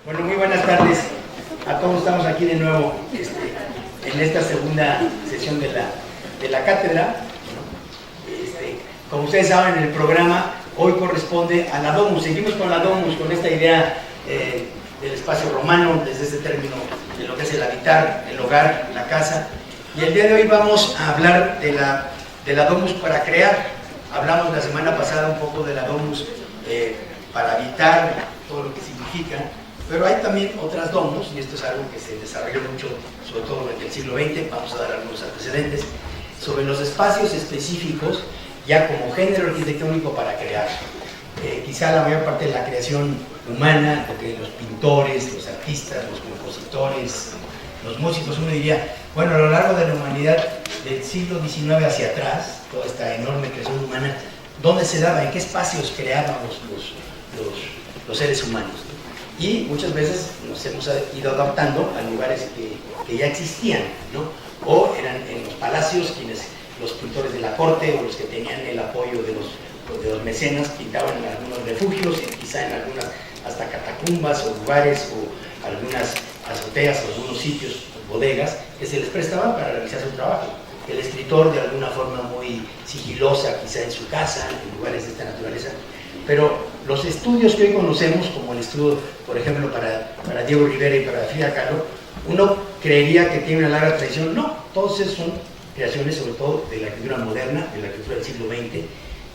Bueno, muy buenas tardes a todos. Estamos aquí de nuevo en esta segunda sesión de la cátedra. Como ustedes saben, el programa hoy corresponde a la Domus. Seguimos con la Domus, con esta idea del espacio romano, desde este término de lo que es el habitar, el hogar, la casa. Y el día de hoy vamos a hablar de la Domus para crear. Hablamos la semana pasada un poco de la Domus para habitar, todo lo que significa. Pero hay también otras domus, y esto es algo que se desarrolló mucho, sobre todo en el siglo XX, vamos a dar algunos antecedentes, sobre los espacios específicos, ya como género arquitectónico para crear. Quizá la mayor parte de la creación humana, porque los pintores, los artistas, los compositores, los músicos, uno diría, bueno, a lo largo de la humanidad, del siglo XIX hacia atrás, toda esta enorme creación humana, ¿dónde se daba? ¿En qué espacios creábamos los seres humanos? Y muchas veces nos hemos ido adaptando a lugares que ya existían, ¿no? O eran en los palacios quienes, los pintores de la corte o los que tenían el apoyo de los mecenas, pintaban en algunos refugios, quizá en algunas hasta catacumbas o lugares o algunas azoteas o algunos sitios, bodegas, que se les prestaban para realizar su trabajo. El escritor, de alguna forma muy sigilosa, quizá en su casa, en lugares de esta naturaleza. Pero los estudios que hoy conocemos, como el estudio, por ejemplo, para Diego Rivera y para Frida Kahlo, uno creería que tiene una larga tradición. No, todos esos son creaciones, sobre todo de la arquitectura moderna, de la arquitectura del siglo XX,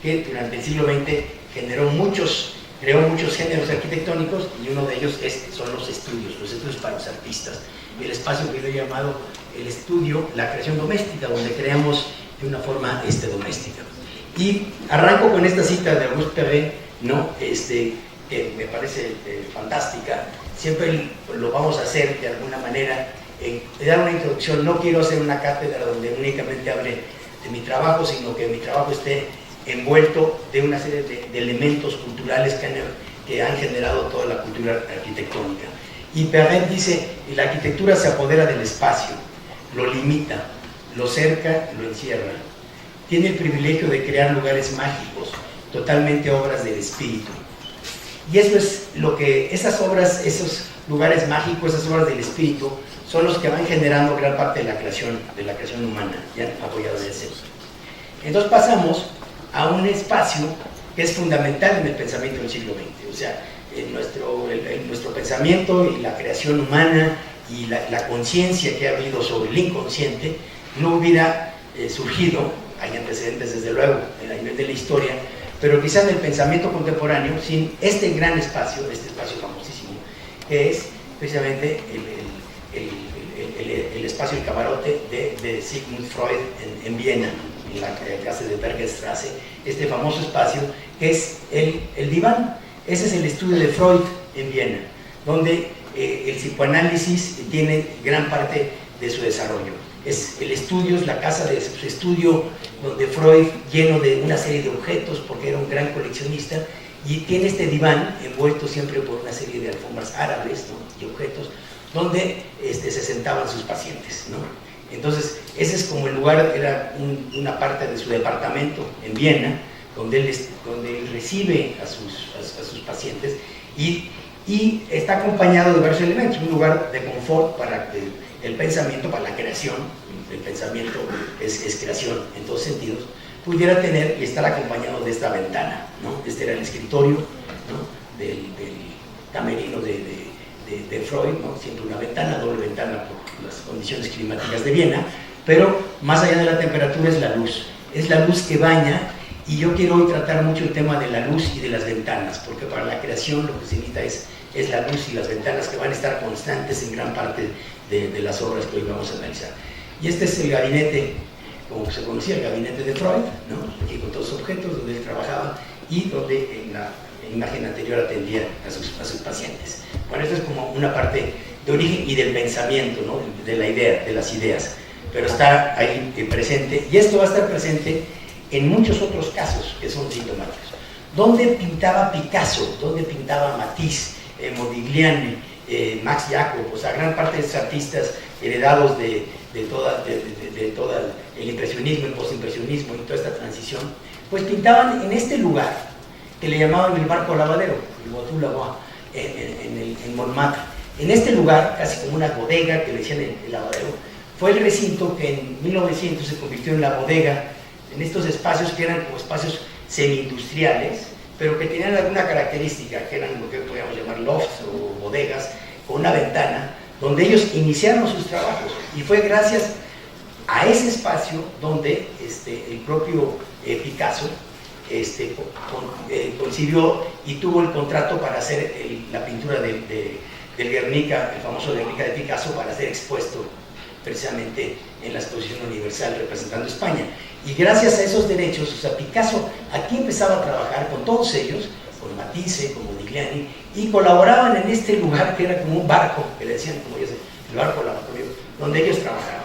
que durante el siglo XX creó muchos géneros arquitectónicos, y uno de ellos son los estudios para los artistas. El espacio que yo he llamado el estudio, la creación doméstica, donde creamos de una forma doméstica. Y arranco con esta cita de Auguste Perret, ¿no? Que me parece fantástica. Siempre lo vamos a hacer de alguna manera, dar una introducción. No quiero hacer una cátedra donde únicamente hable de mi trabajo, sino que mi trabajo esté envuelto de una serie de elementos culturales que han generado toda la cultura arquitectónica. Y Perret dice, la arquitectura se apodera del espacio, lo limita, lo cerca, lo encierra. Tiene el privilegio de crear lugares mágicos, totalmente obras del espíritu. Y eso es lo que, esas obras, esos lugares mágicos, esas obras del espíritu, son los que van generando gran parte de la creación humana, ya apoyado en ese. Entonces pasamos a un espacio que es fundamental en el pensamiento del siglo XX. O sea, en nuestro pensamiento y la creación humana y la conciencia que ha habido sobre el inconsciente no hubiera surgido. Hay antecedentes desde luego a nivel de la historia, pero quizás en el pensamiento contemporáneo, sin este gran espacio, este espacio famosísimo, que es precisamente el espacio, el camarote de Sigmund Freud en Viena, en la clase de Bergerstraße, este famoso espacio que es el diván. Ese es el estudio de Freud en Viena, donde el psicoanálisis tiene gran parte de su desarrollo. Es el estudio, es la casa de su estudio, donde Freud, lleno de una serie de objetos, porque era un gran coleccionista, y tiene este diván envuelto siempre por una serie de alfombras árabes, ¿no? Y objetos, donde se sentaban sus pacientes, ¿no? Entonces, ese es como el lugar, era una parte de su departamento en Viena, donde él recibe a sus pacientes, y está acompañado de varios elementos, un lugar de confort para el pensamiento, para la creación. El pensamiento es creación en todos sentidos, pudiera tener y estar acompañado de esta ventana, ¿no? Este era el escritorio, ¿no? del camerino de Freud, ¿no? Siempre una ventana, doble ventana por las condiciones climáticas de Viena, pero más allá de la temperatura es la luz que baña. Y yo quiero hoy tratar mucho el tema de la luz y de las ventanas, porque para la creación lo que se necesita es la luz y las ventanas, que van a estar constantes en gran parte de las obras que hoy vamos a analizar. Y este es el gabinete, como se conocía, el gabinete de Freud, ¿no? Aquí con todos los objetos donde él trabajaba y donde en la imagen anterior atendía a sus pacientes. Bueno, esto es como una parte de origen y del pensamiento, ¿no? De la idea, de las ideas, pero está ahí presente, y esto va a estar presente en muchos otros casos que son sintomáticos. ¿Dónde pintaba Picasso? ¿Dónde pintaba Matisse, Modigliani, Max Jacob? O sea, gran parte de estos artistas heredados de todo el impresionismo, el postimpresionismo y toda esta transición, pues pintaban en este lugar que le llamaban el barco lavadero, el Bateau Lavoir, en Montmartre. En este lugar, casi como una bodega que le decían el lavadero, fue el recinto que en 1900 se convirtió en la bodega, en estos espacios que eran como espacios semi-industriales, pero que tenían alguna característica, que eran lo que podríamos llamar lofts o bodegas, con una ventana, donde ellos iniciaron sus trabajos. Y fue gracias a ese espacio donde el propio Picasso concibió y tuvo el contrato para hacer la pintura del Guernica, el famoso Guernica de Picasso, para ser expuesto precisamente en la Exposición Universal representando España. Y gracias a esos derechos, o sea, Picasso aquí empezaba a trabajar con todos ellos, con Matisse, con Modigliani, y colaboraban en este lugar que era como un barco, que le decían, como yo sé, el barco laboratorio, donde ellos trabajaban.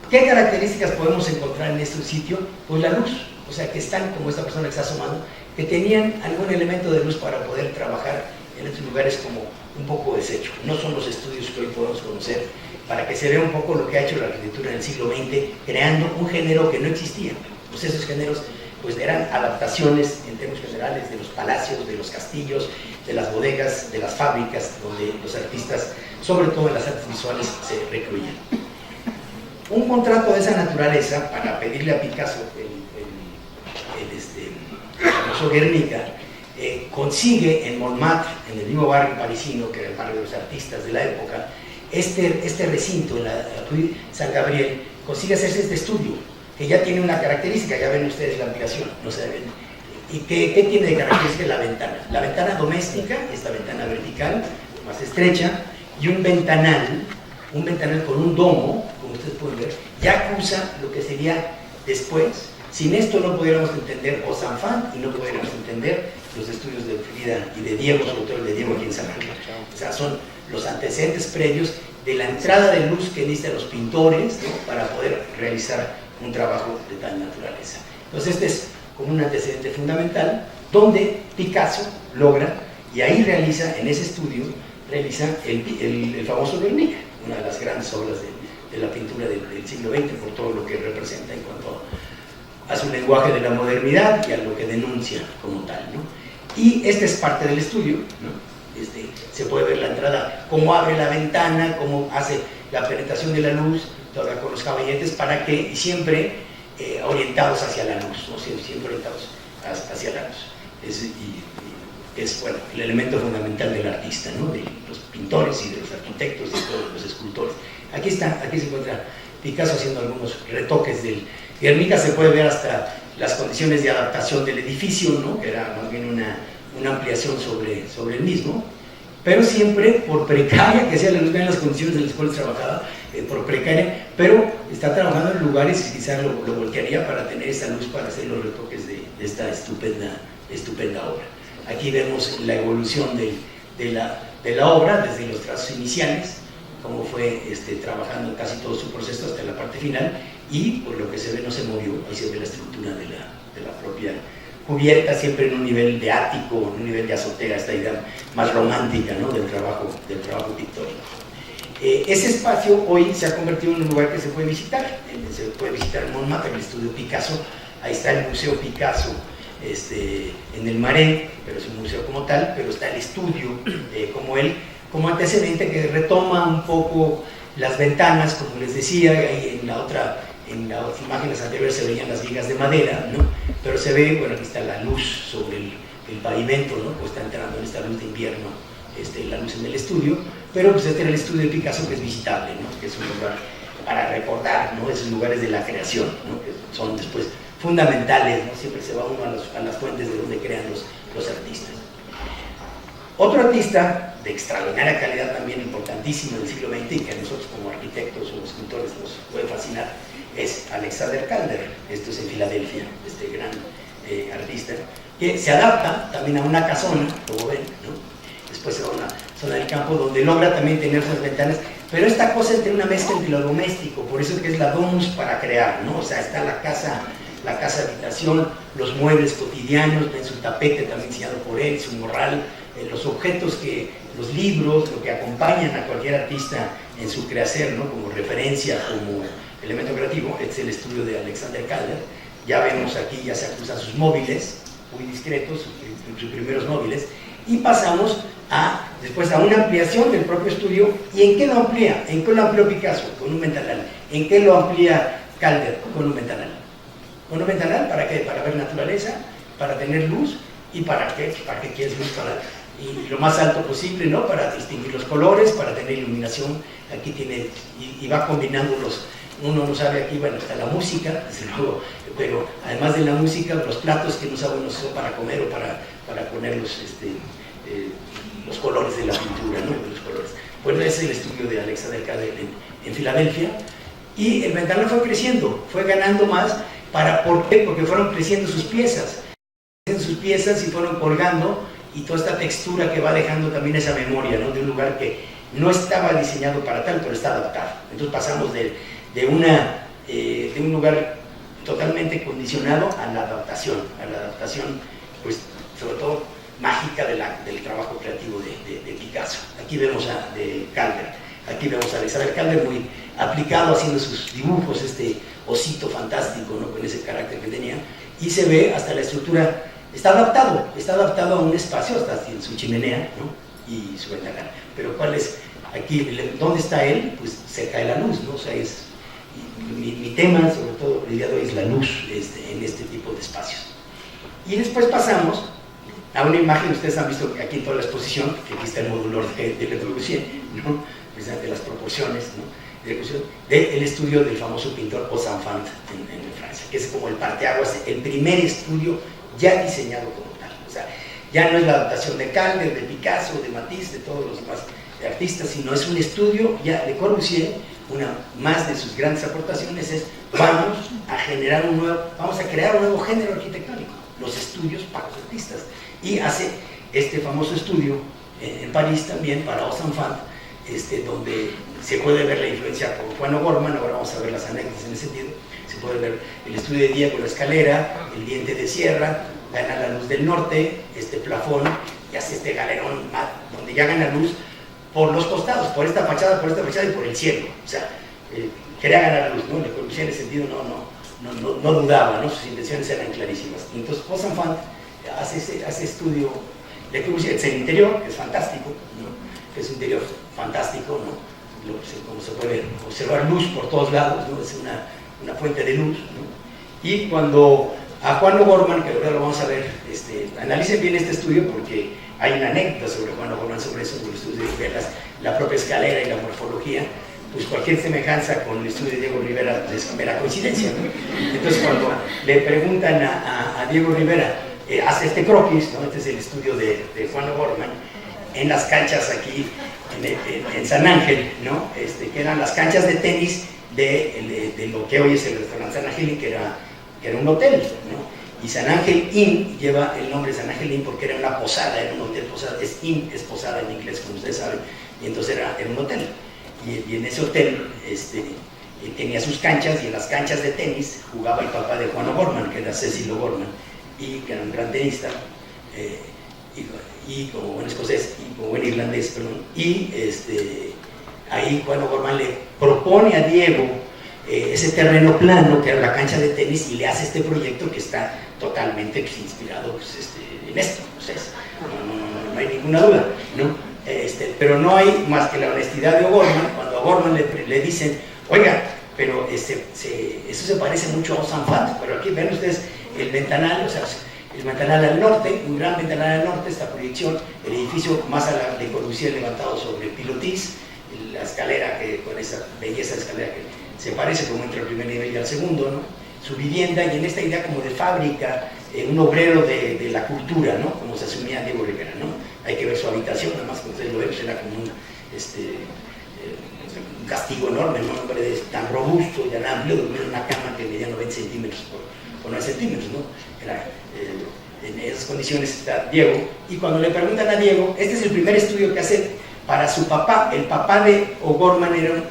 ¿Qué características podemos encontrar en este sitio? Pues la luz, o sea, que están, como esta persona que está asomando, que tenían algún elemento de luz para poder trabajar en estos lugares como un poco deshecho. No son los estudios que hoy podemos conocer, para que se vea un poco lo que ha hecho la arquitectura en el siglo XX, creando un género que no existía. Pues esos géneros pues eran adaptaciones en términos generales de los palacios, de los castillos, de las bodegas, de las fábricas, donde los artistas, sobre todo en las artes visuales, se recluían. Un contrato de esa naturaleza para pedirle a Picasso el famoso Guernica, consigue en Montmartre, en el mismo barrio parisino, que era el barrio de los artistas de la época, este recinto, la Rue San Gabriel, consigue hacerse este estudio, que ya tiene una característica, ya ven ustedes la ampliación, no se ven. ¿Y qué tiene de característica? La ventana. La ventana doméstica, esta ventana vertical, más estrecha, y un ventanal con un domo, como ustedes pueden ver, ya acusa lo que sería después. Sin esto no pudiéramos entender Ozanfant y no pudiéramos entender los estudios de Frida y de Diego, sobre todo el de Diego aquí en Salamanca. O sea, son los antecedentes previos de la entrada de luz que necesitan los pintores, ¿no?, para poder realizar un trabajo de tal naturaleza. Entonces este es como un antecedente fundamental donde Picasso logra, y ahí realiza, en ese estudio, realiza el famoso Guernica, una de las grandes obras de la pintura del siglo XX, por todo lo que representa en cuanto a su lenguaje de la modernidad y a lo que denuncia como tal, ¿no? Y este es parte del estudio, ¿no? Se puede ver la entrada, cómo abre la ventana, cómo hace la penetración de la luz, todavía con los caballetes, para que siempre orientados hacia la luz, ¿no? Siempre orientados hacia la luz. Es bueno, el elemento fundamental del artista, ¿no?, de los pintores y de los arquitectos y de todos los escultores. Aquí se encuentra Picasso haciendo algunos retoques del Guernica. Se puede ver hasta las condiciones de adaptación del edificio, ¿no?, que era más bien una ampliación sobre el mismo, pero siempre por precaria que sea la luz, en las condiciones en las cuales trabajaba, por precaria, pero está trabajando en lugares que quizás lo voltearía para tener esa luz para hacer los retoques de esta estupenda obra. Aquí vemos la evolución de la obra desde los trazos iniciales, cómo fue trabajando casi todo su proceso hasta la parte final, y por lo que se ve no se movió. Ahí se ve la estructura de la propia cubierta, siempre en un nivel de ático, en un nivel de azotea, esta idea más romántica, ¿no?, del trabajo pictórico. Ese espacio hoy se ha convertido en un lugar que se puede visitar en Montmartre, el estudio Picasso. Ahí está el Museo Picasso en el Marais, pero es un museo como tal, pero está el estudio como antecedente, que retoma un poco las ventanas, como les decía. Ahí en las imágenes anteriores se veían las vigas de madera, ¿no?, pero se ve, bueno, aquí está la luz sobre el pavimento, ¿no?, pues está entrando en esta luz de invierno, la luz en el estudio, pero pues este era el estudio de Picasso, que es visitable, ¿no?, que es un lugar para recordar, ¿no?, esos lugares de la creación, ¿no?, que son después fundamentales, ¿no?, siempre se va uno a las fuentes de donde crean los artistas. Otro artista de extraordinaria calidad, también importantísimo del siglo XX, y que a nosotros como arquitectos o escultores nos puede fascinar, es Alexander Calder. Esto es en Filadelfia, este gran artista, que se adapta también a una casona, como ven, ¿no? Después se va a una zona del campo donde logra también tener sus ventanas, pero esta cosa entre una mezcla entre lo doméstico, por eso que es la domus para crear, ¿no? O sea, está la casa habitación, los muebles cotidianos, ven su tapete también diseñado por él, su morral, los objetos los libros, lo que acompañan a cualquier artista en su quehacer, ¿no?, como referencia, como elemento creativo. Este es el estudio de Alexander Calder. Ya vemos aquí, ya se acusan sus móviles, muy discretos, sus primeros móviles, y pasamos a después a una ampliación del propio estudio. ¿Y en qué lo amplía? ¿En qué lo amplió Picasso? Con un ventanal. ¿En qué lo amplía Calder? Con un ventanal. ¿Con un ventanal para qué? Para ver naturaleza, para tener luz. ¿Y para qué? ¿Para qué quieres luz? Y lo más alto posible, ¿no? Para distinguir los colores, para tener iluminación. Aquí tiene, y va combinando uno no sabe aquí, bueno, está la música, desde luego, pero además de la música, los platos que no saben uno son para comer o para poner los colores de la pintura, ¿no? Los colores. Bueno, ese es el estudio de Alexander Calder en Filadelfia, y el ventanal fue creciendo, fue ganando más. ¿Por qué? Porque fueron creciendo sus piezas y fueron colgando, y toda esta textura que va dejando también esa memoria, ¿no? De un lugar que no estaba diseñado para tal, pero está adaptado. Entonces pasamos de un lugar totalmente condicionado a la adaptación, pues sobre todo mágica del trabajo creativo de Picasso. Aquí vemos de Calder, aquí vemos a Alexander Calder muy aplicado haciendo sus dibujos, este osito fantástico, ¿no? Con ese carácter que tenía, y se ve hasta la estructura. Está adaptado a un espacio, hasta en su chimenea, ¿no? Y su ventanal. Pero ¿cuál es aquí? ¿Dónde está él? Pues cerca de la luz, ¿no? O sea, mi tema, sobre todo el día de hoy, es la luz en este tipo de espacios. Y después pasamos a una imagen, ustedes han visto aquí en toda la exposición, que aquí está el módulo de Le Corbusier, ¿no? Precisamente las proporciones, ¿no? Del estudio del famoso pintor Ozanfant en Francia, que es como el parteaguas, el primer estudio ya diseñado como tal. O sea, ya no es la adaptación de Calder, de Picasso, de Matisse, de todos los demás artistas, sino es un estudio ya de Corbusier. Una más de sus grandes aportaciones es: vamos a crear un nuevo género arquitectónico, los estudios para los artistas. Y hace este famoso estudio en París también para Ozanfant, donde se puede ver la influencia por Juan O'Gorman. Ahora vamos a ver las anécdotas en ese sentido. Se puede ver el estudio de Diego, la escalera, el diente de sierra, gana la luz del norte, este plafón, y hace este galerón donde ya gana luz por los costados, por esta fachada y por el cielo. O sea, quería ganar luz, ¿no? Le Corbusier en ese sentido no dudaba, ¿no? Sus intenciones eran clarísimas. Entonces Ozanfant hace estudio de Corbusier, es el interior, que es fantástico, ¿no? Que es un interior fantástico, ¿no? Como se puede observar luz por todos lados, ¿no? Es una fuente de luz, ¿no? Y cuando a Juan O'Gorman, que ahora lo vamos a ver, analicen bien este estudio, porque hay una anécdota sobre Juan O'Gorman, sobre eso, sobre el estudio de la propia escalera y la morfología. Pues cualquier semejanza con el estudio de Diego Rivera es mera coincidencia, ¿no? Entonces cuando le preguntan a Diego Rivera, hace este croquis, ¿no? Este es el estudio de Juan O'Gorman, en las canchas aquí en San Ángel, ¿no? Que eran las canchas de tenis de lo que hoy es el restaurante San Ángel, que era un hotel, ¿no? Y San Ángel Inn lleva el nombre de San Ángel Inn porque era una posada, era un hotel posada. Inn es posada en inglés, como ustedes saben, y entonces era un hotel. Y en ese hotel tenía sus canchas, y en las canchas de tenis jugaba el papá de Juan O'Gorman, que era Cecil O'Gorman, y que era un gran tenista, y como buen escocés, y como buen irlandés, perdón. Y ahí Juan O'Gorman le propone a Diego ese terreno plano, que era la cancha de tenis, y le hace este proyecto que está totalmente inspirado en esto. O sea, no hay ninguna duda, ¿no? Pero no hay más que la honestidad de O'Gorman. Cuando a O'Gorman le dicen: oiga, pero eso se parece mucho a Ozanfant, pero aquí ven ustedes el ventanal, o sea, el ventanal al norte, un gran ventanal al norte, esta proyección, el edificio más a la de Corbusier levantado sobre pilotis, la escalera, con esa belleza de escalera que se parece como entre el primer nivel y el segundo, ¿no? Su vivienda, y en esta idea como de fábrica, un obrero de la cultura, ¿no? Como se asumía Diego Rivera, ¿no? Hay que ver su habitación, además, como ustedes lo ven, era como un castigo enorme, ¿no? Un hombre tan robusto y tan amplio, dormía en una cama que medía 90 centímetros por 9 centímetros, ¿no? En esas condiciones está Diego. Y cuando le preguntan a Diego, este es el primer estudio que hace para su papá. El papá de O'Gorman era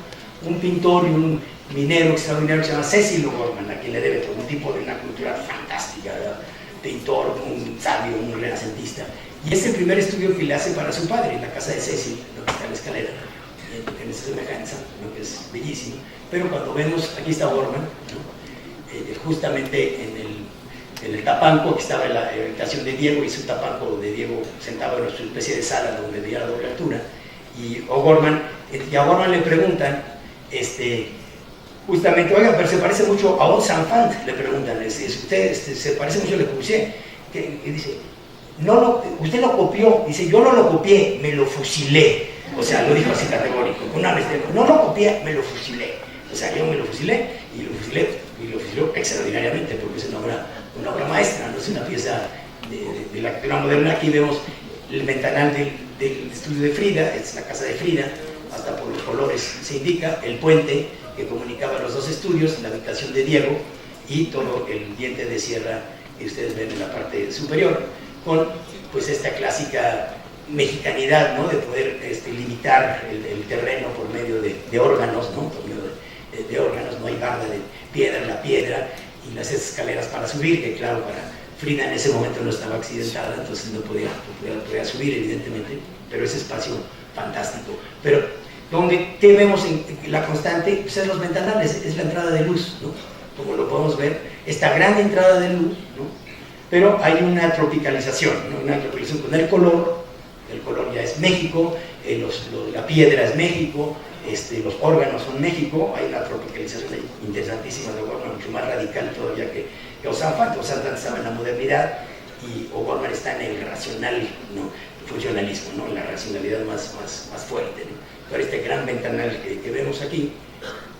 un pintor y un minero extraordinario que se llama Cecil O'Gorman, a quien le debe todo, un tipo de una cultura fantástica, ¿verdad? Pintor, un sabio, un renacentista. Y es el primer estudio que le hace para su padre, en la casa de Cecil, donde está la escalera, en esa semejanza, ¿no? Que es bellísimo. Pero cuando vemos, aquí está O'Gorman, ¿no? Justamente en el tapanco, que estaba en la habitación de Diego, y su tapanco donde Diego sentaba en su especie de sala donde veía la doble altura, y a O'Gorman le preguntan, justamente, oigan, pero se parece mucho a Ons Enfant, le preguntan, usted se parece mucho a Le Corbusier, y dice, usted lo copió, dice, yo no lo copié, me lo fusilé, o sea, lo dijo así categórico, con una vez, no lo copié, me lo fusilé, o sea, yo me lo fusilé, y lo fusiló extraordinariamente, porque es una obra maestra, no es una pieza de la arquitectura moderna. Aquí vemos el ventanal del estudio de Frida, es la casa de Frida, hasta por los colores se indica, el puente que comunicaba los dos estudios, la habitación de Diego y todo el diente de sierra que ustedes ven en la parte superior, con pues esta clásica mexicanidad, ¿no?, de poder limitar el terreno por medio de órganos, ¿no?, por medio de órganos, no hay barda de piedra en la piedra y las escaleras para subir, que claro, para Frida en ese momento no estaba accidentada, entonces no podía subir evidentemente, pero ese espacio fantástico. Pero ¿qué vemos en la constante? Pues es los ventanales, es la entrada de luz, ¿no?, como lo podemos ver, esta gran entrada de luz, ¿no?, pero hay una tropicalización, ¿no?, una tropicalización con el color ya es México, la piedra es México, los órganos son México, hay una tropicalización interesantísima de O'Gorman, mucho más radical todavía que Ons Enfant. Ons Enfant estaba en la modernidad y O'Gorman está en el racional, ¿no?, funcionalismo, ¿no?, en la racionalidad más fuerte, ¿no? Pero este gran ventanal que vemos aquí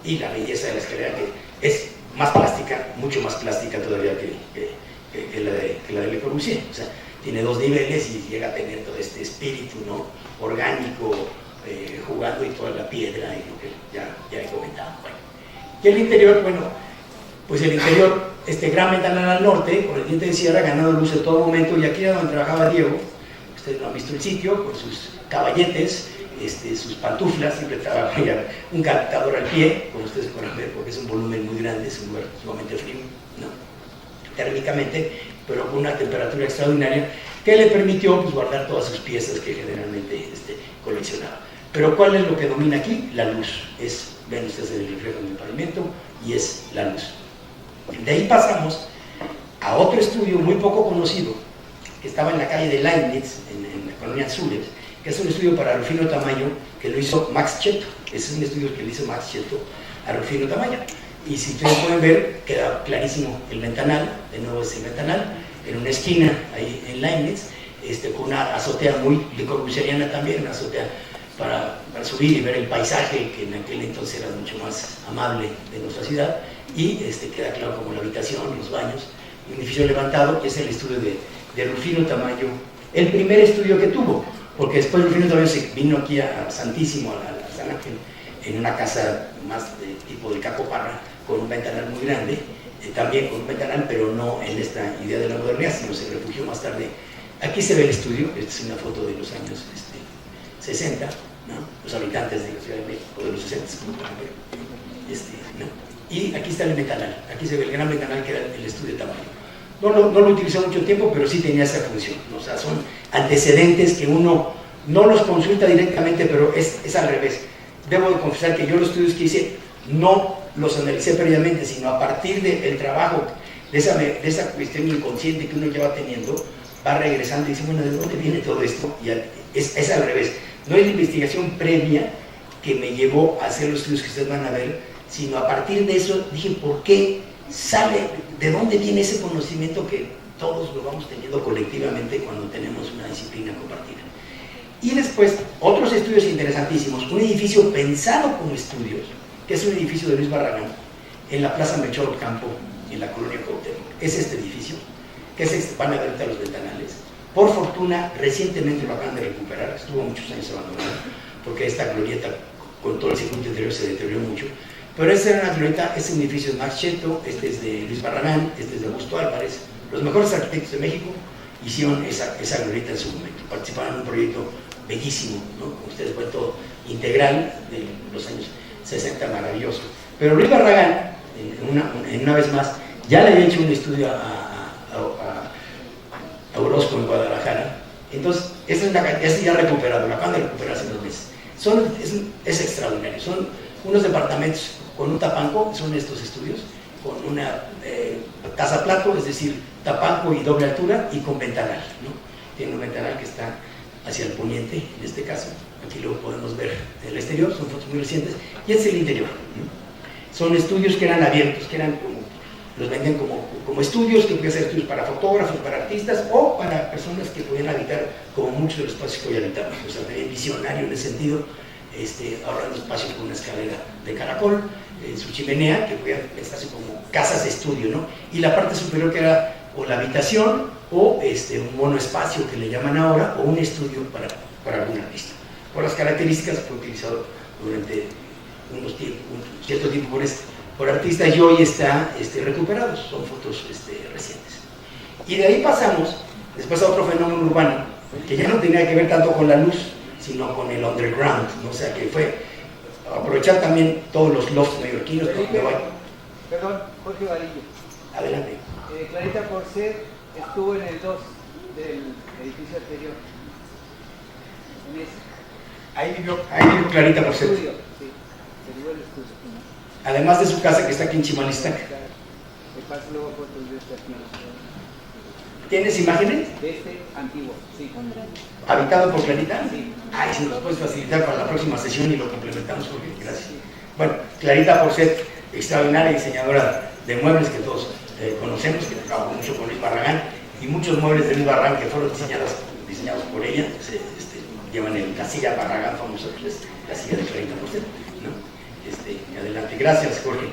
y la belleza de la escalera, que es más plástica, mucho más plástica todavía que la de Le Corbusier, o sea, tiene 2 niveles y llega a tener todo este espíritu, ¿no?, orgánico, jugando, y toda la piedra y lo que ya he comentado. Bueno, y el interior, bueno, pues el interior, este gran ventanal al norte, con el diente de sierra, ganando luz en todo momento, y aquí era donde trabajaba Diego. Ustedes lo han visto el sitio, con sus caballetes, sus pantuflas, siempre trabajaba un captador al pie, como ustedes pueden ver, porque es un volumen muy grande, es un lugar sumamente frío, ¿no?, térmicamente, pero con una temperatura extraordinaria que le permitió pues guardar todas sus piezas que generalmente coleccionaba. Pero ¿cuál es lo que domina aquí? La luz. Ven ustedes el reflejo en el pavimento y es la luz. De ahí pasamos a otro estudio muy poco conocido, que estaba en la calle de Leibniz, en la colonia Azules, que es un estudio para Rufino Tamayo, que lo hizo Max Cheto. Ese es un estudio que le hizo Max Cheto a Rufino Tamayo. Y si ustedes pueden ver, queda clarísimo el ventanal, de nuevo es el ventanal, en una esquina ahí en Leibniz, con una azotea muy Le Corbusieriana también, una azotea para subir y ver el paisaje, que en aquel entonces era mucho más amable de nuestra ciudad, y queda claro como la habitación, los baños, un edificio levantado, que es el estudio de Rufino Tamayo, el primer estudio que tuvo, porque después Rufino Tamayo se vino aquí a Santísimo, a San Ángel, en una casa más de tipo del Caco Parra, con un ventanal muy grande, también con un ventanal, pero no en esta idea de la modernidad, sino se refugió más tarde. Aquí se ve el estudio, esta es una foto de los años 60, ¿no?, los habitantes de la Ciudad de México de los 60, como pueden ver, ¿no?, y aquí está el ventanal, aquí se ve el gran ventanal que era el estudio de Tamayo. No lo utilizó mucho tiempo, pero sí tenía esa función, ¿no? O sea, son antecedentes que uno no los consulta directamente, pero es al revés. Debo de confesar que yo los estudios que hice no los analicé previamente, sino a partir del trabajo, de esa cuestión inconsciente que uno ya va teniendo, va regresando y dice, bueno, ¿de dónde viene todo esto? Y es al revés. No es la investigación previa que me llevó a hacer los estudios que ustedes van a ver, sino a partir de eso dije, ¿por qué sale? ¿De dónde viene ese conocimiento que todos lo vamos teniendo colectivamente cuando tenemos una disciplina compartida? Y después, otros estudios interesantísimos, un edificio pensado como estudios, que es un edificio de Luis Barragán, en la Plaza Melchor Ocampo, en la colonia Cuauhtémoc. Es este edificio, que van a ver ahorita los ventanales. Por fortuna, recientemente lo acaban de recuperar, estuvo muchos años abandonado, porque esta glorieta, con todo el circuito interior, se deterioró mucho. Pero esta era una glorieta, este edificio es Max Cheto, este es de Luis Barragán, este es de Augusto Álvarez. Los mejores arquitectos de México hicieron esa glorieta en su momento. Participaron en un proyecto bellísimo, ¿no?, como ustedes ven, todo integral de los años 60, maravilloso. Pero Luis Barragán, una vez más, ya le había hecho un estudio a Orozco en Guadalajara. Entonces, este ya recuperado, la acaban de recuperar hace 2 meses. Es extraordinario, son unos departamentos con un tapanco, son estos estudios, con una casa plato, es decir, tapanco y doble altura, y con ventanal, ¿no? Tiene un ventanal que está hacia el poniente, en este caso. Aquí lo podemos ver del exterior, son fotos muy recientes, y este es el interior, ¿no? Son estudios que eran abiertos, que eran como, los venden como estudios, que podían ser estudios para fotógrafos, para artistas, o para personas que podían habitar como muchos de los espacios que hoy habitamos. O sea, también visionario en ese sentido, ahorrando espacio con una escalera de caracol, su chimenea, que podía pensarse como casas de estudio, ¿no? Y la parte superior que era o la habitación, o un monoespacio que le llaman ahora, o un estudio para algún artista. Por las características fue utilizado durante un cierto tiempo por artistas, y hoy está recuperado, son fotos recientes. Y de ahí pasamos después a otro fenómeno urbano, que ya no tenía que ver tanto con la luz, sino con el underground, ¿no? O sea, que fue aprovechar también todos los lofts neoyorquinos. Perdón, Jorge Varillo. Adelante. Clarita Porcel estuvo en el 2 del edificio anterior. En ese. Ahí vivió Clarita Porcel. Sí, derivó el estudio. Además de su casa que está aquí en Chimalistac. Me paso luego fotos de este antiguo. ¿Tienes imágenes? De este antiguo, sí. ¿Habitado por Clarita? Sí. Ay, si nos puedes facilitar para la próxima sesión y lo complementamos, Jorge, gracias. Bueno, Clarita Porcel, extraordinaria diseñadora de muebles que todos conocemos, que trabajó mucho con Luis Barragán, y muchos muebles de Luis Barragán que fueron diseñados por ella, llevan la silla Barragán famosa, que es la silla de Clarita Porcel, ¿no? Adelante, gracias, Jorge.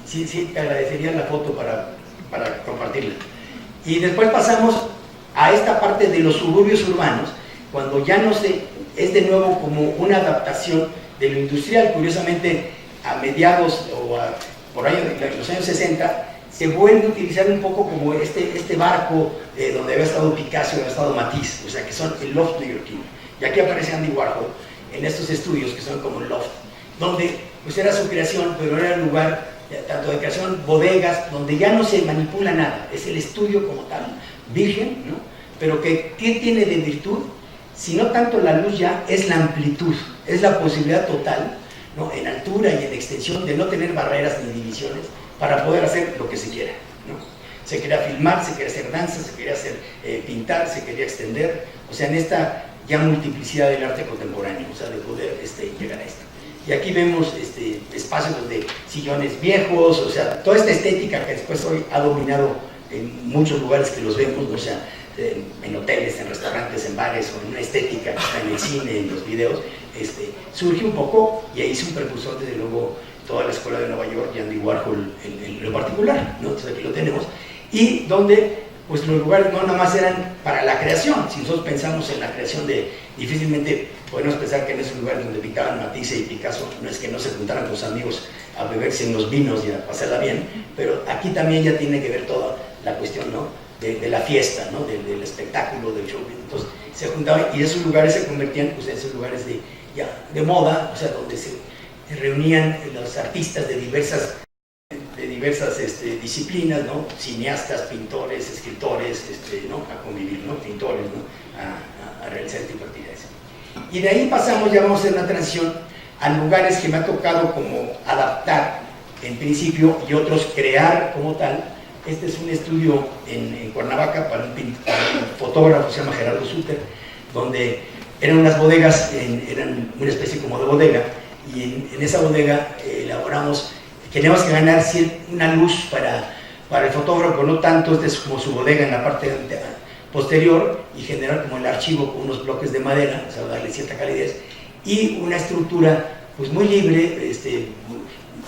Sí, te agradecería la foto para compartirla. Y después pasamos a esta parte de los suburbios urbanos, cuando ya no es de nuevo como una adaptación de lo industrial. Curiosamente, a mediados o por ahí en los años 60, se vuelve a utilizar un poco como este barco donde había estado Picasso, había estado Matisse, o sea, que son el loft neoyorquino. Y aquí aparece Andy Warhol en estos estudios que son como el loft, donde pues era su creación, pero era el lugar tanto de creación, bodegas, donde ya no se manipula nada, es el estudio como tal, virgen, ¿no? Pero que ¿qué tiene de virtud? Si no tanto la luz ya, es la amplitud, es la posibilidad total, ¿no? En altura y en extensión, de no tener barreras ni divisiones para poder hacer lo que se quiera, ¿no? Se quería filmar, se quería hacer danza, se quería hacer pintar, se quería extender, o sea, en esta ya multiplicidad del arte contemporáneo, o sea, de poder llegar a esto. Y aquí vemos espacios donde sillones viejos, o sea, toda esta estética que después hoy ha dominado en muchos lugares que los vemos, ¿no? O sea, en hoteles, en restaurantes, en bares, o en una estética que está en el cine, en los videos, surge un poco, y ahí es un precursor, desde luego, toda la escuela de Nueva York y Andy Warhol en lo particular, ¿no? Entonces aquí lo tenemos, y donde pues los lugares no nada más eran para la creación. Si nosotros pensamos en la creación difícilmente podemos pensar que en esos lugares donde habitaban Matisse y Picasso, no es que no se juntaran con sus amigos a beberse en los vinos y a pasarla bien, pero aquí también ya tiene que ver toda la cuestión, ¿no? de la fiesta, ¿no? del espectáculo, del show. Entonces se juntaban, y esos lugares se convertían pues, en esos lugares de moda, o sea, donde se reunían los artistas de diversas disciplinas, ¿no? Cineastas, pintores, escritores, ¿no? A convivir, ¿no? Pintores, ¿no? A realizar este tipo de actividades. Y de ahí pasamos, ya vamos a hacer una transición a lugares que me ha tocado como adaptar en principio, y otros crear como tal. Este es un estudio en Cuernavaca para un fotógrafo, se llama Gerardo Suter, donde eran unas bodegas, eran una especie como de bodega, y en esa bodega elaboramos. Tenemos que ganar una luz para el fotógrafo, no tanto, es como su bodega en la parte posterior, y generar como el archivo con unos bloques de madera, o sea, darle cierta calidez, y una estructura pues muy libre,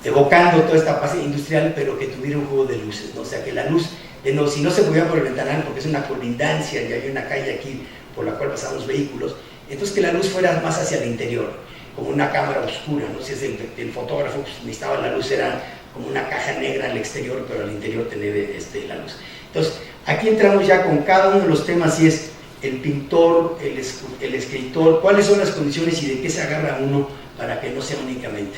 evocando toda esta fase industrial, pero que tuviera un juego de luces, ¿no? O sea, que la luz, si no se podía por el ventanal, porque es una colindancia y hay una calle aquí por la cual pasan los vehículos, entonces que la luz fuera más hacia el interior, como una cámara oscura, ¿no? Si es el fotógrafo, pues necesitaba la luz, era como una caja negra al exterior, pero al interior tener la luz. Entonces, aquí entramos ya con cada uno de los temas, y es el pintor, el escritor, cuáles son las condiciones y de qué se agarra uno para que no sea únicamente.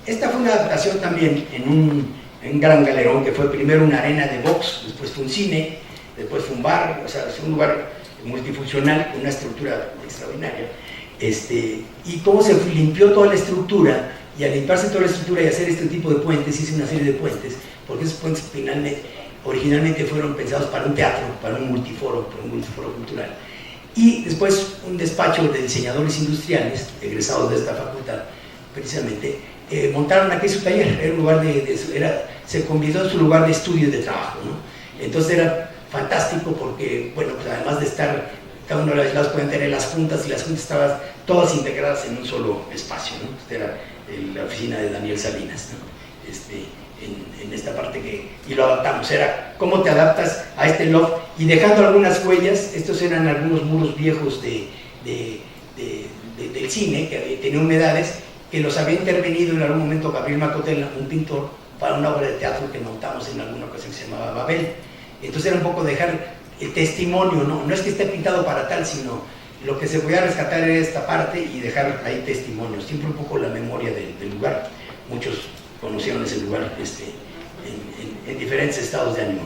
Esta fue una adaptación también en un gran galerón, que fue primero una arena de box, después fue un cine, después fue un bar, o sea, es un lugar multifuncional con una estructura extraordinaria. Y cómo se limpió toda la estructura y al limpiarse toda la estructura y hacer este tipo de puentes, hice una serie de puentes, porque esos puentes originalmente fueron pensados para un teatro, para un multiforo cultural. Y después un despacho de diseñadores industriales, egresados de esta facultad, precisamente, montaron aquí su taller, era un lugar se convirtió en su lugar de estudio y de trabajo, ¿no? Entonces era fantástico porque, bueno, pues además de estar, cada uno de los lados podían tener las juntas, y las juntas estaban todas integradas en un solo espacio, ¿no? Esta era la oficina de Daniel Salinas, ¿no? En esta parte y lo adaptamos, era cómo te adaptas a este loft, y dejando algunas huellas. Estos eran algunos muros viejos del cine, que tenía humedades, que los había intervenido en algún momento Gabriel Macotela, un pintor, para una obra de teatro que montamos en alguna ocasión que se llamaba Babel. Entonces era un poco dejar el testimonio, no es que esté pintado para tal, sino lo que se podía rescatar era esta parte y dejar ahí testimonio, siempre un poco la memoria del lugar. Muchos conocieron ese lugar en diferentes estados de ánimo.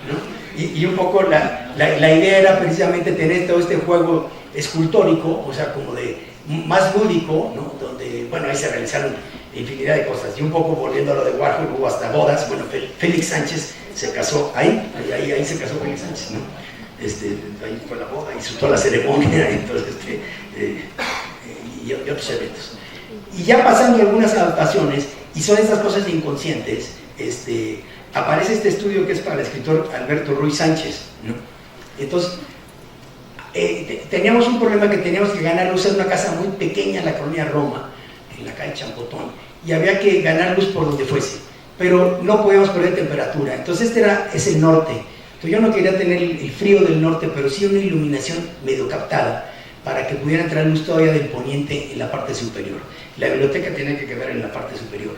¿No? Y un poco la idea era precisamente tener todo este juego escultórico, o sea, como de más lúdico, ¿no? Donde, bueno, ahí se realizaron infinidad de cosas, y un poco volviendo a lo de Warhol, hubo hasta bodas. Bueno, Félix Sánchez se casó ahí se casó Félix Sánchez, ¿no? Ahí fue la boda, hizo toda la ceremonia, entonces, y otros eventos. Y ya pasando algunas adaptaciones, y son estas cosas inconscientes, aparece este estudio que es para el escritor Alberto Ruiz Sánchez, ¿no? Entonces, teníamos un problema, que teníamos que ganar luz en una casa muy pequeña en la colonia Roma, en la calle Champotón, y había que ganar luz por donde fuese, pero no podíamos perder temperatura. Entonces es el norte. Entonces yo no quería tener el frío del norte, pero sí una iluminación medio captada, para que pudiera entrar luz todavía del poniente en la parte superior. La biblioteca tenía que quedar en la parte superior,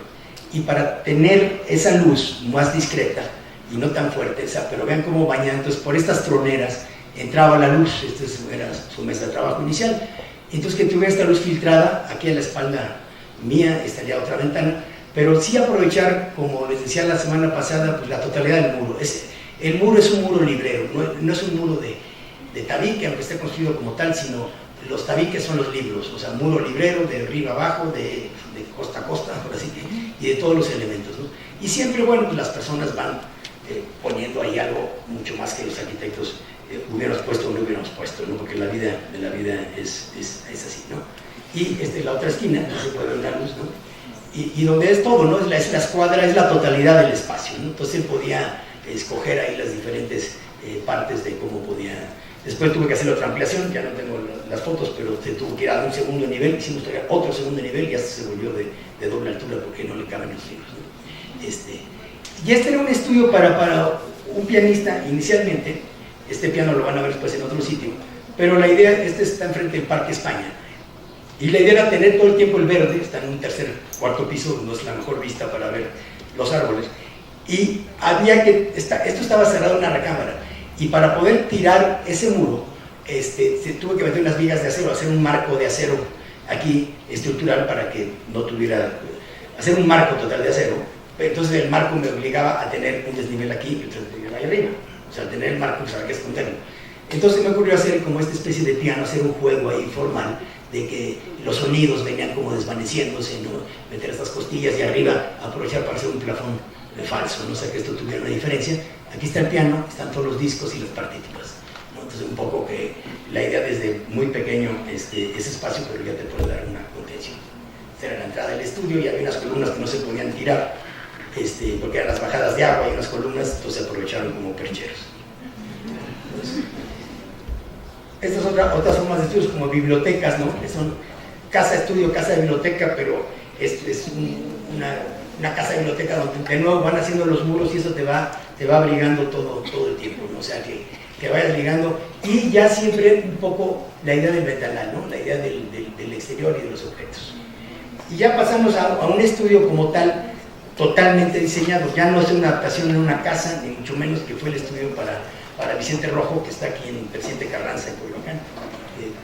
y para tener esa luz más discreta y no tan fuerte, pero vean cómo baña. Entonces por estas troneras entraba la luz. Esta era su mesa de trabajo inicial. Entonces, que tuviera esta luz filtrada, aquí a la espalda mía estaría otra ventana, pero sí aprovechar, como les decía la semana pasada, pues la totalidad del muro. El muro es un muro librero, no es un muro de tabique, aunque esté construido como tal, sino los tabiques son los libros, o sea, muro librero de arriba abajo, de costa a costa, por así, y de todos los elementos, ¿no? Y siempre, bueno, pues las personas van poniendo ahí algo mucho más que los arquitectos hubiéramos puesto o no hubiéramos puesto, ¿no? Porque la vida es así, ¿no? Y la otra esquina, no se puede ver la luz, ¿no? Y donde es todo, ¿no? Es la escuadra, es la totalidad del espacio, ¿no? Entonces él podía escoger ahí las diferentes partes de cómo podía. Después tuve que hacer otra ampliación, ya no tengo las fotos, pero se tuvo que ir a un segundo nivel, hicimos otro segundo nivel, y hasta se volvió de doble altura porque no le caben los libros, ¿no? Y era un estudio para un pianista inicialmente. Este piano lo van a ver después en otro sitio, pero la idea, está enfrente del Parque España, y la idea era tener todo el tiempo el verde. Está en un cuarto piso, no es la mejor vista para ver los árboles, y esto estaba cerrado en una recámara, y para poder tirar ese muro, se tuvo que meter unas vigas de acero, hacer un marco de acero aquí estructural, para que no tuviera, hacer un marco total de acero. Entonces el marco me obligaba a tener un desnivel aquí y otro desnivel ahí arriba. O sea, tener el marco, pues había que esconderlo. Entonces me ocurrió hacer como esta especie de piano, hacer un juego ahí formal, de que los sonidos venían como desvaneciéndose, ¿no? Meter estas costillas y arriba aprovechar para hacer un plafón falso, ¿no? O sea, que esto tuviera una diferencia. Aquí está el piano, están todos los discos y las partituras, ¿no? Entonces un poco que la idea desde muy pequeño, ese espacio, pero ya te puede dar una contención. Esta era la entrada del estudio, y había unas columnas que no se podían tirar, porque eran las bajadas de agua y unas columnas, entonces se aprovecharon como percheros. Estas son otras formas de estudios, como bibliotecas, ¿no? Que son casa-estudio, casa-biblioteca, pero es una casa-biblioteca donde de nuevo van haciendo los muros, y eso te va abrigando todo el tiempo, ¿no? O sea, que vayas ligando, y ya siempre un poco la idea del ventanal, ¿no? La idea del exterior y de los objetos. Y ya pasamos a un estudio como tal, totalmente diseñado. Ya no es una adaptación en una casa, ni mucho menos, que fue el estudio para Vicente Rojo, que está aquí en Presidente Carranza, en Coyoacán.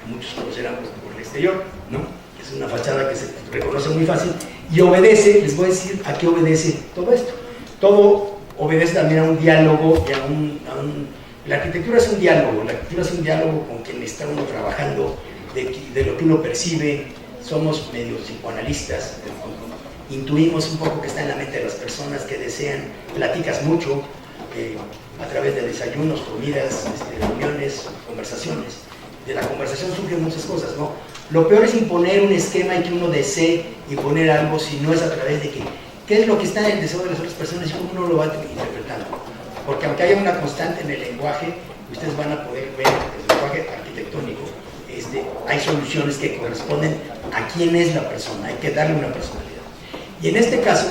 Muchos conocerán por el exterior, ¿no? Es una fachada que se reconoce muy fácil, y obedece, les voy a decir a qué obedece todo esto. Todo obedece también a un diálogo, y la arquitectura es un diálogo. La arquitectura es un diálogo con quien está uno trabajando, de lo que uno percibe, somos medio psicoanalistas, intuimos un poco que está en la mente de las personas que desean, platicas mucho a través de desayunos, comidas, reuniones, conversaciones. De la conversación surgen muchas cosas, ¿no? Lo peor es imponer un esquema y que uno desee imponer algo si no es a través de que, ¿qué es lo que está en el deseo de las otras personas y cómo uno lo va interpretando? Porque aunque haya una constante en el lenguaje, ustedes van a poder ver el lenguaje arquitectónico, hay soluciones que corresponden a quién es la persona, hay que darle una personalidad. Y en este caso,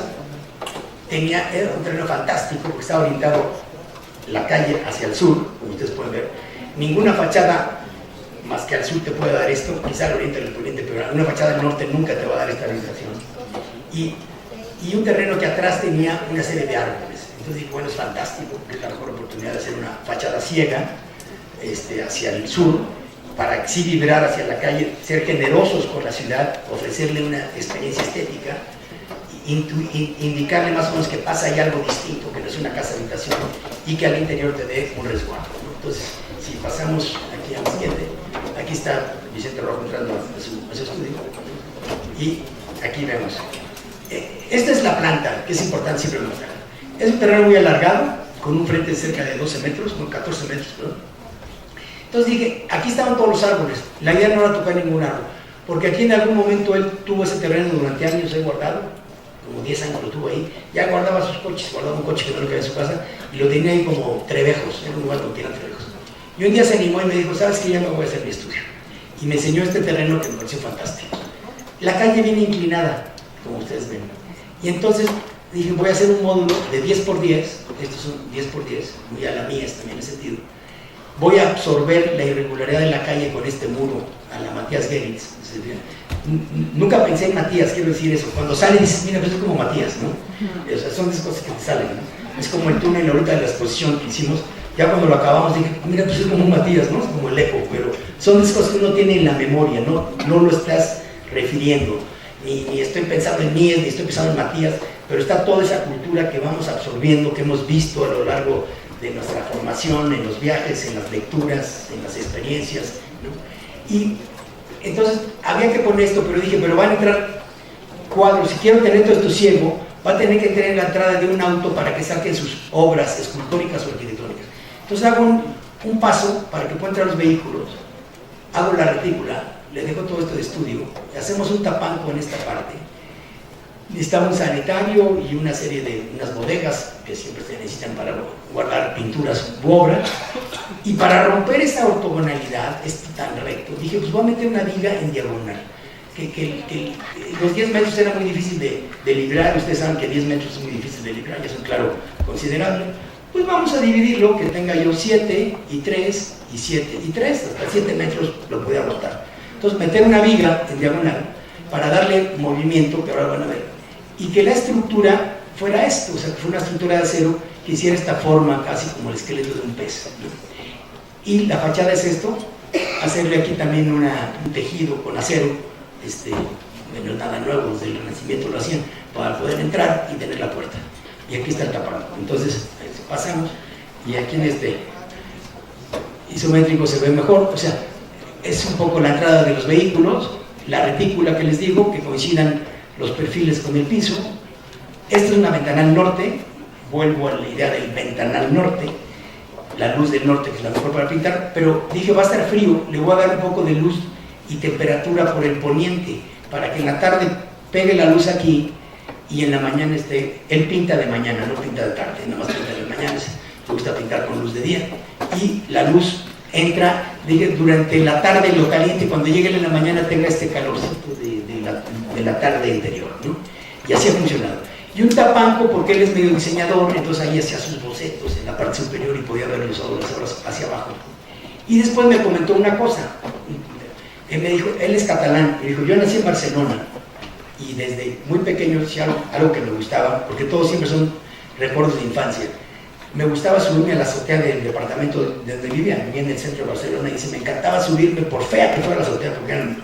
era un terreno fantástico porque estaba orientado la calle hacia el sur, como ustedes pueden ver. Ninguna fachada más que al sur te puede dar esto, quizá al oriente o al poniente, pero una fachada al norte nunca te va a dar esta orientación. Y un terreno que atrás tenía una serie de árboles. Entonces dije, bueno, es fantástico, es la mejor oportunidad de hacer una fachada ciega hacia el sur, para sí vibrar hacia la calle, ser generosos con la ciudad, ofrecerle una experiencia estética, indicarle más o menos que pasa ahí algo distinto, que no es una casa de habitación, y que al interior te dé un resguardo, ¿no? Entonces, si pasamos aquí al siguiente, aquí está Vicente Rojo entrando a su estudio, y aquí vemos. Esta es la planta, que es importante siempre mostrar. Es un terreno muy alargado, con un frente de cerca de 12 metros, con 14 metros, ¿no? Entonces dije, aquí estaban todos los árboles, la idea no era tocar ningún árbol, porque aquí en algún momento él tuvo ese terreno durante años ahí guardado, como 10 años lo tuvo ahí, ya guardaba sus coches, guardaba un coche que no le cabía en su casa, y lo tenía ahí como trebejos, era un lugar donde tiran trebejos. Y un día se animó y me dijo, ¿sabes qué? Ya me voy a hacer mi estudio. Y me enseñó este terreno que me pareció fantástico. La calle viene inclinada, como ustedes ven. Y entonces dije, voy a hacer un módulo de 10 por 10, estos son 10 por 10, muy a la mía también en ese sentido. Voy a absorber la irregularidad de la calle con este muro, a la Matías Geritz. Nunca pensé en Matías, quiero decir eso. Cuando sale dices, mira, pues es como Matías, ¿no? O sea, son esas cosas que te salen, ¿no? Es como el túnel ahorita de la exposición que hicimos. Ya cuando lo acabamos dije, mira, pues es como un Matías, ¿no? Es como el eco, pero son esas cosas que uno tiene en la memoria, no lo estás refiriendo. Ni estoy pensando en Mies, ni estoy pensando en Matías, pero está toda esa cultura que vamos absorbiendo, que hemos visto a lo largo de nuestra formación, en los viajes, en las lecturas, en las experiencias, ¿no? Y entonces había que poner esto, pero dije, pero van a entrar cuadros, si quiero tener todo esto ciego, va a tener que tener la entrada de un auto para que saquen sus obras escultóricas o arquitectónicas. Entonces hago un paso para que puedan entrar los vehículos, hago la retícula, le dejo todo esto de estudio, hacemos un tapanco en esta parte, necesitamos un sanitario y una serie de unas bodegas que siempre se necesitan para guardar pinturas u obras. Y para romper esta ortogonalidad, tan recto, dije, pues voy a meter una viga en diagonal. Que los 10 metros era muy difícil de librar, ustedes saben que 10 metros es muy difícil de librar, ya es un claro considerable. Pues vamos a dividirlo, que tenga yo 7 y 3 y 7 y 3, hasta 7 metros lo podía aguantar. Entonces meter una viga en diagonal para darle movimiento, que ahora van a ver, y que la estructura fuera esto, o sea, que fuera una estructura de acero que hiciera esta forma casi como el esqueleto de un pez, ¿no? Y la fachada es esto, hacerle aquí también un tejido con acero, no es nada nuevo, desde el Renacimiento lo hacían, para poder entrar y tener la puerta. Y aquí está el tapado. Entonces pasamos, y aquí en este isométrico se ve mejor, o sea, es un poco la entrada de los vehículos, la retícula que les digo, que coincidan los perfiles con el piso. Esta es una ventanal norte, vuelvo a la idea del ventanal norte, la luz del norte que es la mejor para pintar, pero dije va a estar frío, le voy a dar un poco de luz y temperatura por el poniente, para que en la tarde pegue la luz aquí y en la mañana él pinta de mañana, no pinta de tarde, nada más pinta de mañana, le gusta pintar con luz de día, y la luz entra, dije, durante la tarde lo caliente, cuando llegue en la mañana tenga este calorcito de la tarde interior, ¿no? Y así ha funcionado. Y un tapanco, porque él es medio diseñador, entonces ahí hacía sus bocetos en la parte superior y podía ver las obras hacia abajo. Y después me comentó una cosa, él me dijo, él es catalán, y dijo, yo nací en Barcelona, y desde muy pequeño hacía algo que me gustaba, porque todos siempre son recuerdos de infancia. Me gustaba subirme a la azotea del departamento donde vivía en el centro de Barcelona, y dice, me encantaba subirme, por fea que fuera la azotea, porque eran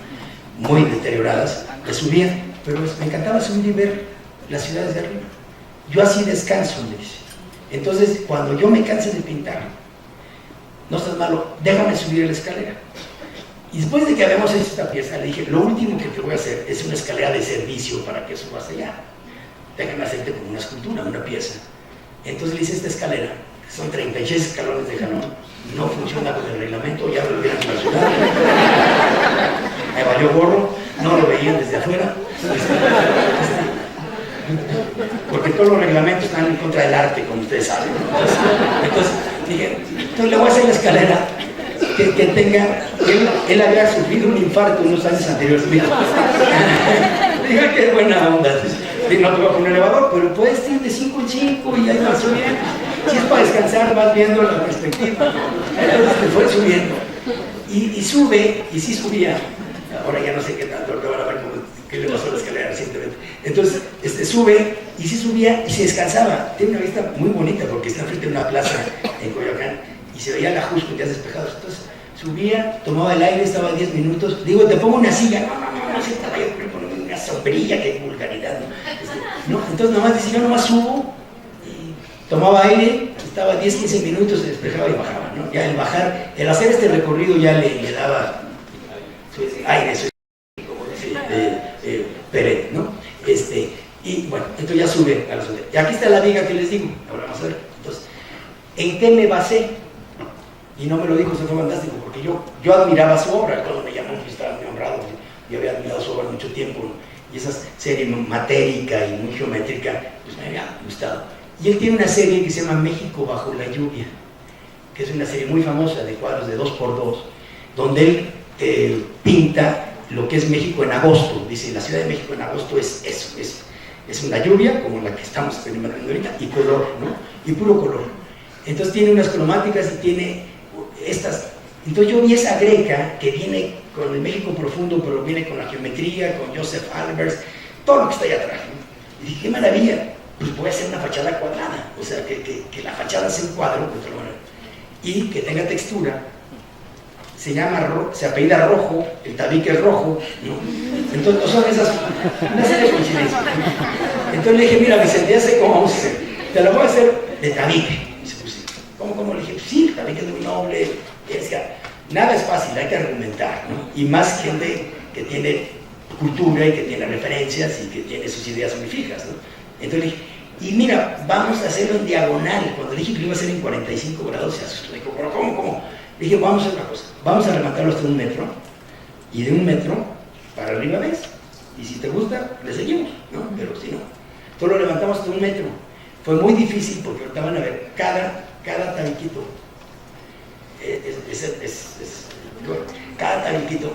muy deterioradas, le subía, pero me encantaba subir y ver las ciudades de arriba. Yo así descanso, me dice. Entonces, cuando yo me canse de pintar, no estás malo, déjame subir la escalera. Y después de que habíamos hecho esta pieza, le dije, lo último que te voy a hacer es una escalera de servicio para que subas allá. Déjame hacerte como una escultura, una pieza. Entonces le hice esta escalera, que son 36 escalones de jalón, no funciona con el reglamento, ya lo vieron en la ciudad. Me valió gorro, no lo veían desde afuera. Porque todos los reglamentos están en contra del arte, como ustedes saben. Entonces dije, entonces le voy a hacer la escalera que tenga, él había sufrido un infarto unos años anteriores. Dije, qué buena onda. Dije, no te voy a poner elevador, pero puedes ir de 5 en 5 y ahí vas subiendo. Si es para descansar, vas viendo la perspectiva. Entonces te fue subiendo. Y sube, y sí subía. Ahora ya no sé qué tanto, ahora van a ver qué le pasó a la escalera recientemente. Entonces, sube, y sí subía, y se descansaba. Tiene una vista muy bonita, porque está frente a una plaza en Coyoacán, y se veía la Jusco, ya despejados. Entonces, subía, tomaba el aire, estaba 10 minutos. Digo, te pongo una silla. No, se estaba yo con una sombrilla, qué vulgaridad, ¿no? Entonces, nomás decía, yo nomás subo, y tomaba aire, estaba 10, 15 minutos, se despejaba y bajaba, ¿no? Ya el bajar, el hacer este recorrido ya le daba aire, como dice Pérez, ¿no? Y bueno, entonces ya sube a la ciudad. Y aquí está la viga que les digo, ahora vamos a ver. Entonces, ¿en qué me basé? Y no me lo dijo, eso fue fantástico, porque yo admiraba su obra. Cuando me llamó, yo estaba muy honrado, yo había admirado su obra mucho tiempo, ¿no? Y esa serie matérica y muy geométrica, pues me había gustado. Y él tiene una serie que se llama México bajo la lluvia, que es una serie muy famosa de cuadros de 2x2, donde él pinta lo que es México en agosto. Dice, la Ciudad de México en agosto es eso, es una lluvia como la que estamos experimentando ahorita, y color, ¿no? Y puro color. Entonces tiene unas cromáticas y tiene estas. Entonces yo vi esa greca que viene con el México profundo, pero viene con la geometría, con Joseph Albers, todo lo que está allá atrás, ¿no? Y dije, qué maravilla, pues voy a hacer una fachada cuadrada, o sea, que la fachada sea un cuadro, y que tenga textura. Se apellida Rojo, el tabique es rojo, ¿no? Entonces no son una serie de coincidencias. Entonces le dije, mira Vicente, ya sé cómo vamos a hacer, te la voy a hacer de tabique. Y se puso, ¿cómo? Le dije, pues sí, el tabique es muy noble, nada es fácil, hay que argumentar, ¿no? Y más gente que tiene cultura y que tiene referencias y que tiene sus ideas muy fijas, ¿no? Entonces le dije, y mira, vamos a hacerlo en diagonal. Cuando le dije que lo iba a hacer en 45 grados, se asustó, dijo, ¿pero cómo? Le dije, vamos a hacer una cosa, vamos a levantarlo hasta 1 metro, y de 1 metro para arriba ves, y si te gusta, le seguimos, ¿no? Pero si no, entonces lo levantamos hasta 1 metro. Fue muy difícil porque ahorita van a ver, cada tabiquito, cada tabiquito,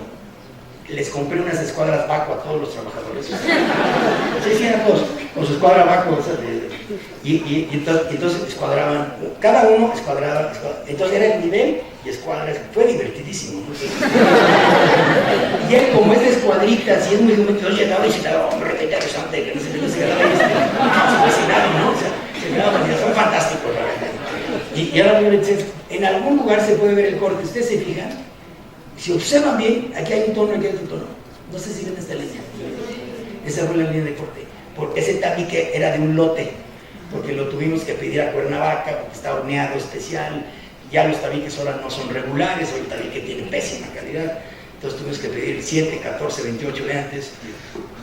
les compré unas escuadras Baco a todos los trabajadores. Sí, eran todos, con su escuadra Baco, y entonces escuadraban, cada uno escuadraba, entonces era el nivel y escuadras, fue divertidísimo, ¿no? Y él, como es de escuadritas y es muy geométrico, llegaba y se daba, hombre, vete a los antes, que no se me quedaba fascinado, ¿no? O sea, se quedaba fascinado, fue fantástico, realmente. Y ahora en algún lugar se puede ver el corte, ustedes se fijan, si observan bien, aquí hay un tono, aquí hay otro tono, no sé si ven esta línea, esa fue la línea de corte, porque ese tabique era de un lote, porque lo tuvimos que pedir a Cuernavaca, porque está horneado especial. Ya los tabiques ahora no son regulares, hoy el tabique tiene pésima calidad, entonces tuvimos que pedir 7, 14, 28 de antes,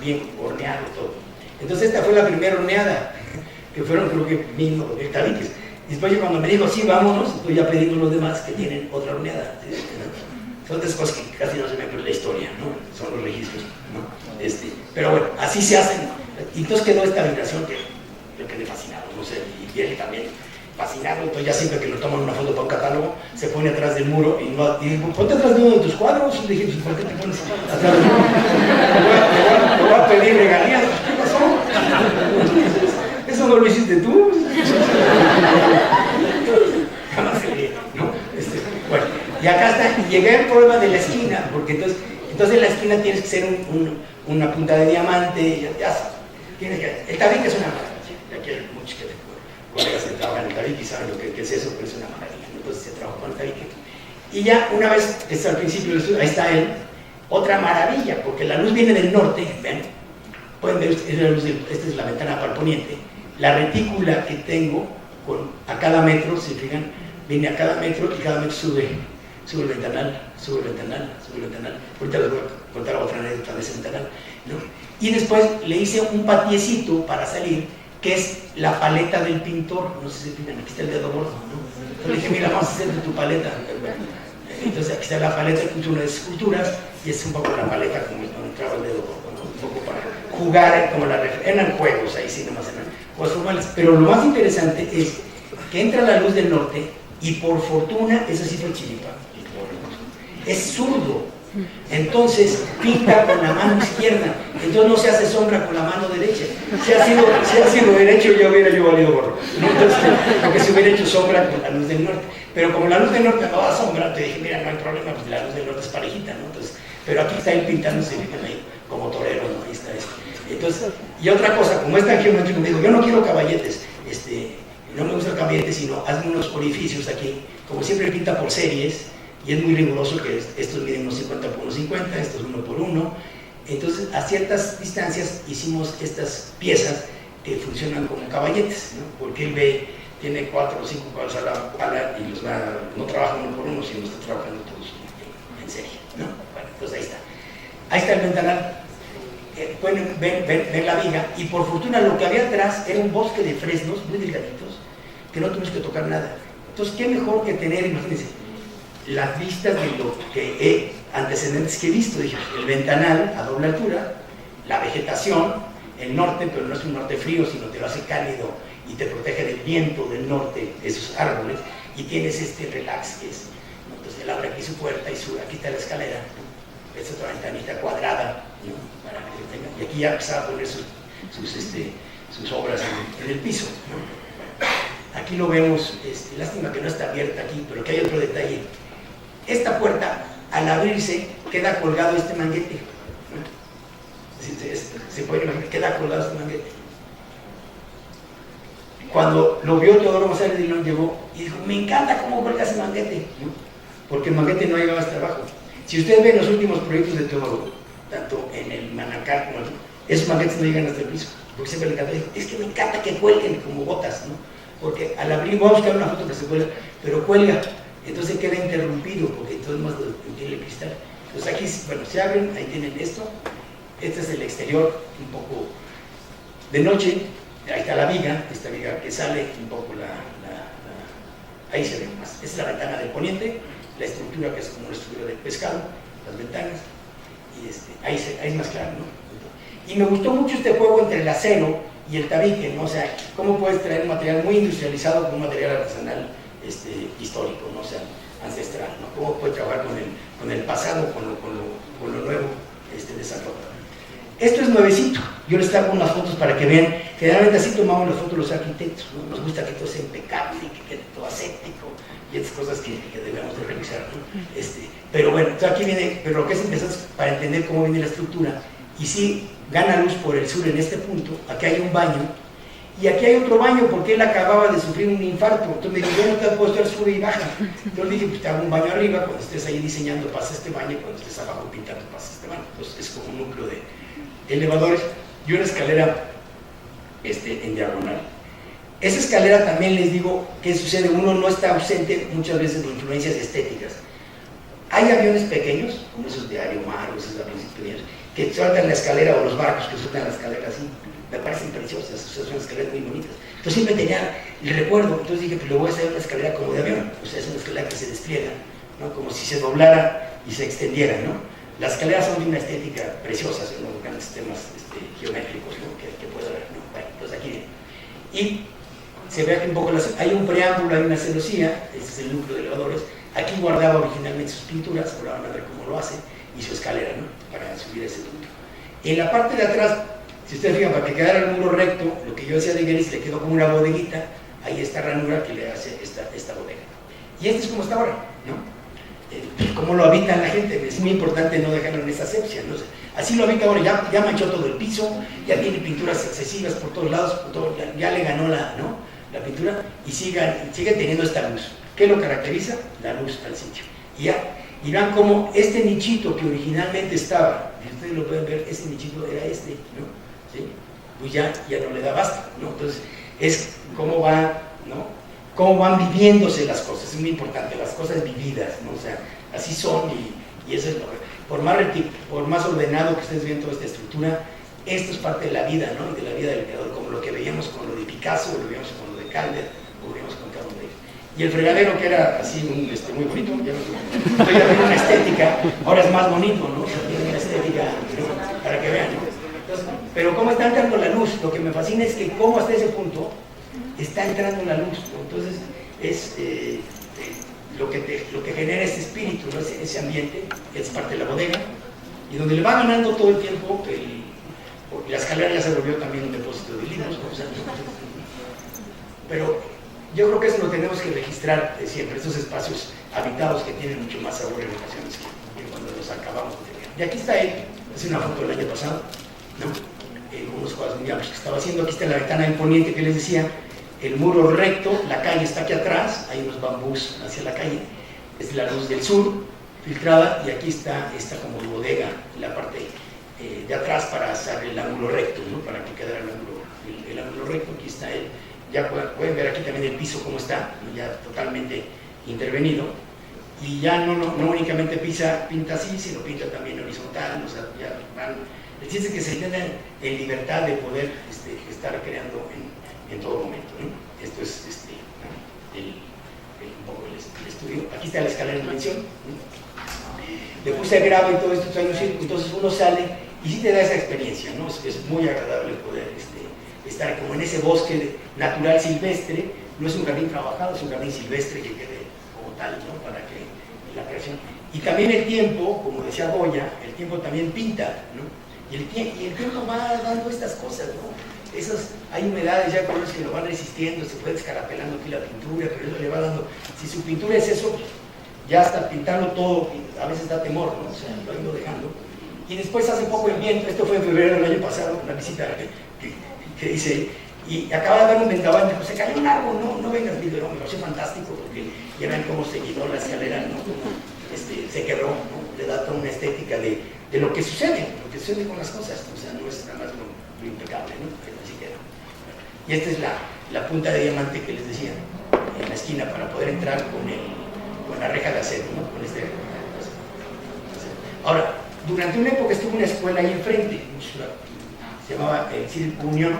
bien horneado todo. Entonces esta fue la primera horneada, que fueron creo que 1000 tabiques. Después yo cuando me dijo, sí, vámonos, entonces ya pedimos los demás que tienen otra horneada. Son otras cosas que casi no se me acuerda la historia, ¿no? Son los registros, ¿no? Pero bueno, así se hacen. Y entonces quedó esta vibración que yo quedé fascinado, no sé, y él también fascinado. Entonces ya siempre que lo toman una foto para un catálogo, se pone atrás del muro y digo, ponte atrás de uno de tus cuadros. Y le dije, pues, ¿por qué te pones atrás del muro? Te voy a pedir regalías. ¿Qué pasó? ¿Eso no lo hiciste tú? Jamás se ríe, ¿no? Bueno, y acá está, y llegué al problema de la esquina, porque entonces en la esquina tienes que ser una punta de diamante, ya sabes, el tabique es una maravilla, aquí hay muchos colegas que trabajan en el tabique y saben lo que es eso, pero es una maravilla, entonces se trabaja con el tabique. Y ya una vez, al principio del estudio, ahí está él, otra maravilla, porque la luz viene del norte, ven, pueden ver, esta es la ventana para el poniente, la retícula que tengo a cada metro, si fijan, viene a cada metro y cada metro sube el ventanal, sube el ventanal, sube el ventanal. Ahorita les voy a contar otra anécdota de ese ventanal, ¿no? Y después le hice un patiecito para salir, que es la paleta del pintor. No sé si fijan, aquí está el dedo gordo, ¿no? Entonces le dije, mira, vamos a hacer de tu paleta. Entonces aquí está la paleta, puse unas esculturas y es un poco la paleta como donde entraba el dedo gordo, ¿no? Un poco para jugar, como eran juegos ahí, sí, nomás eran juegos formales. Pero lo más interesante es que entra la luz del norte y por fortuna, eso sí fue chiripa, es zurdo. Entonces pinta con la mano izquierda, entonces no se hace sombra con la mano derecha. Si ha sido derecho, ya hubiera yo valido gorro, ¿no? Entonces, porque se hubiera hecho sombra con la luz del norte. Pero como la luz del norte no da sombra, te dije, mira, no hay problema, pues la luz del norte es parejita, ¿no? Entonces, pero aquí está él pintándose, fijan ahí, como torero, ¿no? Ahí está esto. Entonces, y otra cosa, como es tan geométrico, me dijo, yo no quiero caballetes, no me gusta el caballete, sino hazme unos orificios aquí, como siempre pinta por series, y es muy riguroso que estos miden unos 50 por 1,50, estos 1 por 1. Entonces, a ciertas distancias hicimos estas piezas que funcionan como caballetes, ¿no? Porque él ve, tiene 4 o 5 caballos a la pala y no trabaja 1 por 1, sino está trabajando todos en serie, ¿no? Bueno, entonces ahí está. Ahí está el ventanal. Pueden ver la viga, y por fortuna lo que había atrás era un bosque de fresnos muy delgaditos que no tuvimos que tocar nada. Entonces, qué mejor que tener, imagínense, las vistas de lo que antecedentes que he visto. Dije, el ventanal a doble altura, la vegetación, el norte, pero no es un norte frío, sino te lo hace cálido y te protege del viento del norte, esos árboles, y tienes este relax que es, ¿no? Entonces él abre aquí su puerta y sube, aquí está la escalera, ¿no? Es otra ventanita cuadrada, ¿no? Para que tenga, y aquí ya empezaba a poner sus obras en el piso, ¿no? Bueno, aquí lo vemos, lástima que no está abierta aquí, pero que hay otro detalle. Esta puerta, al abrirse, queda colgado este manguete, ¿no? Se puede imaginar, queda colgado este manguete. Cuando lo vio Teodoro González Dillon, llegó y dijo, me encanta cómo cuelga ese manguete, ¿no? Porque el manguete no llegaba hasta abajo. Si ustedes ven los últimos proyectos de Teodoro, tanto en el Manacar como en esos manguetes no llegan hasta el piso, porque siempre le encanta, es que me encanta que cuelguen como botas, ¿no? Porque al abrir, voy a buscar una foto que se cuelga, pero cuelga, entonces queda interrumpido, porque todo más tiene el cristal. Entonces aquí, bueno, se abren, ahí tienen esto, este es el exterior, un poco de noche, ahí está la viga, esta viga que sale, un poco ahí se ve más. Esta es la ventana del poniente, la estructura que es como una estructura de pescado, las ventanas, y ahí es más claro, ¿no? Y me gustó mucho este juego entre el acero y el tabique, ¿no? O sea, cómo puedes traer un material muy industrializado con un material artesanal histórico, ¿no? O sea, ancestral, ¿no? Cómo puedes trabajar con el pasado, con lo nuevo de esa ropa. Esto es nuevecito, yo les traigo unas fotos para que vean. Generalmente así tomamos las fotos los arquitectos, ¿no? Nos gusta que todo sea impecable, que quede todo aséptico y estas cosas que debemos de revisar, ¿no? Pero bueno, aquí viene, pero lo que es empezar para entender cómo viene la estructura. Y sí, gana luz por el sur en este punto, aquí hay un baño, y aquí hay otro baño porque él acababa de sufrir un infarto. Entonces me dijo, yo no te puedo estar sube y baja. Yo le dije, pues te hago un baño arriba, cuando estés ahí diseñando pasa este baño, cuando estés abajo pintando pasa este baño. Entonces es como un núcleo de elevadores y una escalera en diagonal. Esa escalera también les digo, ¿qué sucede? Uno no está ausente muchas veces de influencias estéticas. Hay aviones pequeños, como esos de Aeromar, esos aviones pequeños, que sueltan la escalera, o los barcos que sueltan la escalera así, me parecen preciosas, son escaleras muy bonitas. Entonces siempre tenía el recuerdo, entonces dije, pues le voy a hacer una escalera como de avión, o sea, es una escalera que se despliega, ¿no? Como si se doblara y se extendiera, ¿no? Las escaleras son de una estética preciosa, son unos grandes sistemas geométricos, ¿no? que puede haber, ¿no? Bueno, entonces aquí viene. Y se ve aquí un poco, hay un preámbulo, hay una celosía, este es el núcleo de elevadores. Aquí guardaba originalmente sus pinturas, ahora van a ver cómo lo hace, y su escalera, ¿no? Para subir ese punto. En la parte de atrás, si ustedes fijan, para que quedara el muro recto, lo que yo decía de Geris le quedó como una bodeguita, ahí está ranura que le hace esta bodega. Y este es como está ahora, ¿no? Cómo lo habita la gente, es muy importante no dejarlo en esa asepsia, ¿no? Así lo habita ahora, ya manchó todo el piso, ya tiene pinturas excesivas por todos lados, ya le ganó la pintura, y sigue teniendo esta luz. ¿Qué lo caracteriza? La luz al sitio. Y vean cómo este nichito que originalmente estaba, si ustedes lo pueden ver, ese nichito era ¿no? ¿Sí? Pues ya no le da basta, ¿no? Entonces, es cómo va, ¿no? Cómo van viviéndose las cosas, es muy importante, las cosas vividas, ¿no? O sea, así son y eso es lo que, por más ordenado que ustedes vean toda esta estructura, esto es parte de la vida, ¿no? De la vida del creador, como lo que veíamos con lo de Picasso, lo veíamos con lo de Calder, lo veíamos con cada uno de ellos. Y el fregadero, que era así muy bonito, ya no estoy viendo una estética, ahora es más bonito, ¿no? O sea, tiene una estética, ¿no? Para que vean, ¿no? Pero cómo está entrando la luz, lo que me fascina es que cómo hasta ese punto está entrando la luz, ¿no? Entonces es lo que genera ese espíritu, ¿no? Ese ambiente, es parte de la bodega, y donde le va ganando todo el tiempo, la escalera ya se volvió también un depósito de libros, ¿no? O sea, pero yo creo que eso lo tenemos que registrar siempre, estos espacios habitados que tienen mucho más sabor en ocasiones que cuando los acabamos de tener. Y aquí está él, es una foto del año pasado, ¿no? Unos cuadros muy amplios que estaba haciendo. Aquí está la ventana imponente que les decía, el muro recto, la calle está aquí atrás, hay unos bambús hacia la calle, es la luz del sur filtrada, y aquí está esta como bodega, la parte de atrás para hacer el ángulo recto, ¿no? Para que quedara el ángulo recto. Aquí está él, ya pueden ver aquí también el piso cómo está, ya totalmente intervenido, y ya no únicamente pinta así, sino pinta también horizontal, o sea, ya van. El chiste es que se tienen en libertad de poder estar creando en todo momento, ¿no? Esto es un poco el estudio. Aquí está la escalera en mención, ¿no? Le puse grava y todo esto, entonces uno sale y sí te da esa experiencia, ¿no? Es muy agradable poder estar como en ese bosque natural silvestre. No es un jardín trabajado, es un jardín silvestre que quede como tal, ¿no? Para que la creación. Y también el tiempo, como decía Goya, el tiempo también pinta, ¿no? Y el tiempo va dando estas cosas, ¿no? Hay humedades ya con los que lo van resistiendo, se puede descarapelando aquí la pintura, pero eso le va dando. Si su pintura es eso, ya hasta pintarlo todo, a veces da temor, ¿no? O sea, lo ha ido dejando. Y después hace poco el viento, esto fue en febrero del año pasado, una visita que hice, y acaba de haber un vendaval, me dijo, se cayó un árbol, no vengas, video, me pareció fantástico, porque ya ven cómo se quedó la escalera, ¿no? Se quebró, ¿no? Le da toda una estética de lo que sucede con las cosas, o sea, no es nada más lo impecable, ¿no? Pero así queda. Y esta es la punta de diamante que les decía, en la esquina, para poder entrar con la reja de acero, ¿no? Ahora, durante una época estuvo una escuela ahí enfrente, se llamaba el Centro Unión,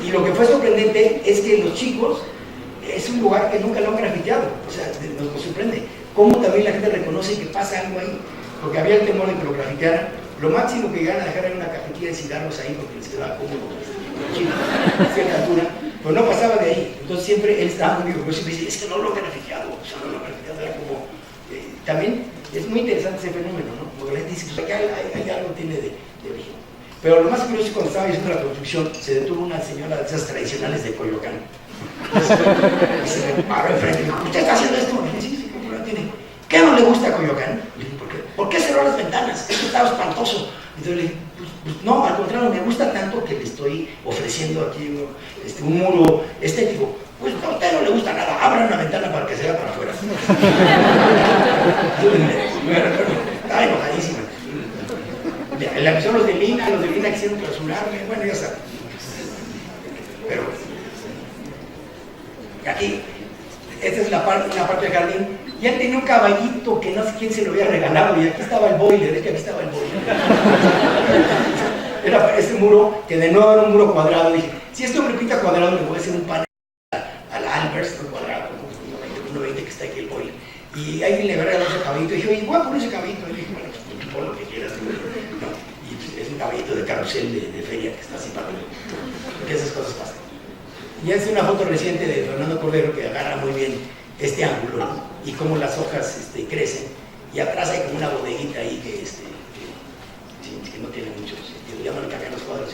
y lo que fue sorprendente es que los chicos, es un lugar que nunca lo han grafiteado, o sea, nos sorprende cómo también la gente reconoce que pasa algo ahí, porque había el temor de que lo grafitearan. Lo máximo que llegaran a dejar era una cajetilla de cigarros ahí porque les quedaba cómodo, cierta altura, pero no pasaba de ahí. Entonces siempre él estaba muy orgulloso y me dice, es que no lo he grafiteado, o sea, no lo he grafiteado, era como, también es muy interesante ese fenómeno, ¿no? Porque la gente dice, pues acá hay algo tiene de origen. Pero lo más curioso es cuando estaba haciendo la construcción, se detuvo una señora de esas tradicionales de Coyoacán. Y se me paró enfrente y me dijo, ¿usted está haciendo esto? Y dije, sí, ¿cómo lo tiene? ¿Qué no le gusta a Coyoacán? Y le dije, ¿por qué cerró las ventanas? Esto estaba espantoso. Entonces le dije, pues no, al contrario, me gusta tanto que le estoy ofreciendo aquí un muro estético. Pues a usted no le gusta nada, abra una ventana para que se vea para afuera. Estaba enojadísima. Le avisaron los de Lina quisieron clausurarme, bueno, ya saben. Pero aquí, esta es una parte del jardín, y él tenía un caballito que no sé quién se lo había regalado, y aquí estaba el boiler, Era este muro, que de nuevo era un muro cuadrado. Dije, si este hombre pinta cuadrado, le voy a hacer un panel a la Albers, un cuadrado, como 1.20 que está aquí el boiler. Y ahí le había regalado ese caballito, y dije, oye, voy a poner ese caballito. Y dije, bueno, pues pon lo que quieras. ¿No? Y pues, es un caballito de carrusel de feria que está así para mí, porque esas cosas pasan. Y es una foto reciente de Fernando Cordero que agarra muy bien este ángulo, ¿no? Y cómo las hojas crecen, y atrás hay como una bodeguita ahí que no tiene mucho sentido, ya no le cambian los cuadros,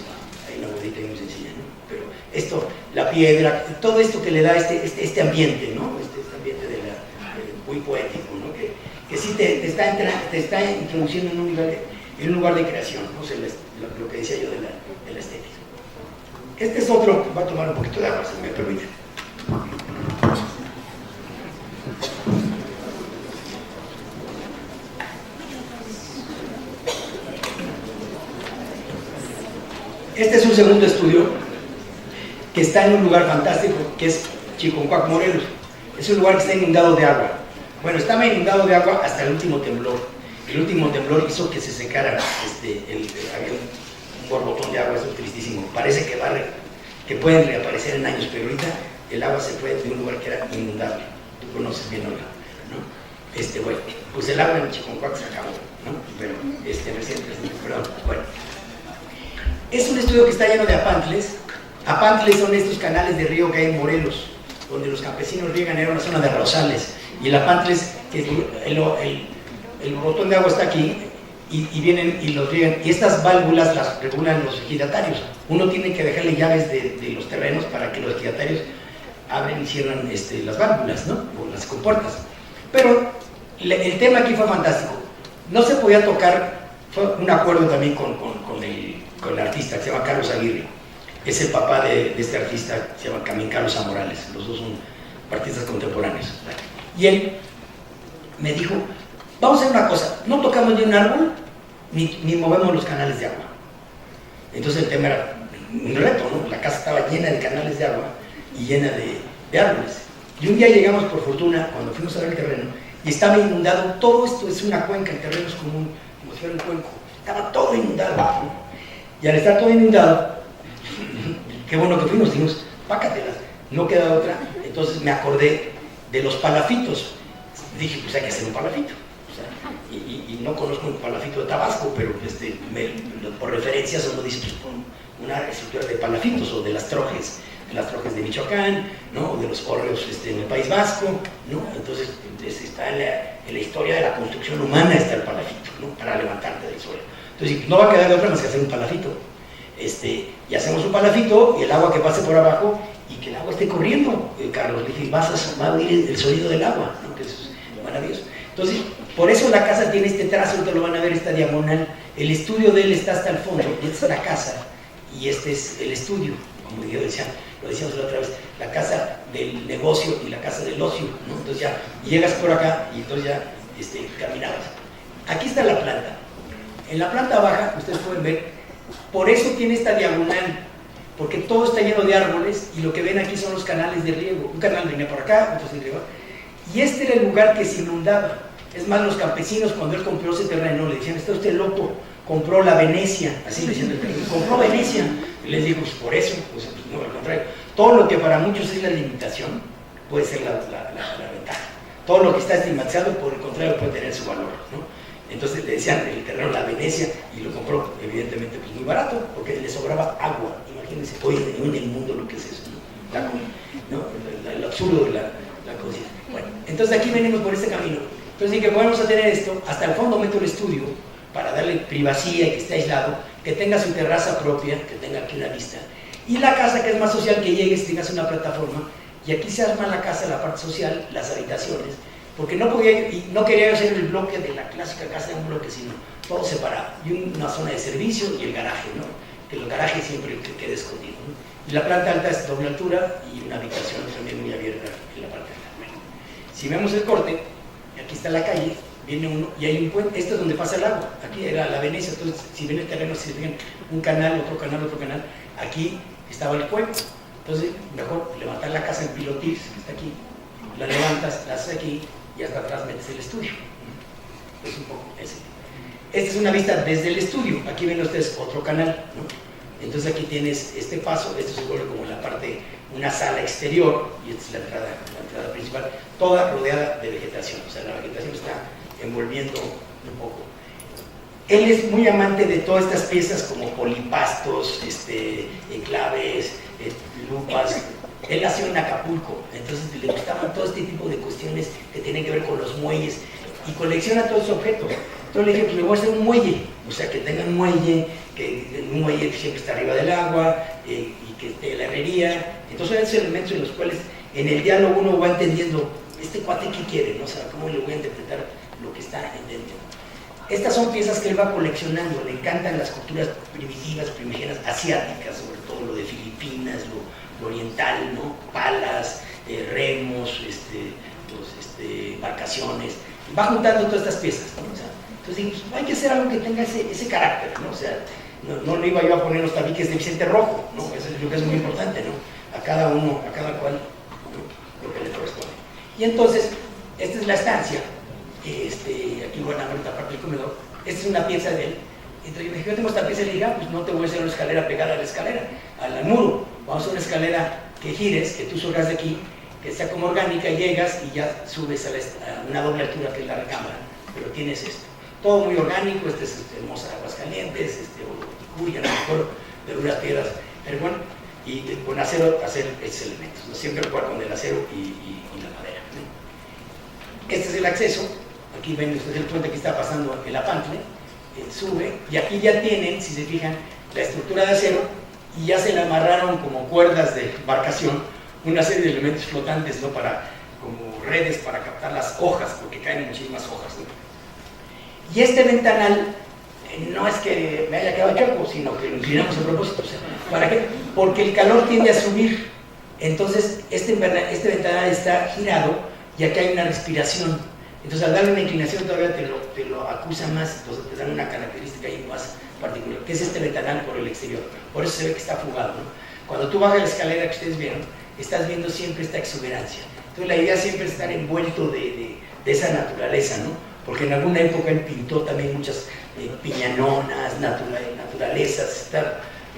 hay una bodeguita muy sencilla, ¿no? Pero esto, la piedra, todo esto que le da este ambiente, ¿no? Este ambiente muy poético, ¿no? Que sí te está introduciendo en un lugar de creación, ¿no? O sea, lo que decía yo de la estética. Este es otro, va a tomar un poquito de agua, si me permite. Este es un segundo estudio que está en un lugar fantástico, que es Chiconcuac, Morelos. Es un lugar que está inundado de agua. Bueno, estaba inundado de agua hasta el último temblor. El último temblor hizo que se secara, había un borbotón de agua, eso es tristísimo. Parece que pueden reaparecer en años, pero ahorita el agua se fue de un lugar que era inundable. Tú conoces bien, Olga, ¿no? Bueno, pues el agua en Chiconcuac se acabó, ¿no? Pero, perdón, bueno. Es un estudio que está lleno de apantles. Apantles son estos canales de río que hay en Morelos, donde los campesinos riegan, era una zona de arrozales. Y el apantles, el botón de agua está aquí, y vienen y los riegan. Y estas válvulas las regulan los ejidatarios. Uno tiene que dejarle llaves de los terrenos para que los ejidatarios abren y cierran las válvulas, ¿no? O las compuertas. Pero el tema aquí fue fantástico. No se podía tocar, fue un acuerdo también con el artista que se llama Carlos Aguirre. Es el papá de este artista, se llama también Carlos Amorales. Los dos son artistas contemporáneos. Y él me dijo, vamos a hacer una cosa, no tocamos ni un árbol, ni movemos los canales de agua. Entonces el tema era un reto, ¿no? La casa estaba llena de canales de agua y llena de árboles. Y un día llegamos, por fortuna, cuando fuimos a ver el terreno, y estaba inundado. Todo esto es una cuenca, el terreno es como si fuera un cuenco. Estaba todo inundado, ¿no? Y al estar todo inundado, qué bueno que fuimos, dijimos, pácatelas, no queda otra. Entonces me acordé de los palafitos. Dije, pues hay que hacer un palafito. O sea, y no conozco un palafito de Tabasco, pero por referencias uno dice, pues con una estructura de palafitos o de las trojes de Michoacán, ¿no? O de los hórreos en el País Vasco, ¿no? Entonces está en la historia de la construcción humana está el palafito, ¿no? Para levantarte del suelo. Entonces no va a quedar de otra más que hacer un palafito. Y hacemos un palafito y el agua que pase por abajo y que el agua esté corriendo, Carlos. Le dije, va a oír el sonido del agua, ¿no? Que eso es maravilloso. Entonces, por eso la casa tiene este trazo, ahorita lo van a ver, esta diagonal. El estudio de él está hasta el fondo, y esta es la casa, y este es el estudio, como yo decía, lo decíamos la otra vez, la casa del negocio y la casa del ocio, ¿no? Entonces ya llegas por acá y entonces ya caminabas. Aquí está la planta. En la planta baja, ustedes pueden ver, por eso tiene esta diagonal, porque todo está lleno de árboles y lo que ven aquí son los canales de riego. Un canal venía por acá, otro se riego. Y este era el lugar que se inundaba. Es más, los campesinos cuando él compró ese terreno le decían, está usted loco, compró la Venecia, así le decían, compró Venecia. Y les digo, pues por eso, pues no, al contrario. Todo lo que para muchos es la limitación puede ser la ventaja. Todo lo que está estigmatizado, por el contrario, puede tener su valor, ¿no? Entonces le decían el terreno la Venecia y lo compró evidentemente pues muy barato porque le sobraba agua. Imagínense hoy en el mundo lo que es eso, ¿no? El absurdo de la conciencia. Bueno, entonces aquí venimos por este camino. Entonces dije, vamos a tener esto, hasta el fondo meto el estudio para darle privacidad y que esté aislado, que tenga su terraza propia, que tenga aquí una vista. Y la casa que es más social, que llegues, tengas una plataforma, y aquí se arma la casa, la parte social, las habitaciones, porque no quería hacer el bloque de la clásica casa de un bloque, sino todo separado, y una zona de servicio y el garaje, ¿no? Que el garaje siempre quede escondido, ¿no? Y la planta alta es doble altura y una habitación también muy abierta en la parte alta. Bueno, si vemos el corte, aquí está la calle, viene uno y hay un puente, este es donde pasa el agua, aquí era la Venecia, entonces si ven el terreno, si ven un canal, otro canal, aquí estaba el cuenco. Entonces mejor levantar la casa en pilotis, que está aquí, la levantas, la haces aquí y hasta atrás metes el estudio. Es un poco ese. Esta es una vista desde el estudio, aquí ven ustedes otro canal, ¿no? Entonces aquí tienes este paso, esto se vuelve como la parte, una sala exterior, y esta es la entrada principal, toda rodeada de vegetación, o sea, la vegetación está envolviendo un poco. Él es muy amante de todas estas piezas como polipastos, enclaves, lupas. Él nació en Acapulco, entonces le gustaban todo este tipo de cuestiones que tienen que ver con los muelles y colecciona todos esos objetos. Entonces le dije, pues le voy a hacer un muelle, o sea, que tenga un muelle que siempre está arriba del agua y que esté la herrería. Entonces son esos elementos en los cuales en el diálogo uno va entendiendo, este cuate qué quiere, ¿no? O sea, cómo le voy a interpretar lo que está entendiendo. Estas son piezas que él va coleccionando, le encantan las culturas primitivas, primigenias, asiáticas, sobre todo lo de Filipinas, lo oriental, ¿no? Palas, remos, embarcaciones, va juntando todas estas piezas, ¿no? O sea, entonces dijimos, hay que hacer algo que tenga ese carácter, ¿no? O sea, no le iba yo a poner los tabiques de Vicente Rojo, ¿no? Eso es lo que es muy importante, ¿no? A cada uno, a cada cual, ¿no? Lo que le corresponde. Y entonces, esta es la estancia, aquí van a ver esta parte del comedor, esta es una pieza de él. Entonces yo dije, yo tengo esta pieza, le dije, pues no te voy a hacer una escalera pegada a la escalera, al muro, vamos a hacer una escalera que gires, que tú subas de aquí, que sea como orgánica, llegas y ya subes a una doble altura que es la recámara, pero tienes esto. Todo muy orgánico, esta es hermosa Aguascalientes, Cuya, a lo mejor de unas piedras, pero bueno, y con acero hacer estos elementos, ¿no? Siempre jugar con el acero y la madera, ¿no? Este es el acceso, aquí ven ustedes el puente que está pasando el Apantle, sube, y aquí ya tienen, si se fijan, la estructura de acero, y ya se le amarraron como cuerdas de embarcación una serie de elementos flotantes, ¿no? Como redes para captar las hojas, porque caen muchísimas hojas, ¿no? Y este ventanal no es que me haya quedado chueco, sino que lo inclinamos a propósito. O sea, ¿para qué? Porque el calor tiende a subir. Entonces, este ventanal está girado y aquí hay una respiración. Entonces, al darle una inclinación todavía te lo acusa más, entonces te dan una característica ahí más particular, que es este ventanal por el exterior. Por eso se ve que está fugado, ¿no? Cuando tú bajas la escalera que ustedes vieron, estás viendo siempre esta exuberancia. Entonces, la idea siempre es estar envuelto de esa naturaleza, ¿no? Porque en alguna época él pintó también muchas piñanonas, naturalezas,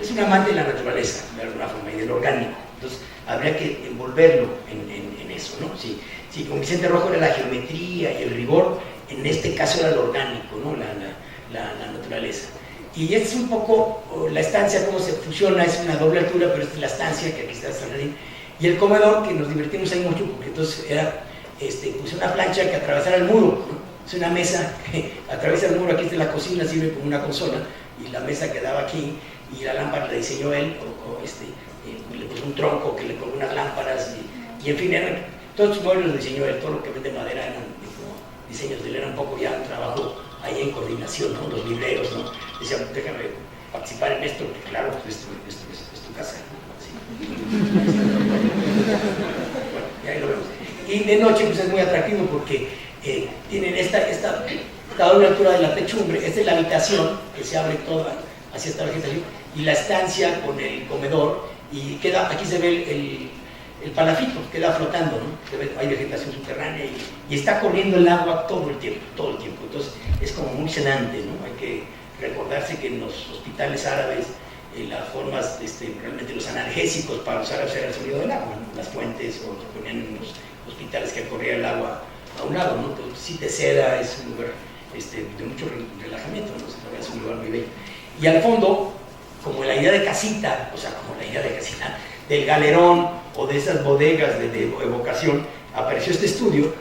es un amante de la naturaleza, de alguna forma, y del orgánico. Entonces, habría que envolverlo en eso, ¿no? Si con Vicente Rojo era la geometría y el rigor, en este caso era lo orgánico, ¿no? La naturaleza. Y esta es un poco la estancia, cómo se fusiona, es una doble altura, pero esta es la estancia, que aquí está San Jardín. Y el comedor, que nos divertimos ahí mucho, porque entonces era, puse una plancha que atravesara el muro, ¿no? Es una mesa que atraviesa el muro, aquí está la cocina, sirve como una consola, y la mesa quedaba aquí, y la lámpara la diseñó él, le puso un tronco que le colgó unas lámparas, y en fin, todos sus muebles los diseñó él, todo lo que vende madera eran diseños de él, era un poco ya un trabajo ahí en coordinación, ¿no? Los libreros, ¿no? Decían, déjame participar en esto, porque claro, esto es tu casa, ¿no? Sí. Bueno, y ahí lo vemos. Y de noche pues es muy atractivo porque tienen esta doble altura de la techumbre, esta es la habitación que se abre toda hacia esta vegetación, y la estancia con el comedor, y queda, aquí se ve el palafito, queda flotando, ¿no? Hay vegetación subterránea y está corriendo el agua todo el tiempo, entonces es como muy sedante, ¿no? Hay que recordarse que en los hospitales árabes las formas, realmente los analgésicos para los árabes era el sonido del agua, ¿no? Las fuentes, o se ponían en los hospitales que corría el agua a un lado, ¿no? Entonces, sí te seda, es un lugar de mucho relajamiento, ¿no? Es un lugar muy bello. Y al fondo, como la idea de casita, del galerón o de esas bodegas de evocación, apareció este estudio,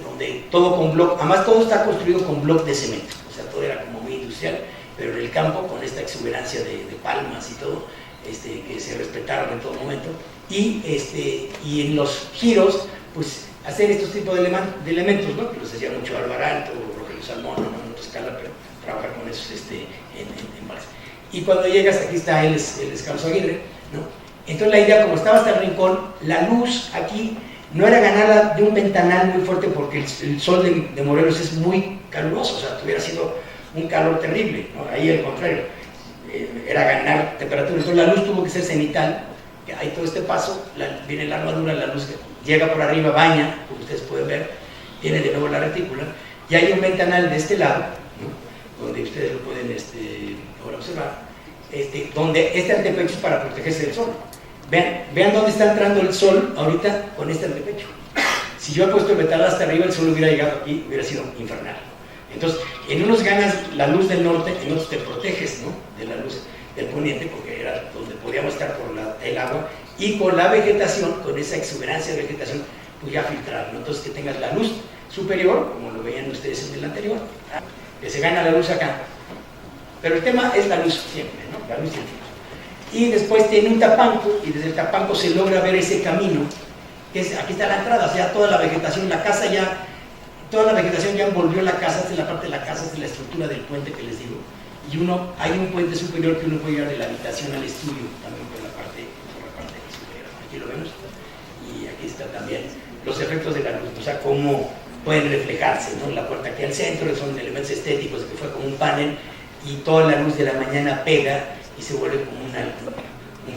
donde todo con bloc, además todo está construido con bloc de cemento, o sea, todo era como muy industrial, pero en el campo con esta exuberancia de palmas y todo, que se respetaron en todo momento, y en los giros, pues hacer estos tipos de elementos, ¿no? Que los hacía mucho Álvaro Alto, Rogelio Salmón, ¿no? En otra escala, pero trabajar con esos en base. Y cuando llegas, aquí está el Carlos Aguirre, ¿no? Entonces la idea, como estaba hasta el rincón, la luz aquí no era ganada de un ventanal muy fuerte, porque el sol de Morelos es muy caluroso, o sea, tuviera sido un calor terrible, ¿no? Ahí al contrario, era ganar temperatura. Entonces la luz tuvo que ser cenital, hay todo este paso, viene la armadura, la luz que llega por arriba, baña, como ustedes pueden ver, viene de nuevo la retícula, y hay un ventanal de este lado, ¿no? Donde ustedes lo pueden ahora observar, donde este antepecho es para protegerse del sol. Vean dónde está entrando el sol ahorita con este antepecho. Si yo he puesto el ventanal hasta arriba, el sol hubiera llegado aquí, hubiera sido infernal. Entonces, en unos ganas la luz del norte, en otros te proteges, ¿no? De la luz del poniente, porque era donde podíamos estar por el agua, y con la vegetación, con esa exuberancia de vegetación, pues ya filtrarlo. Entonces, que tengas la luz superior, como lo veían ustedes en el anterior, que se gana la luz acá. Pero el tema es la luz siempre, ¿no? La luz siempre. Y después tiene un tapanco, y desde el tapanco se logra ver ese camino, que es, aquí está la entrada, o sea, toda la vegetación, toda la vegetación ya envolvió la casa, esta es la parte de la casa, esta es la estructura del puente que les digo. Y hay un puente superior que uno puede llegar de la habitación al estudio, también por la parte superior. Aquí lo vemos. Y aquí está también los efectos de la luz, o sea, cómo pueden reflejarse, ¿no? La puerta aquí al centro, son elementos estéticos, que fue como un panel, y toda la luz de la mañana pega y se vuelve como un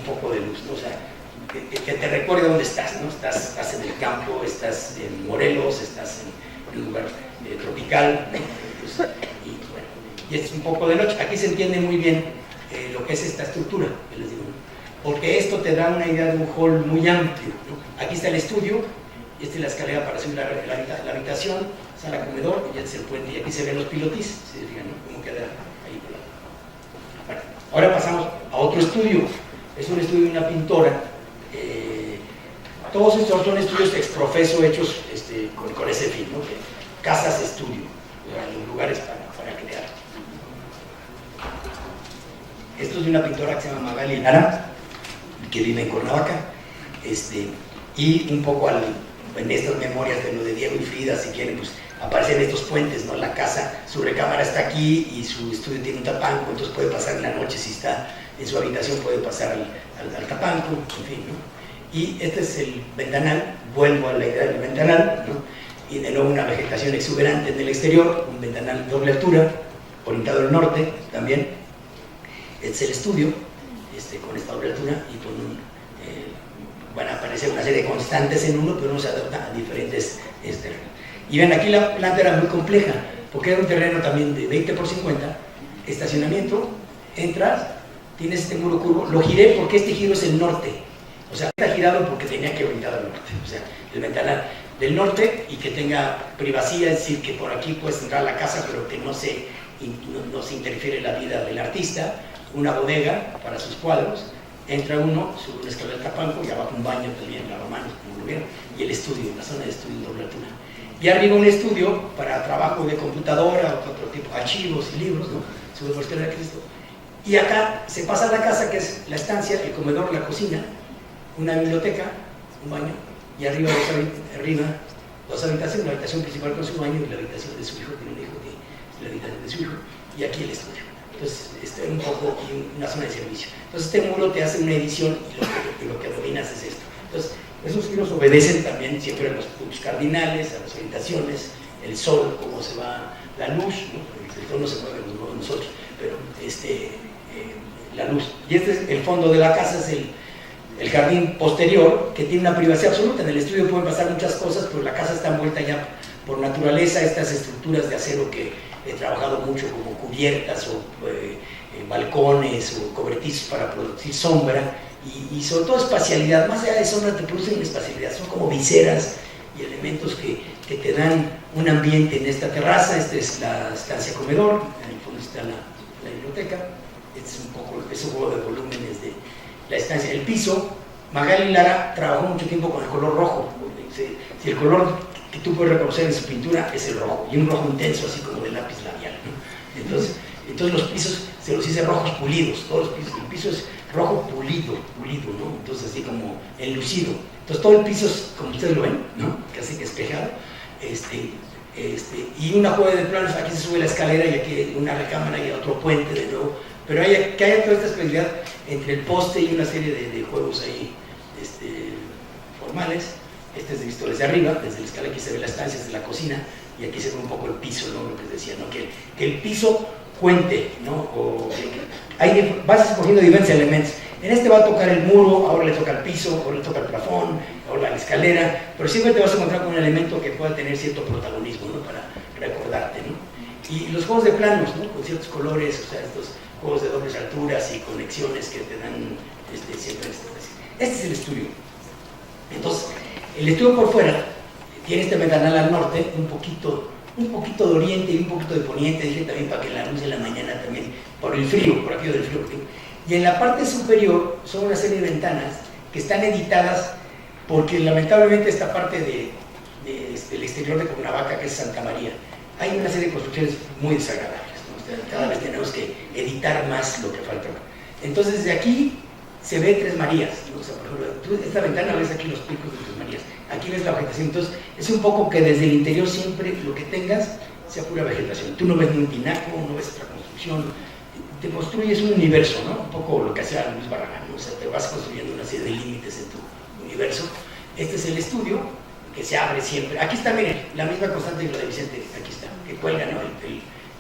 foco de luz, ¿no? O sea, que te recuerde dónde estás, ¿no? Estás en el campo, estás en Morelos, estás en un lugar tropical, ¿no? Entonces, y bueno, y es un poco de noche. Aquí se entiende muy bien lo que es esta estructura, que les digo, ¿no? Porque esto te da una idea de un hall muy amplio, ¿no? Aquí está el estudio, esta es la escalera para subir la habitación, sala comedor, y este es el puente, y aquí se ven los pilotis, se fijan, ¿no? Cómo queda ahí. Bueno, ahora pasamos a otro estudio. Es un estudio de una pintora. Todos estos son estudios exprofeso hechos con ese fin, ¿no? Casas estudio, los lugares para crear. Esto es de una pintora que se llama Magali Lara, que vive en Cuernavaca, y un poco en estas memorias de lo de Diego y Frida, si quieren, pues aparecen estos puentes, ¿no? La casa, su recámara está aquí y su estudio tiene un tapanco, entonces puede pasar en la noche, si está en su habitación puede pasar al tapanco, en fin, ¿no? Y este es el ventanal, vuelvo a la idea del ventanal, ¿no? Y de nuevo una vegetación exuberante en el exterior, un ventanal doble altura, orientado al norte también. Este es el estudio, con esta doble altura y con van a aparecer una serie de constantes en uno, pero uno se adapta a diferentes terrenos. Y ven, aquí la planta era muy compleja, porque era un terreno también de 20 por 50, estacionamiento, entras, tienes este muro curvo, lo giré porque este giro es el norte, o sea, está girado porque tenía que orientar al norte, o sea, el ventanal del norte y que tenga privacidad, es decir, que por aquí puedes entrar a la casa, pero que no se interfiere en la vida del artista, una bodega para sus cuadros, entra uno, sube una escalera del tapanco y abajo un baño también, lavamanos, como lo vieron, y el estudio, la zona de estudio doble altura. Y arriba un estudio para trabajo de computadora, otro tipo, archivos y libros, ¿no? Sube por escalera de Cristo. Y acá se pasa a la casa, que es la estancia, el comedor, la cocina, una biblioteca, un baño, y arriba dos habitaciones, la habitación principal con su baño y la habitación de su hijo, tiene un hijo que es la habitación de su hijo, y aquí el estudio. Entonces, un poco una zona de servicio. Entonces, este muro te hace una edición y lo que dominas es esto. Entonces, esos giros obedecen también siempre a los puntos cardinales, a las orientaciones, el sol, cómo se va la luz, ¿no? El sol no se mueve, nos movemos nosotros, pero la luz. Y este es el fondo de la casa, es el jardín posterior, que tiene una privacidad absoluta. En el estudio pueden pasar muchas cosas, pero la casa está envuelta ya por naturaleza, estas estructuras de acero que he trabajado mucho, como cubiertas o balcones o cobertizos para producir sombra, y sobre todo espacialidad. Más allá de sombra te producen espacialidad, son como viseras y elementos que te dan un ambiente en esta terraza. Esta es la estancia comedor, en el fondo está la biblioteca. Este es un poco ese juego de volúmenes de la estancia. El piso, Magali Lara trabajó mucho tiempo con el color rojo. Si el color que tú puedes reconocer en su pintura es el rojo, y un rojo intenso, así como de lápiz labial, ¿no? Entonces los pisos se los hice rojos pulidos, todos los pisos, el piso es rojo pulido, ¿no? Entonces así como enlucido. Entonces todo el piso es, como ustedes lo ven, ¿no? Casi que espejado, y una juega de planos. Aquí se sube la escalera y aquí una recámara y otro puente de nuevo, pero que haya toda esta especialidad entre el poste y una serie de juegos ahí formales. Este es visto desde arriba, desde la escala. Aquí se ve la estancia, desde la cocina, y aquí se ve un poco el piso, ¿no? Lo que les decía, ¿no? Que el piso cuente, ¿no? Vas escogiendo diferentes elementos. En este va a tocar el muro, ahora le toca el piso, ahora le toca el plafón, ahora la escalera, pero siempre te vas a encontrar con un elemento que pueda tener cierto protagonismo, ¿no? Para recordarte, ¿no? Y los juegos de planos, ¿no? Con ciertos colores, o sea, estos juegos de dobles alturas y conexiones que te dan siempre este es el estudio. Entonces, el estudio por fuera tiene este ventanal al norte, un poquito de oriente y un poquito de poniente, dije también para que la luz de la mañana también, por el frío, por aquello del frío. Y en la parte superior son una serie de ventanas que están editadas porque lamentablemente esta parte del exterior de Cuernavaca, que es Santa María, hay una serie de construcciones muy desagradables, ¿no? O sea, cada vez tenemos que editar más lo que falta. Entonces desde aquí se ve Tres Marías, ¿no? O sea, por ejemplo, tú esta ventana ves aquí los picos de Tres Marías, aquí ves la vegetación. Entonces es un poco que desde el interior siempre lo que tengas sea pura vegetación. Tú no ves ni un tinaco, no ves otra construcción, te construyes un universo, ¿no? Un poco lo que hacía Luis Barragán, ¿no? O sea, te vas construyendo una serie de límites en tu universo. Este es el estudio, que se abre siempre. Aquí está, miren, la misma constante que la de Vicente, aquí está, que cuelga, ¿no?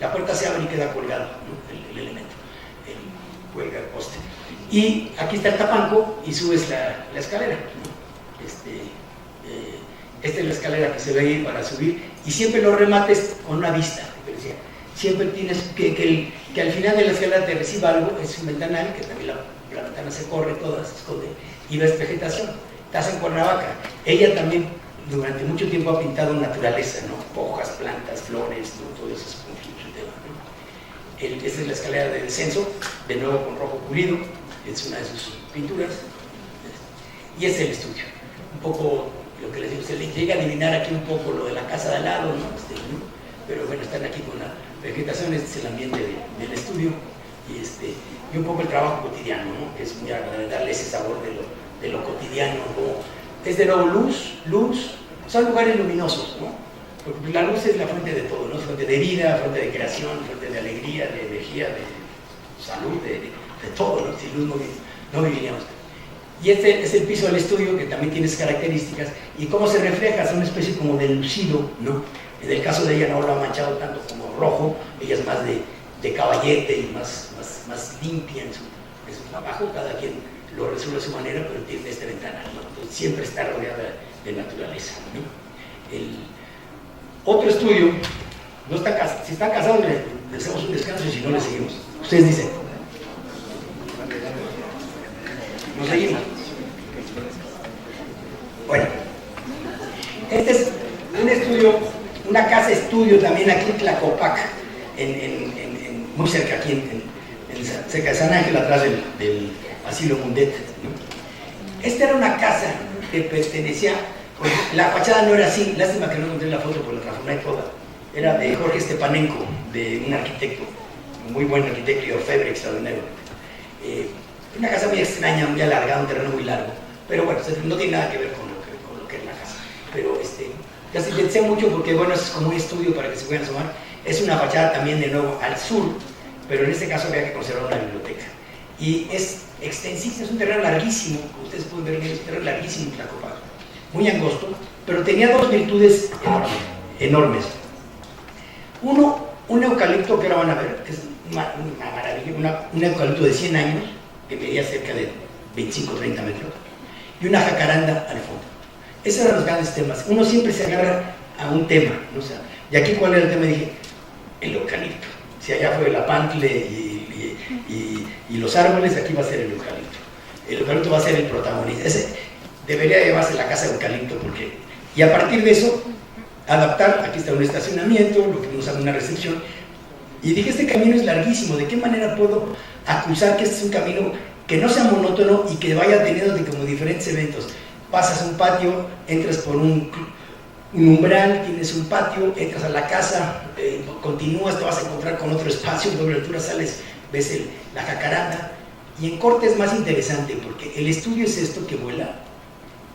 La puerta se abre y queda colgado, ¿no? El elemento, cuelga el poste. Y aquí está el tapanco y subes la escalera, ¿no? Esta es la escalera que se ve ahí para subir, y siempre los remates con una vista. Siempre tienes que al final de la escalera te reciba algo, es un ventanal, que también la ventana se corre toda, se esconde, y ves vegetación. Estás en Cuernavaca. Ella también durante mucho tiempo ha pintado naturaleza, ¿no? Hojas, plantas, flores, ¿no? Todo eso es como su tema, ¿no? Esta es la escalera de descenso, de nuevo con rojo pulido, es una de sus pinturas, y es el estudio. Un poco lo que les digo, se le llega a adivinar aquí un poco lo de la casa de al lado, ¿no? ¿No? Pero bueno, están aquí con la vegetación, este es el ambiente del estudio, y un poco el trabajo cotidiano, ¿no? Que es muy agradable darle ese sabor de lo cotidiano, ¿no? Es de nuevo luz, son lugares luminosos, ¿no? Porque la luz es la fuente de todo, ¿no? Fuente de vida, fuente de creación, fuente de alegría, de energía, de salud, de todo, ¿no? Sin luz no viviríamos. Y este es el piso del estudio, que también tiene esas características, y cómo se refleja, es una especie como de lucido, ¿no? En el caso de ella no lo ha manchado tanto como rojo, ella es más de caballete y más limpia en su trabajo, cada quien lo resuelve a su manera, pero tiene este ventanal, ¿no? Entonces siempre está rodeada de naturaleza, ¿no? El otro estudio, no está casado, si están casados le hacemos un descanso, y si no le seguimos. Ustedes dicen. ¿Nos seguimos? Bueno, este es un estudio, una casa estudio también aquí en Tlacopac, muy cerca aquí, cerca de San Ángel, atrás del asilo Mundet, ¿no? Esta era una casa que pertenecía, pues, la fachada no era así, lástima que no encontré la foto, porque la transformé toda. Era de Jorge Stepanenko, de un arquitecto, muy buen arquitecto y orfebre extraordinario. Una casa muy extraña, muy alargada, un terreno muy largo, pero bueno, no tiene nada que ver con lo que es la casa. Pero casi pensé mucho porque, bueno, es como un estudio para que se puedan asomar. Es una fachada también de nuevo al sur, pero en este caso había que conservar una biblioteca. Y es extensísimo, es un terreno larguísimo, como ustedes pueden ver, es un terreno larguísimo en Tlacopac, muy angosto, pero tenía dos virtudes enormes. Uno, un eucalipto, que ahora van a ver, que es una maravilla, un eucalipto de 100 años, que medía cerca de 25 o 30 metros, y una jacaranda al fondo. Esos eran los grandes temas. Uno siempre se agarra a un tema, ¿no? O sea, y aquí, ¿cuál era el tema? Dije, el eucalipto. Si allá fue la pantle y los árboles, aquí va a ser el eucalipto. El eucalipto va a ser el protagonista. Ese debería llamarse la casa de eucalipto, porque... Y a partir de eso, adaptar, aquí está un estacionamiento, lo que nos hace una recepción, y dije, este camino es larguísimo, ¿de qué manera puedo acusar que este es un camino que no sea monótono y que vaya teniendo como diferentes eventos? Pasas un patio, entras por un umbral, tienes un patio, entras a la casa, continúas, te vas a encontrar con otro espacio, en doble altura sales, ves la jacaranda, y en corte es más interesante, porque el estudio es esto que vuela,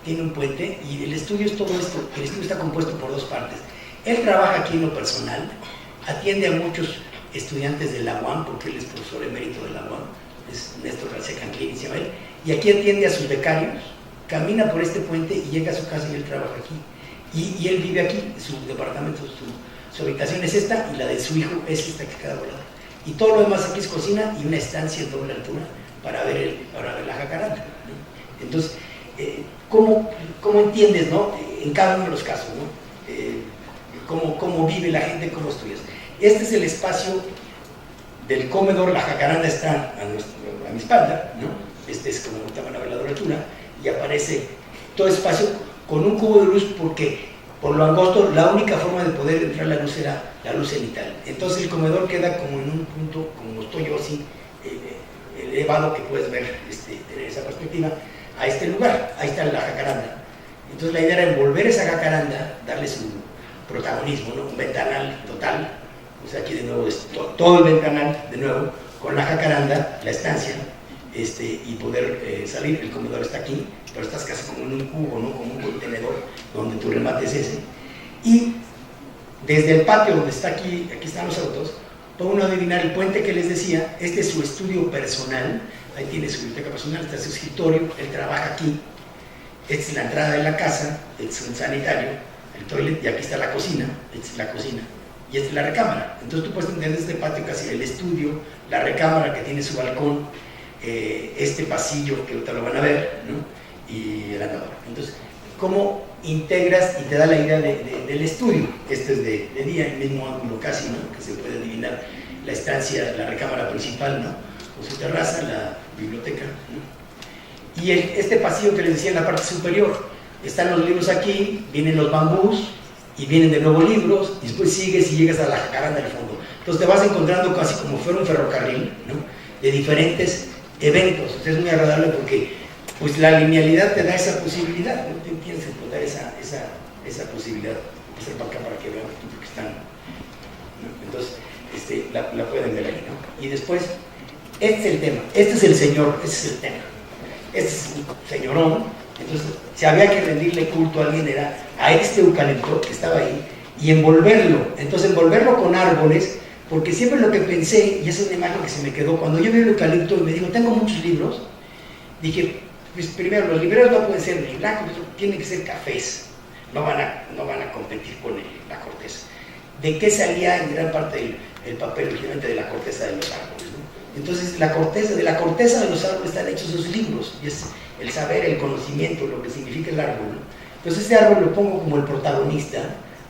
tiene un puente, y el estudio es todo esto. El estudio está compuesto por dos partes. Él trabaja aquí en lo personal, atiende a muchos estudiantes de la UAM, porque él es profesor emérito de la UAM, es Néstor García Canquín, se llama él, y aquí atiende a sus becarios, camina por este puente y llega a su casa y él trabaja aquí. Y él vive aquí, su departamento, su habitación es esta, y la de su hijo es esta que queda volada. Y todo lo demás aquí es cocina y una estancia en doble altura para ver la jacaranda, ¿no? Entonces, ¿cómo entiendes, ¿no? En cada uno de los casos, ¿no? ¿Cómo vive la gente, cómo estudias? Este es el espacio del comedor, la jacaranda está a mi espalda, ¿no? Este es como una veladora altura, y aparece todo espacio con un cubo de luz, porque por lo angosto la única forma de poder entrar la luz era la luz cenital. Entonces el comedor queda como en un punto, como estoy yo así, elevado, que puedes ver, tener esa perspectiva, a este lugar. Ahí está la jacaranda. Entonces la idea era envolver esa jacaranda, darle su protagonismo, ¿no? Un ventanal total, o sea, aquí de nuevo es todo el ventanal, de nuevo, con la jacaranda, la estancia, y poder salir. El comedor está aquí, pero estás casi como en un cubo, ¿no? Como un contenedor donde tu remate es ese. Y desde el patio donde está aquí están los autos, puede uno adivinar el puente que les decía. Este es su estudio personal, ahí tiene su biblioteca personal, está su escritorio, él trabaja aquí. Esta es la entrada de la casa, este es un sanitario, el toilet, y aquí está la cocina, esta es la cocina, y esta es la recámara. Entonces tú puedes entender desde este patio casi el estudio, la recámara que tiene su balcón, este pasillo que ahorita lo van a ver, ¿no? Y el andador. Entonces, ¿cómo integras y te da la idea del estudio? Este es de día, el mismo ángulo casi, ¿no? Que se puede adivinar la estancia, la recámara principal, ¿no? Con su terraza, la biblioteca, ¿no? Y este pasillo que les decía en la parte superior, están los libros aquí, vienen los bambús y vienen de nuevo libros, y después sigues y llegas a la jacaranda del fondo. Entonces te vas encontrando casi como fuera un ferrocarril, ¿no? De diferentes eventos. Entonces es muy agradable porque pues la linealidad te da esa posibilidad, ¿no? Te tienes que encontrar esa posibilidad. Voy a hacer para acá para que vean porque están, ¿no? Entonces la pueden ver ahí, ¿no? Y después, este es el tema, este es el señor, este es el tema, este es un señorón. Entonces, si había que rendirle culto a alguien, era a este eucalipto que estaba ahí y envolverlo. Entonces, envolverlo con árboles, porque siempre lo que pensé, y esa es una imagen que se me quedó, cuando yo vi el eucalipto y me dijo, tengo muchos libros, dije, pues primero, los libreros no pueden ser ni blancos, tienen que ser cafés, no van a competir con la corteza. ¿De qué salía en gran parte el papel, originalmente de la corteza de los árboles, ¿no? Entonces, de la corteza de los árboles están hechos los libros, y es el saber, el conocimiento, lo que significa el árbol, ¿no? Entonces este árbol lo pongo como el protagonista,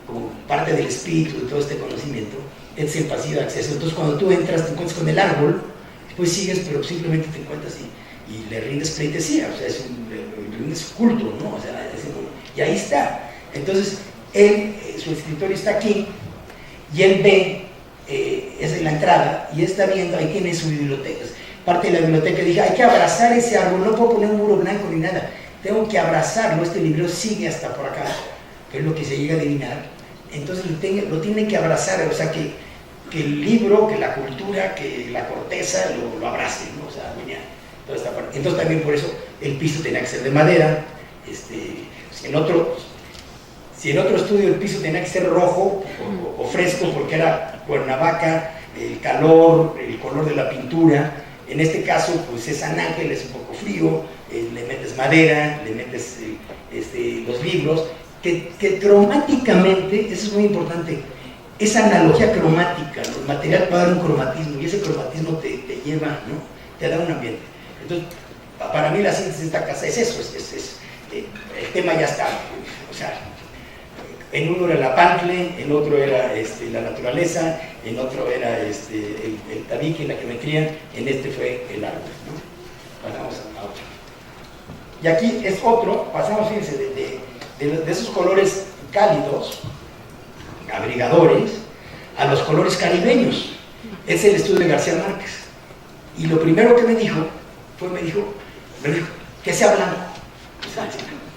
como parte del espíritu de todo este conocimiento. Este es el pasillo de acceso. Entonces cuando tú entras, te encuentras con el árbol, después sigues, pero simplemente te encuentras y le rindes pleitesía, o sea, le rindes culto, ¿no? O sea, y ahí está. Entonces, su escritorio está aquí, y él ve, esa es la entrada, y está viendo, ahí tiene su biblioteca. Parte de la biblioteca, dije, hay que abrazar ese árbol, no puedo poner un muro blanco ni nada, tengo que abrazarlo. Este libro sigue hasta por acá, que es lo que se llega a adivinar. Entonces lo tienen que abrazar, o sea, que el libro, que la cultura, que la corteza lo abracen, ¿no? O sea, venía toda esta parte. Entonces también por eso el piso tenía que ser de madera. Si en otro estudio el piso tenía que ser rojo o fresco, porque era Cuernavaca, el calor, el color de la pintura. En este caso, pues es San Ángel, es un poco frío, le metes madera, le metes los libros, que cromáticamente, eso es muy importante, esa analogía cromática, ¿no? El material puede dar un cromatismo, y ese cromatismo te lleva, ¿no? Te da un ambiente. Entonces, para mí la síntesis de esta casa es eso, el tema ya está, o sea, en uno era la pantle, en otro era la naturaleza, en otro era el tabique, la geometría, en este fue el árbol, ¿no? Pasamos a otro. Y aquí es otro, pasamos, fíjense, de esos colores cálidos, abrigadores, a los colores caribeños. Es el estudio de García Márquez. Y lo primero que me dijo, que sea blanco.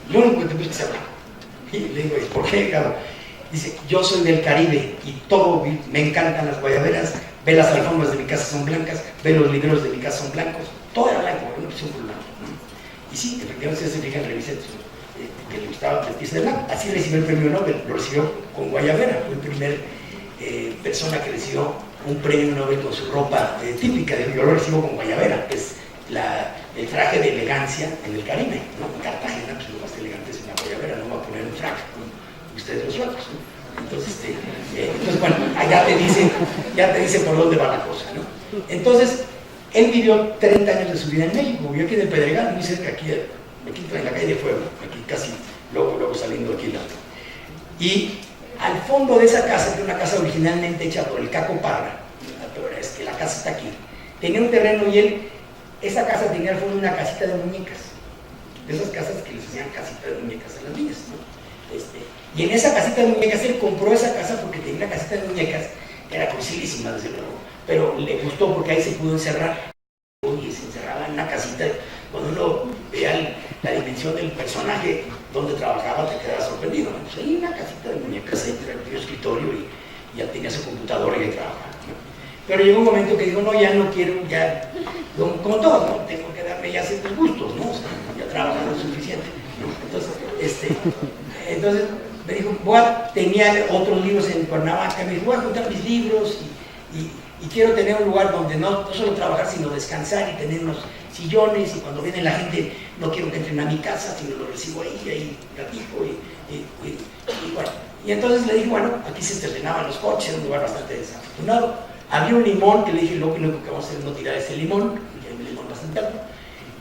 Lo único que te pido es que sea blanco. Y le digo, ¿por qué, cabrón? Dice, yo soy del Caribe y todo, me encantan las guayaberas, ve las alfombras de mi casa son blancas, ve los libros de mi casa son blancos, todo era blanco, una opción por blanco, ¿no? Y sí, efectivamente se fijan, revisen que le gustaba vestirse de blanco. Así recibió el premio Nobel, lo recibió con guayabera, fue la primera persona que recibió un premio Nobel con su ropa típica. Yo lo recibo con guayabera, que es el traje de elegancia en el Caribe, ¿no? En Cartagena, pues lo más elegante es una guayabera, no va a poner un frac, ¿no? Ustedes los suecos, ¿no? Entonces, bueno, allá te dicen por dónde va la cosa, ¿no? Entonces, él vivió 30 años de su vida en México, vivió aquí en el Pedregal, muy cerca, aquí en la calle de Fuego, aquí casi, luego saliendo aquí. Y al fondo de esa casa, que era una casa originalmente hecha por el Caco Parra, pero es que la casa está aquí, tenía un terreno y esa casa tenía al fondo una casita de muñecas, de esas casas que les hacían casita de muñecas a las niñas, ¿no? Y en esa casita de muñecas, él compró esa casa porque tenía una casita de muñecas que era cosilísima, desde luego, pero le gustó porque ahí se pudo encerrar. Y se encerraba en una casita. Cuando uno veía la dimensión del personaje donde trabajaba, te quedaba sorprendido, ¿no? Pues hay una casita de muñecas, ahí tenía escritorio y ya tenía su computadora y ahí trabajaba, ¿no? Pero llegó un momento que dijo, no, ya no quiero, ya, como todo, ¿no? Tengo que darme ya ciertos gustos, ¿no? O sea, ya trabajando lo suficiente, ¿no? Entonces me dijo, tenía otros libros en Cuernavaca, me dijo, voy a juntar mis libros y quiero tener un lugar donde no solo trabajar, sino descansar y tener unos sillones, y cuando viene la gente no quiero que entren a mi casa, sino lo recibo ahí platico y bueno. Y entonces le dije, bueno, aquí se estacionaban los coches, un lugar bastante desafortunado. Había un limón que le dije, lo único que vamos a hacer es no tirar ese limón, que hay un limón bastante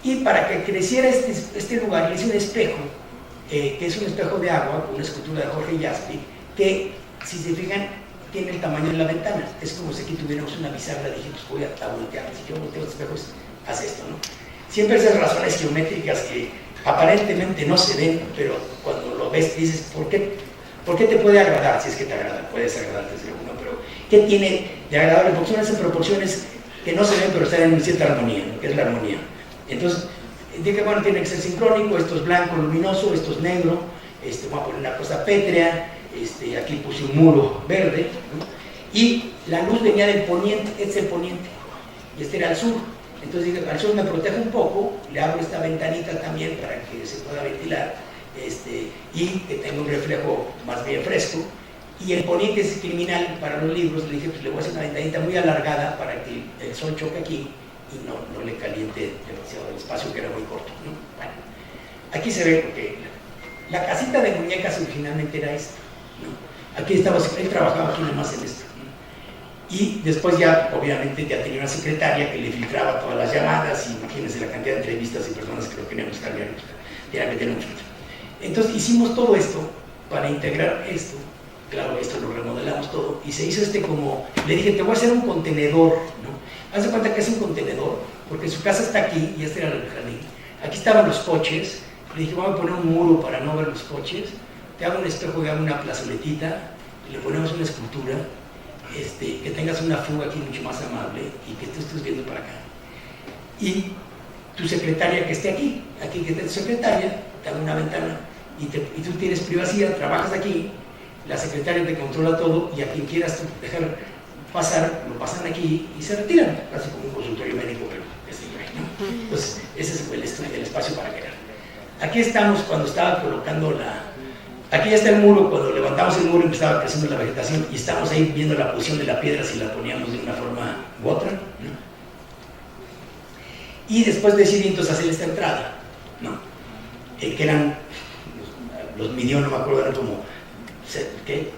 Y para que creciera este lugar, le hice un espejo, que es un espejo de agua, con una escultura de Jorge Jaspy, que, si se fijan, tiene el tamaño de la ventana. Es como si aquí tuviéramos una bisagra, dije, pues voy a voltear, si yo volteo los espejos, hace esto, ¿no? Siempre esas razones geométricas que aparentemente no se ven, pero cuando lo ves dices, ¿por qué te puede agradar? Si es que te agrada, puede desagradarte desde uno, pero ¿qué tiene de agradable? Porque son esas proporciones que no se ven, pero están en cierta armonía, ¿no? Que es la armonía. Entonces, dije, bueno, tiene que ser sincrónico, esto es blanco luminoso, esto es negro, voy a poner una cosa pétrea, aquí puse un muro verde, ¿no? Y la luz venía del poniente, este es el poniente, y este era el sur. Entonces dije, al sur me protege un poco, le abro esta ventanita también para que se pueda ventilar, y que tenga un reflejo más bien fresco. Y el poniente es criminal para los libros, le dije, pues le voy a hacer una ventanita muy alargada para que el sol choque aquí y no le caliente demasiado el espacio, que era muy corto, ¿no? Bueno, aquí se ve porque la casita de muñecas originalmente era esta, ¿no? Aquí estaba, él trabajaba aquí nomás en esto, ¿no? Y después ya, obviamente, ya tenía una secretaria que le filtraba todas las llamadas, y imagínense la cantidad de entrevistas y personas que lo querían buscar, tenía que tener un filtro. Entonces hicimos todo esto para integrar esto. Claro, esto lo remodelamos todo, y se hizo como, le dije, te voy a hacer un contenedor, ¿no? Haz de cuenta que es un contenedor, porque su casa está aquí, y este era el jardín. Aquí estaban los coches, le dije, vamos a poner un muro para no ver los coches, te hago un espejo, te hago una plazoletita, le ponemos una escultura, que tengas una fuga aquí mucho más amable, y que tú estés viendo para acá. Y tu secretaria que esté aquí que esté tu secretaria, te hago una ventana, y tú tienes privacidad, trabajas aquí, la secretaria te controla todo, y a quien quieras tú dejar pasar, lo pasan aquí y se retiran, casi como un consultorio médico, pero ¿no? Entonces, ese es el espacio para crear. Aquí estamos cuando estaba colocando aquí ya está el muro, cuando levantamos el muro empezaba creciendo la vegetación, y estamos ahí viendo la posición de la piedra, si la poníamos de una forma u otra, ¿no? Y después decidí entonces hacer esta entrada, ¿no? Que eran, los midió, no me acuerdo, eran como, ¿qué?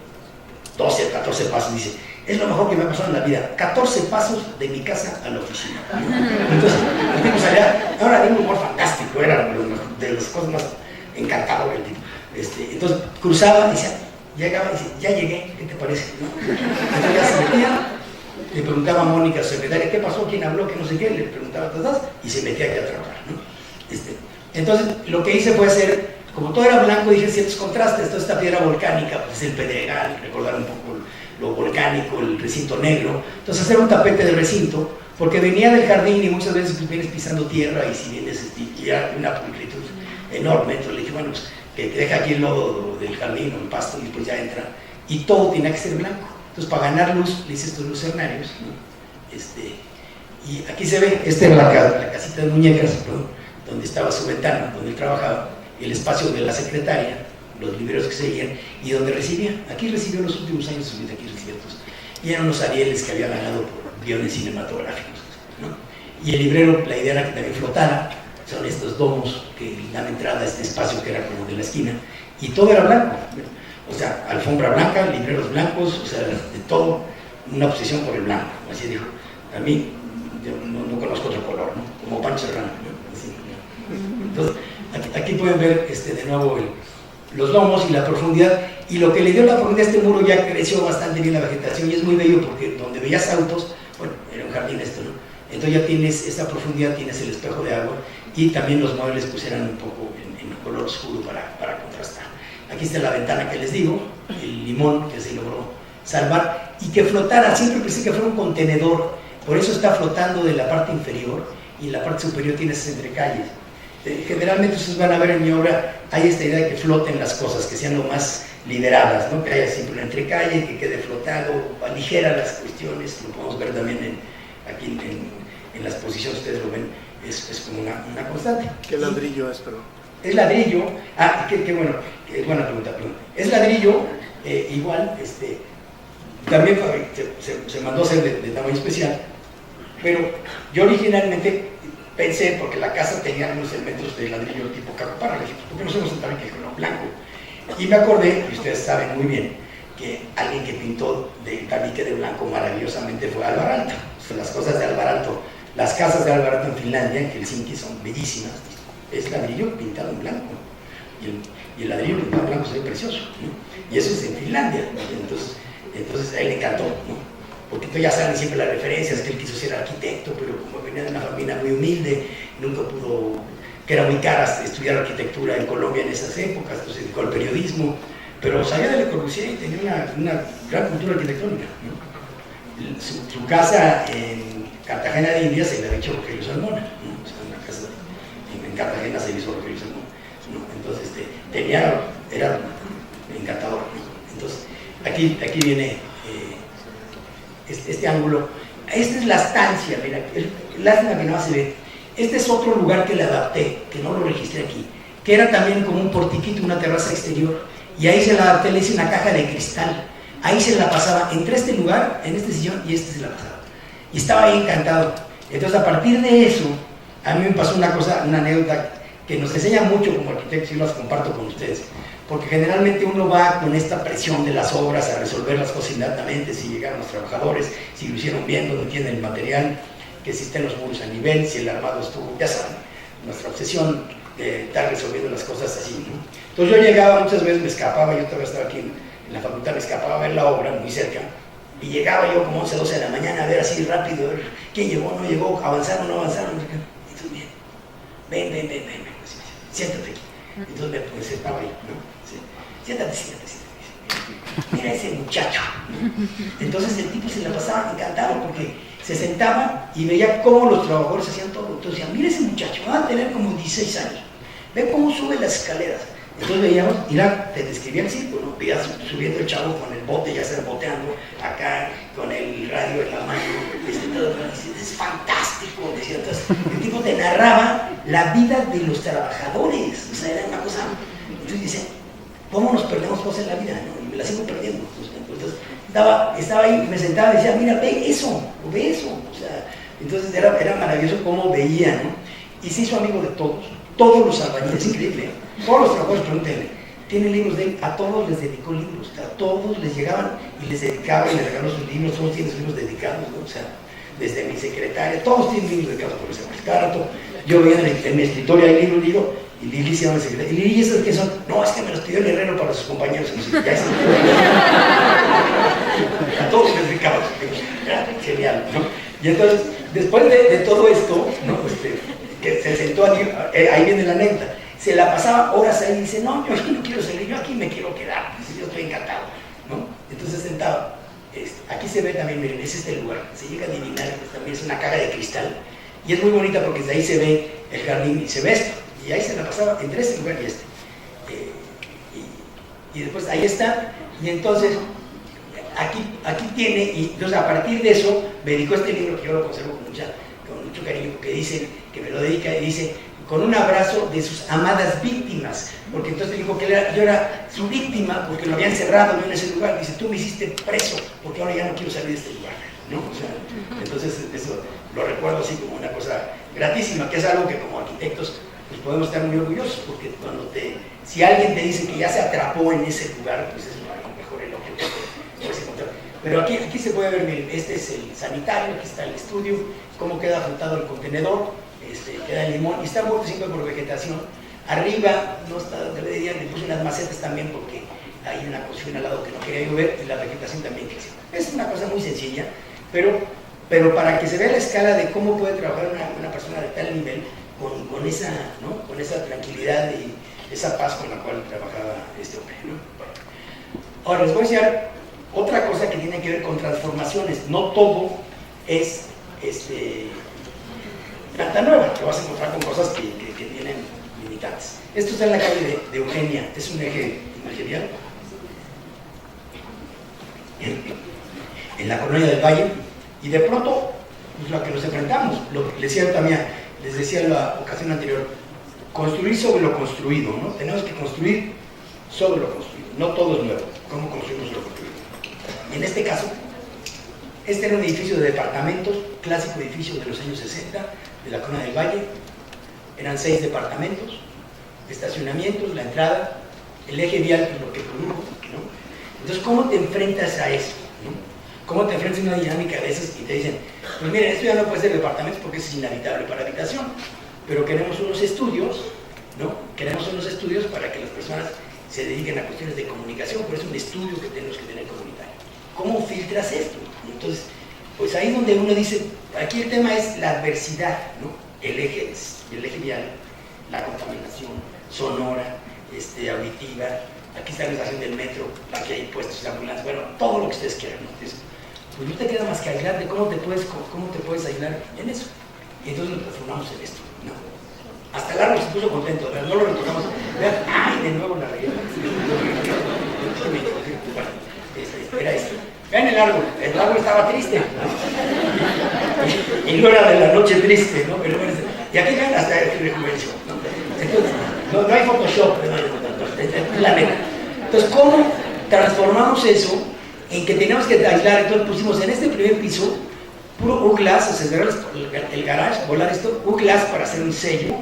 12, 14 pasos, dice, es lo mejor que me ha pasado en la vida, 14 pasos de mi casa a la oficina. Entonces, el tipo salía, ahora de un humor fantástico, era de las cosas más encantadoras el tipo. Entonces, cruzaba, decía, llegaba y decía, ya llegué, ¿qué te parece? ¿No? Entonces ya se metía, le preguntaba a Mónica, su secretaria, ¿qué pasó? ¿Quién habló? ¿Qué no sé qué? Le preguntaba todas, y se metía aquí a trabajar, ¿no? Entonces, lo que hice fue hacer, como todo era blanco, dije ciertos contrastes. Toda esta piedra volcánica, pues es el pedregal, recordar un poco lo volcánico, el recinto negro. Entonces, hacer un tapete de recinto, porque venía del jardín y muchas veces pues, vienes pisando tierra, y si vienes, y era una pulcritud enorme. Entonces le dije, bueno, pues que deja aquí el lodo del jardín o el pasto, y pues ya entra, y todo tiene que ser blanco. Entonces, para ganar luz, le hice estos lucernarios, ¿no? Y aquí se ve, esta era la casita de muñecas, ¿no? Donde estaba su ventana, donde él trabajaba, el espacio de la secretaria, los libreros que seguían, y donde recibía. Aquí recibió los últimos años de su vida, aquí recibió todos. Y eran unos Arieles que había ganado por guiones cinematográficos, ¿no? Y el librero, la idea era que también flotara. Son estos domos que dan entrada a este espacio que era como de la esquina, y todo era blanco, o sea, alfombra blanca, libreros blancos, o sea, de todo, una obsesión por el blanco. Así dijo, a mí, yo no conozco otro color, ¿no? Como Pancho Serrano, ¿no? Así, ¿no? Entonces, aquí pueden ver de nuevo los domos y la profundidad, y lo que le dio la profundidad a este muro, ya creció bastante bien la vegetación, y es muy bello porque donde veías autos, bueno, era un jardín esto, ¿no? Entonces ya tienes esa profundidad, tienes el espejo de agua, y también los muebles pues eran un poco en color oscuro para contrastar. Aquí está la ventana que les digo, el limón que se logró salvar, y que flotara, siempre pensé que fuera un contenedor, por eso está flotando de la parte inferior, y en la parte superior tiene esas entrecalles. Generalmente ustedes van a ver en mi obra, hay esta idea de que floten las cosas, que sean lo más liberadas, ¿no? Que haya siempre una entrecalle, que quede flotado, aligera las cuestiones. Lo podemos ver también aquí en las posiciones, ustedes lo ven, es como una constante. ¿Qué ladrillo es, perdón? Es ladrillo, qué bueno, buena pregunta, perdón. Es ladrillo, igual, también se mandó a hacer de tamaño especial, pero yo originalmente pensé, porque la casa tenía unos elementos de ladrillo tipo cacoparra, le dije, ¿por qué no hacemos un tabique con blanco? Y me acordé, y ustedes saben muy bien, que alguien que pintó del tabique de blanco maravillosamente fue Alvar Aalto. O sea, las cosas de Alvar Aalto Las casas de Alvarado en Finlandia, en Helsinki, son bellísimas. Es ladrillo pintado en blanco. Y el ladrillo pintado en blanco se ve precioso, ¿no? Y eso es en Finlandia. Entonces a él le encantó, ¿no? Porque ya saben siempre las referencias, que él quiso ser arquitecto, pero como venía de una familia muy humilde, nunca pudo, que era muy cara estudiar arquitectura en Colombia en esas épocas, entonces se dedicó al periodismo, pero sabía de Le Corbusier y tenía una gran cultura arquitectónica, ¿no? Su casa en Cartagena de Indias se le había hecho Rogelio Salmona, ¿no? O sea, una casa en Cartagena se hizo Rogelio Salmona, ¿no? Entonces era encantador, ¿no? Entonces aquí viene este ángulo. Esta es la estancia, mira, lástima que no se ve. Este es otro lugar que le adapté, que no lo registré aquí, que era también como un portiquito, una terraza exterior, y ahí se la adapté, le hice una caja de cristal, ahí se la pasaba, entre este lugar, en este sillón, y se la pasaba, y estaba ahí encantado. Entonces a partir de eso, a mí me pasó una anécdota que nos enseña mucho como arquitectos, y las comparto con ustedes, porque generalmente uno va con esta presión de las obras a resolver las cosas inmediatamente, si llegaron los trabajadores, si lo hicieron bien, dónde tienen el material, que si estén los muros a nivel, si el armado estuvo, ya saben, nuestra obsesión de estar resolviendo las cosas así, ¿no? Entonces yo llegaba, muchas veces me escapaba, yo todavía estaba aquí en la facultad, me escapaba a ver la obra muy cerca, y llegaba yo como 11, 12 de la mañana a ver así rápido, a ver quién llegó, no llegó, avanzaron, no avanzaron, y entonces bien, ven, siéntate aquí. Entonces me sentaba ahí, ¿no? Sí. Siéntate. Mira ese muchacho. Entonces el tipo se la pasaba encantado porque se sentaba y veía cómo los trabajadores hacían todo. Entonces decía, mira ese muchacho, va a tener como 16 años. Ve cómo sube las escaleras. Entonces veíamos, mira, te describía el círculo, ¿no? Veías subiendo el chavo con el bote, ya está boteando, acá con el radio en la mano, todo, es fantástico, decía. Entonces el tipo te narraba la vida de los trabajadores, o sea, era una cosa. Entonces dice, ¿cómo nos perdemos cosas en la vida? ¿No? Y me la sigo perdiendo. Entonces estaba ahí y me sentaba y decía, mira, ve eso, o sea, entonces era maravilloso cómo veía, ¿no? Y se hizo amigo de todos los albañiles, increíble, ¿eh? Todos los trabajadores, pregúntenle, tiene libros de él, a todos les dedicó libros, a todos les llegaban y les dedicaba y les regaló sus libros, todos tienen sus libros dedicados, ¿no? O sea, desde mi secretaria, todos tienen libros dedicados por ese cada rato. Yo veía en mi escritorio hay libros, digo, y Lili se llama secretaria, y Lili, ¿estos qué son? No, es que me los pidió el herrero para sus compañeros, a todos les dedicaba, era genial, ¿no? Y entonces, después de todo esto, ¿no? Que se sentó aquí, ahí viene la anécdota, se la pasaba horas ahí y dice, no, yo aquí no quiero salir, yo aquí me quiero quedar, yo estoy encantado, ¿no? Entonces sentado, aquí se ve también, miren, es este lugar, se llega a adivinar, pues también es una caja de cristal, y es muy bonita porque desde ahí se ve el jardín y se ve esto, y ahí se la pasaba entre este lugar y este, y después ahí está, y entonces aquí tiene, y entonces a partir de eso me dedicó este libro que yo lo conservo con mucho cariño, que dice, que me lo dedica y dice, con un abrazo de sus amadas víctimas, porque entonces dijo que yo era su víctima porque lo habían cerrado en ese lugar, dice, tú me hiciste preso porque ahora ya no quiero salir de este lugar, ¿no? O sea, entonces eso lo recuerdo así como una cosa gratísima, que es algo que como arquitectos pues podemos estar muy orgullosos, porque si alguien te dice que ya se atrapó en ese lugar, pues es lo mejor elogio que puedes encontrar. Pero aquí se puede ver, miren, este es el sanitario, aquí está el estudio, cómo queda flotado el contenedor, queda el limón, y está muerto siempre por vegetación. Arriba, no está, le puse unas macetas también porque hay una cocina al lado que no quería llover y la vegetación también creció. Es una cosa muy sencilla, pero para que se vea la escala de cómo puede trabajar una persona de tal nivel con esa, ¿no? Con esa tranquilidad y esa paz con la cual trabajaba este hombre, ¿no? Ahora les voy a enseñar otra cosa que tiene que ver con transformaciones. No todo es planta nueva, te vas a encontrar con cosas que tienen limitantes. Esto está en la calle de Eugenia, es un eje imaginal en la colonia del Valle, y de pronto pues, lo que nos enfrentamos, lo que les decía en la ocasión anterior, construir sobre lo construido, ¿no? Tenemos que construir sobre lo construido, no todo es nuevo. ¿Cómo construimos lo construido? En este caso, este era un edificio de departamentos, clásico edificio de los años 60, de la Colonia del Valle. Eran 6 departamentos, estacionamientos, la entrada, el eje vial, lo que produjo, ¿no? Entonces, ¿cómo te enfrentas a eso? ¿No? ¿Cómo te enfrentas a una dinámica de esas y te dicen, pues miren, esto ya no puede ser departamentos porque es inhabitable para habitación, pero queremos unos estudios, ¿no? Queremos unos estudios para que las personas se dediquen a cuestiones de comunicación, pero es un estudio que tenemos que tener comunitario. ¿Cómo filtras esto? Entonces, pues ahí es donde uno dice, aquí el tema es la adversidad, ¿no? El eje vial, la contaminación sonora, auditiva, aquí está la estación del metro, aquí hay puestos de ambulancia, bueno, todo lo que ustedes quieran, ¿no? Entonces, pues no te queda más que aislarte, ¿cómo te puedes aislar en eso? Y entonces lo transformamos en esto, ¿no? Hasta el árbol se puso contento, ¿verdad? No lo retornamos, vean, ¡ay! De nuevo la reguera. Bueno, era esto. Vean el árbol estaba triste, ¿no? Y no era de la noche triste, ¿no? Pero, y aquí vean hasta el rejuvenció, ¿no? Entonces, no hay Photoshop, es la neta. Entonces, ¿cómo transformamos eso en que teníamos que aislar? Entonces pusimos en este primer piso puro U-Glass, o sea, el garage, volar esto, U-Glass para hacer un sello,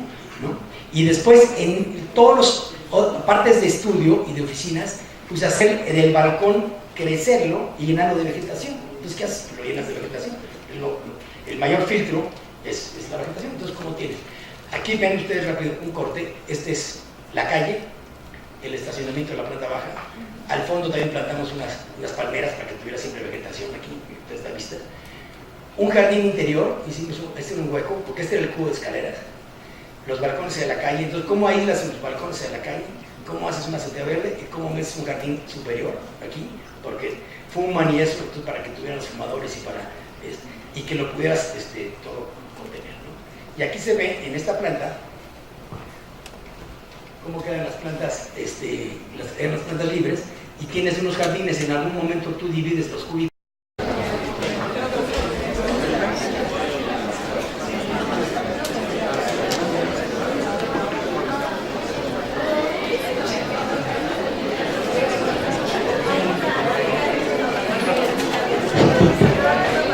¿no? Y después en todas las partes de estudio y de oficinas, pues hacer del balcón crecerlo y llenarlo de vegetación. Entonces, ¿qué haces? Lo llenas de vegetación. El mayor filtro es la vegetación. Entonces, ¿cómo tienes? Aquí ven ustedes rápido un corte. Este es la calle, el estacionamiento de la planta baja. Al fondo también plantamos unas palmeras para que tuviera siempre vegetación aquí, desde la vista. Un jardín interior, hicimos este era un hueco, porque este era el cubo de escaleras. Los balcones de la calle. Entonces, ¿cómo aíslas los balcones de la calle? ¿Cómo haces una azotea verde? ¿Y cómo metes un jardín superior aquí? Porque fuman y eso, entonces, para que tuvieran los fumadores y que lo pudieras todo contener, ¿no? Y aquí se ve en esta planta cómo quedan las plantas, las plantas libres, y tienes unos jardines. En algún momento tú divides los cubitos.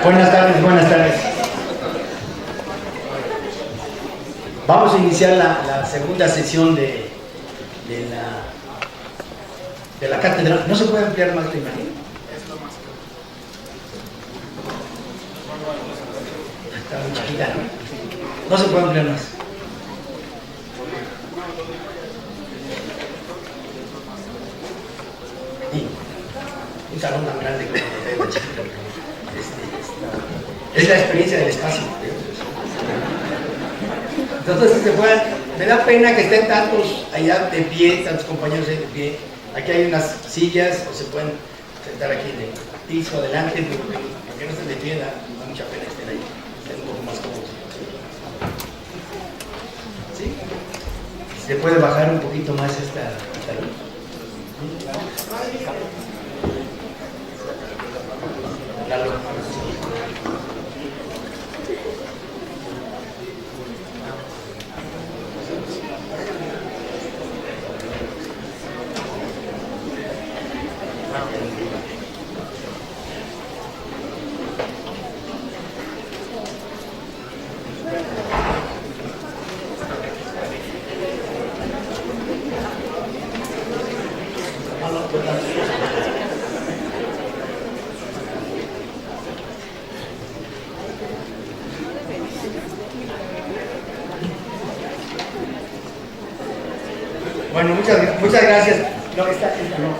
Buenas tardes. Vamos a iniciar la segunda sesión de la cátedra. ¿No se puede ampliar más la imagen? Está muy chiquita, ¿no? No se puede ampliar más. Sí. Un salón tan grande como el de chiquita. Es la experiencia del espacio. Entonces, me da pena que estén tantos allá de pie, tantos compañeros ahí de pie. Aquí hay unas sillas, o se pueden sentar aquí en el piso adelante, porque no estén de pie, da mucha pena que estén ahí, estén un poco más cómodos. ¿Sí? ¿Se puede bajar un poquito más esta luz? La luz. Bueno, muchas gracias. No, esta no.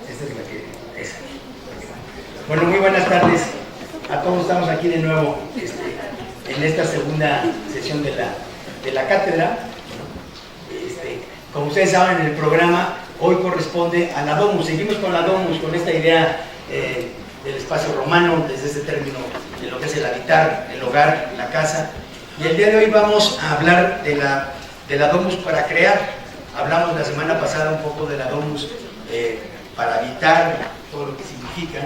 Esta es la que es. Bueno, muy buenas tardes a todos. Estamos aquí de nuevo en esta segunda sesión de la cátedra. Como ustedes saben, en el programa hoy corresponde a la Domus. Seguimos con la Domus, con esta idea del espacio romano, desde ese término de lo que es el habitar, el hogar, la casa. Y el día de hoy vamos a hablar de la Domus para crear. Hablamos la semana pasada un poco de la Domus para habitar, todo lo que significa,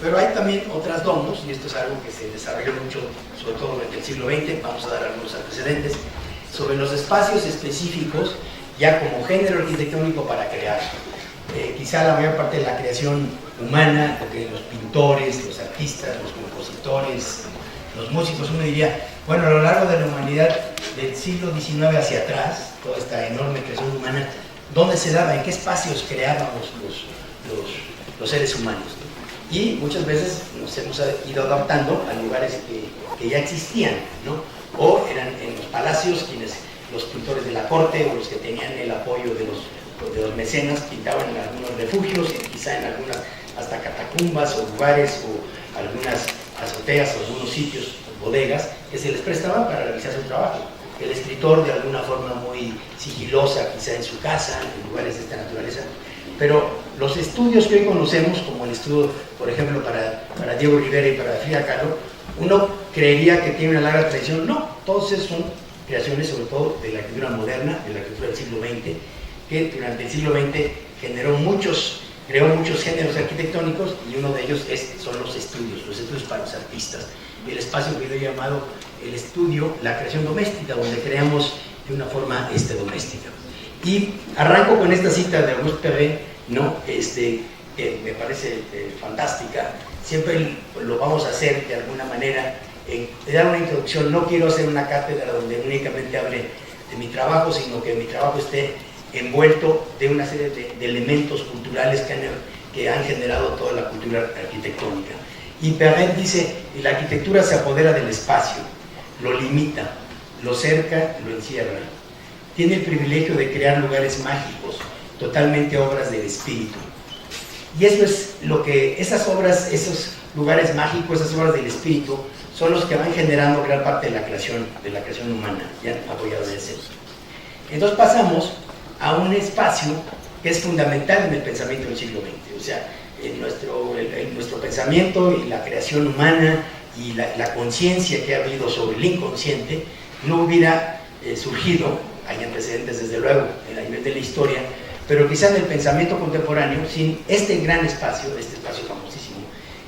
pero hay también otras Domus, y esto es algo que se desarrolló mucho, sobre todo durante el siglo XX. Vamos a dar algunos antecedentes sobre los espacios específicos, ya como género arquitectónico para crear. Quizá la mayor parte de la creación humana, porque los pintores, los artistas, los compositores, los músicos, uno diría, bueno, a lo largo de la humanidad, del siglo XIX hacia atrás, toda esta enorme creación humana, ¿dónde se daba? ¿En qué espacios creábamos los seres humanos? y muchas veces nos hemos ido adaptando a lugares que ya existían, ¿no? O eran en los palacios quienes, los pintores de la corte o los que tenían el apoyo de los mecenas pintaban en algunos refugios, y quizá en algunas hasta catacumbas o lugares o algunas azoteas o algunos sitios, bodegas, que se les prestaban para realizar su trabajo. El escritor, de alguna forma muy sigilosa, quizá en su casa, en lugares de esta naturaleza. Pero los estudios que hoy conocemos, como el estudio, por ejemplo, para Diego Rivera y para Frida Kahlo, uno creería que tiene una larga tradición. No, todos esos son creaciones, sobre todo de la arquitectura moderna, de la arquitectura del siglo XX, que durante el siglo XX creó muchos géneros arquitectónicos, y uno de ellos son los estudios para los artistas. El espacio que yo he llamado el estudio, la creación doméstica, donde creamos de una forma doméstica. Y arranco con esta cita de Auguste Perret, ¿no? Que me parece fantástica. Siempre lo vamos a hacer de alguna manera, dar una introducción. No quiero hacer una cátedra donde únicamente hable de mi trabajo, sino que mi trabajo esté envuelto de una serie de elementos culturales que han generado toda la cultura arquitectónica. Y Perret dice: la arquitectura se apodera del espacio, lo limita, lo cerca, lo encierra. Tiene el privilegio de crear lugares mágicos, totalmente obras del espíritu. Y eso es lo que, esas obras, esos lugares mágicos, esas obras del espíritu, son los que van generando gran parte de la creación humana, ya apoyado en ese. Entonces pasamos a un espacio que es fundamental en el pensamiento del siglo XX. O sea, en nuestro pensamiento y la creación humana y la conciencia que ha habido sobre el inconsciente no hubiera surgido, hay antecedentes desde luego en el nivel de la historia, pero quizá en el pensamiento contemporáneo, sin este gran espacio, este espacio famosísimo,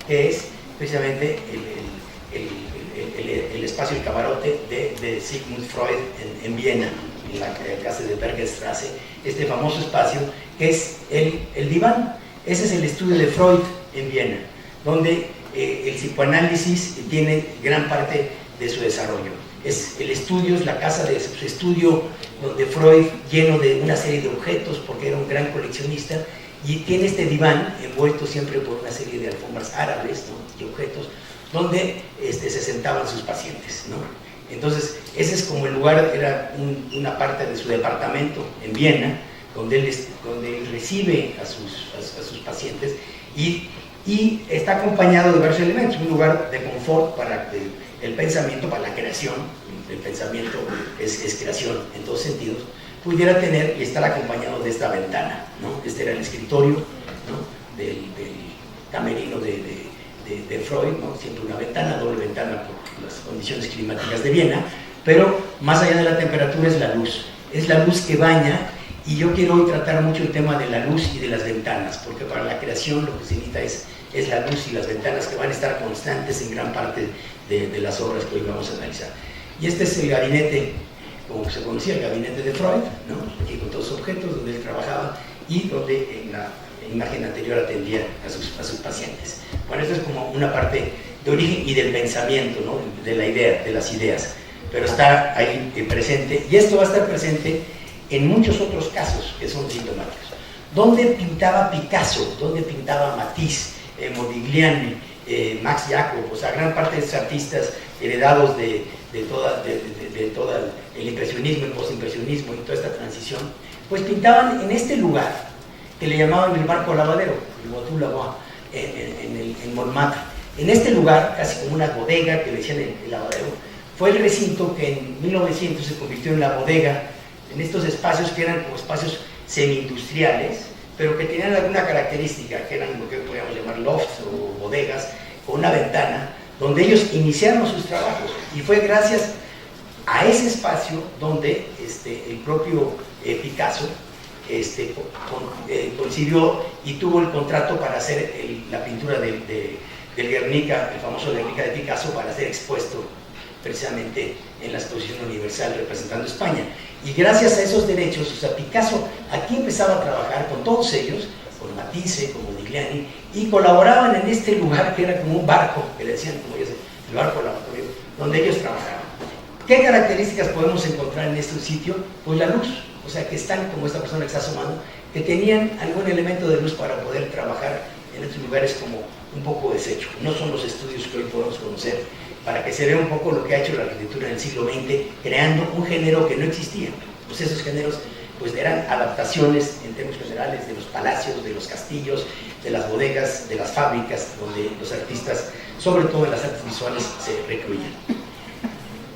que es precisamente el espacio, el camarote de Sigmund Freud en Viena, en la casa de Bergerstraße, este famoso espacio que es el diván. Ese es el estudio de Freud en Viena, donde el psicoanálisis tiene gran parte de su desarrollo. Es el estudio, es la casa de su estudio, donde Freud, lleno de una serie de objetos, porque era un gran coleccionista, y tiene este diván envuelto siempre por una serie de alfombras árabes, ¿no? Y objetos, donde se sentaban sus pacientes, ¿no? Entonces, ese es como el lugar, era una parte de su departamento en Viena, donde él recibe a sus pacientes, y está acompañado de varios elementos, un lugar de confort para el pensamiento, para la creación. El pensamiento es creación en todos sentidos, pudiera tener y estar acompañado de esta ventana, ¿no? Este era el escritorio, ¿no? del camerino de Freud, ¿no? Siempre una ventana, doble ventana por las condiciones climáticas de Viena, pero más allá de la temperatura es la luz que baña. Y yo quiero hoy tratar mucho el tema de la luz y de las ventanas, porque para la creación lo que se necesita es la luz y las ventanas, que van a estar constantes en gran parte de las obras que hoy vamos a analizar. Y este es el gabinete, como se conocía, el gabinete de Freud, ¿no? Aquí con todos los objetos donde él trabajaba y donde en la imagen anterior atendía a sus pacientes. Bueno, esto es como una parte de origen y del pensamiento, ¿no? De la idea, de las ideas, pero está ahí presente, y esto va a estar presente en muchos otros casos que son sintomáticos. ¿Dónde pintaba Picasso? ¿Dónde pintaba Matisse, Modigliani, Max Jacob? O sea, gran parte de estos artistas heredados de todo el impresionismo, el postimpresionismo y toda esta transición, pues pintaban en este lugar que le llamaban el barco lavadero, el Bateau Laveur, en Montmartre. En este lugar, casi como una bodega que le decían el lavadero, fue el recinto que en 1900 se convirtió en la bodega, en estos espacios que eran como espacios semi-industriales, pero que tenían alguna característica, que eran lo que podríamos llamar lofts o bodegas, con una ventana, donde ellos iniciaron sus trabajos. Y fue gracias a ese espacio donde el propio Picasso concibió y tuvo el contrato para hacer la pintura del Guernica, el famoso Guernica de Picasso, para ser expuesto precisamente en la Exposición Universal representando España. Y gracias a esos derechos, o sea, Picasso aquí empezaba a trabajar con todos ellos, con Matisse, con Modigliani, y colaboraban en este lugar que era como un barco, que le decían, como ellos, el barco lavatorio, donde ellos trabajaban. ¿Qué características podemos encontrar en este sitio? Pues la luz, o sea, que están, como esta persona que está asomando, que tenían algún elemento de luz para poder trabajar en estos lugares como un poco deshecho. No son los estudios que hoy podemos conocer, para que se vea un poco lo que ha hecho la arquitectura en el siglo XX, creando un género que no existía. Pues esos géneros pues eran adaptaciones en términos generales de los palacios, de los castillos, de las bodegas, de las fábricas, donde los artistas, sobre todo en las artes visuales, se recluían.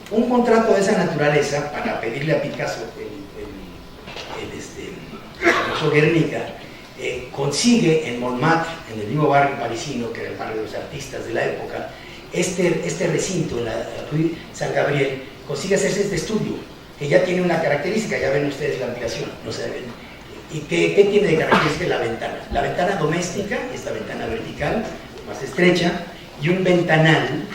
Un contrato de esa naturaleza, para pedirle a Picasso el Guernica, consigue en Montmartre, en el mismo barrio parisino, que era el barrio de los artistas de la época, este recinto, en la Rue San Gabriel, consigue hacerse este estudio, que ya tiene una característica, ya ven ustedes la ampliación, no se ven. ¿Y qué tiene de característica la ventana? La ventana doméstica, esta ventana vertical, más estrecha, y un ventanal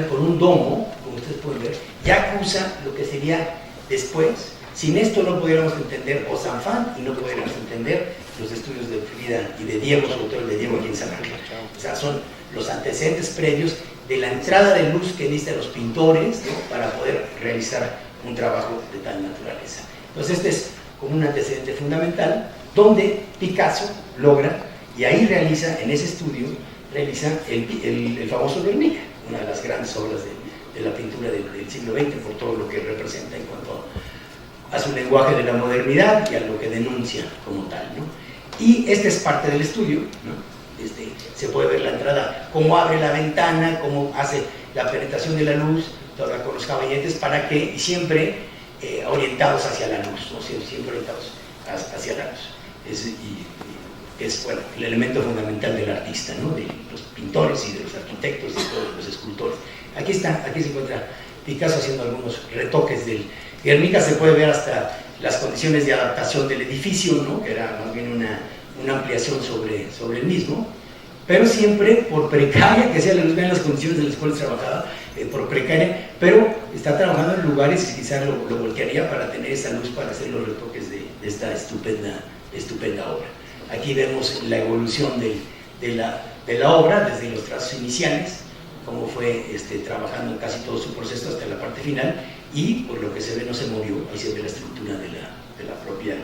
con un domo, como ustedes pueden ver, ya acusa lo que sería después. Sin esto no pudiéramos entender Ozanfant y no pudiéramos entender los estudios de Frida y de Diego, sobre todo el de Diego aquí en San Ángel. O sea, son los antecedentes previos de la entrada de luz que necesitan los pintores, ¿no?, para poder realizar un trabajo de tal naturaleza. Entonces este es como un antecedente fundamental donde Picasso logra, y ahí realiza, en ese estudio, realiza el famoso Guernica, una de las grandes obras de la pintura del siglo XX, por todo lo que representa en cuanto a su lenguaje de la modernidad y a lo que denuncia como tal, ¿no? Y este es parte del estudio, ¿no? Se puede ver la entrada, cómo abre la ventana, cómo hace la penetración de la luz, toda con los caballetes, para que siempre orientados hacia la luz, ¿no? Siempre orientados hacia la luz. Es bueno, el elemento fundamental del artista, ¿no?, de los pintores y de los arquitectos y de todos los escultores. Aquí se encuentra Picasso haciendo algunos retoques del Guernica. Se puede ver hasta las condiciones de adaptación del edificio, ¿no?, que era más bien una ampliación sobre el mismo, pero siempre por precaria que sea la luz, vean las condiciones en las cuales trabajaba, por precaria, pero está trabajando en lugares que quizás lo voltearía para tener esa luz para hacer los retoques de esta estupenda obra. Aquí vemos la evolución de la obra desde los trazos iniciales, cómo fue trabajando en casi todo su proceso hasta la parte final, y por lo que se ve no se movió. Ahí se ve la estructura de la propia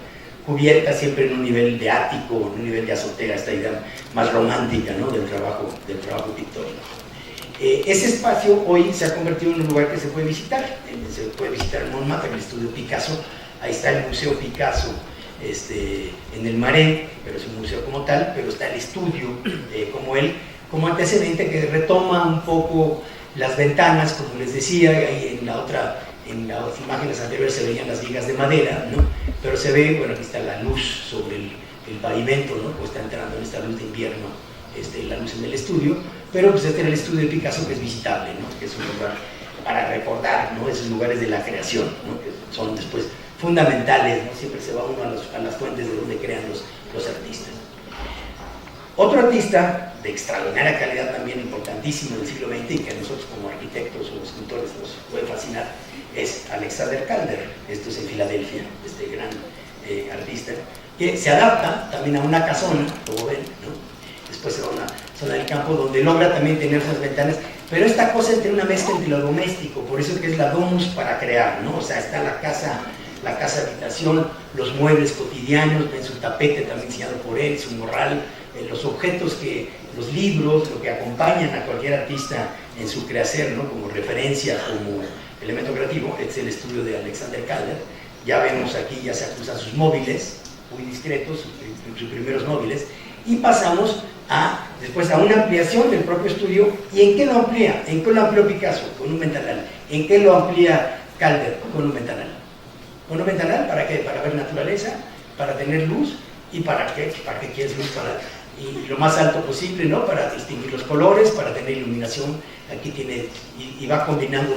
cubierta, siempre en un nivel de ático, en un nivel de azotea, esta idea más romántica, ¿no?, del trabajo pictórico. Ese espacio hoy se ha convertido en un lugar que se puede visitar en Montmartre, en el estudio Picasso. Ahí está el Museo Picasso en el Marais, pero es un museo como tal, pero está el estudio como antecedente, que retoma un poco las ventanas, como les decía. Ahí en las imágenes anteriores se veían las vigas de madera, ¿no?, pero se ve, bueno, aquí está la luz sobre el pavimento, ¿no?, pues está entrando en esta luz de invierno, la luz en el estudio, pero pues este era el estudio de Picasso, que es visitable, ¿no?, que es un lugar para recordar, ¿no?, esos lugares de la creación, ¿no?, que son después fundamentales, ¿no?, siempre se va uno a las fuentes de donde crean los artistas. Otro artista de extraordinaria calidad, también importantísimo del siglo XX, y que a nosotros como arquitectos o escultores nos puede fascinar, es Alexander Calder. Esto es en Filadelfia, este gran artista, que se adapta también a una casona, como ven, ¿no? Después se va a una zona del campo donde logra también tener esas ventanas, pero esta cosa entre una mezcla entre lo doméstico, por eso que es la domus para crear, ¿no? O sea, está la casa habitación, los muebles cotidianos, en su tapete también diseñado por él, su morral, los objetos los libros, lo que acompañan a cualquier artista en su quehacer, ¿no?, como referencia, como elemento creativo. Es el estudio de Alexander Calder. Ya vemos aquí, ya se acusan sus móviles, muy discretos, sus primeros móviles, y pasamos después a una ampliación del propio estudio. ¿Y en qué lo amplía? ¿En qué lo amplió Picasso? Con un ventanal. ¿En qué lo amplía Calder? Con un ventanal. ¿Con un ventanal? ¿Para qué? Para ver naturaleza, para tener luz. ¿Y para qué? ¿Para qué quieres luz? Y lo más alto posible, ¿no?, para distinguir los colores, para tener iluminación. Aquí tiene, y va combinando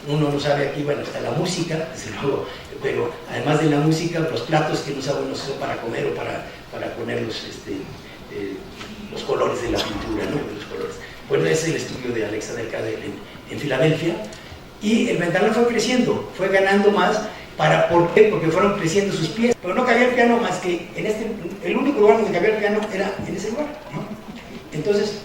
uno no sabe aquí, bueno, está la música, desde luego, pero además de la música, los platos que no saben uno para comer o para poner los colores de la pintura, ¿no?, los colores. Bueno, ese es el estudio de Alexander Calder en Filadelfia, y el ventanal fue creciendo, fue ganando más. ¿Por qué? Porque fueron creciendo sus pies, pero no cabía el piano más que el único lugar donde cabía el piano era en ese lugar, ¿no? Entonces,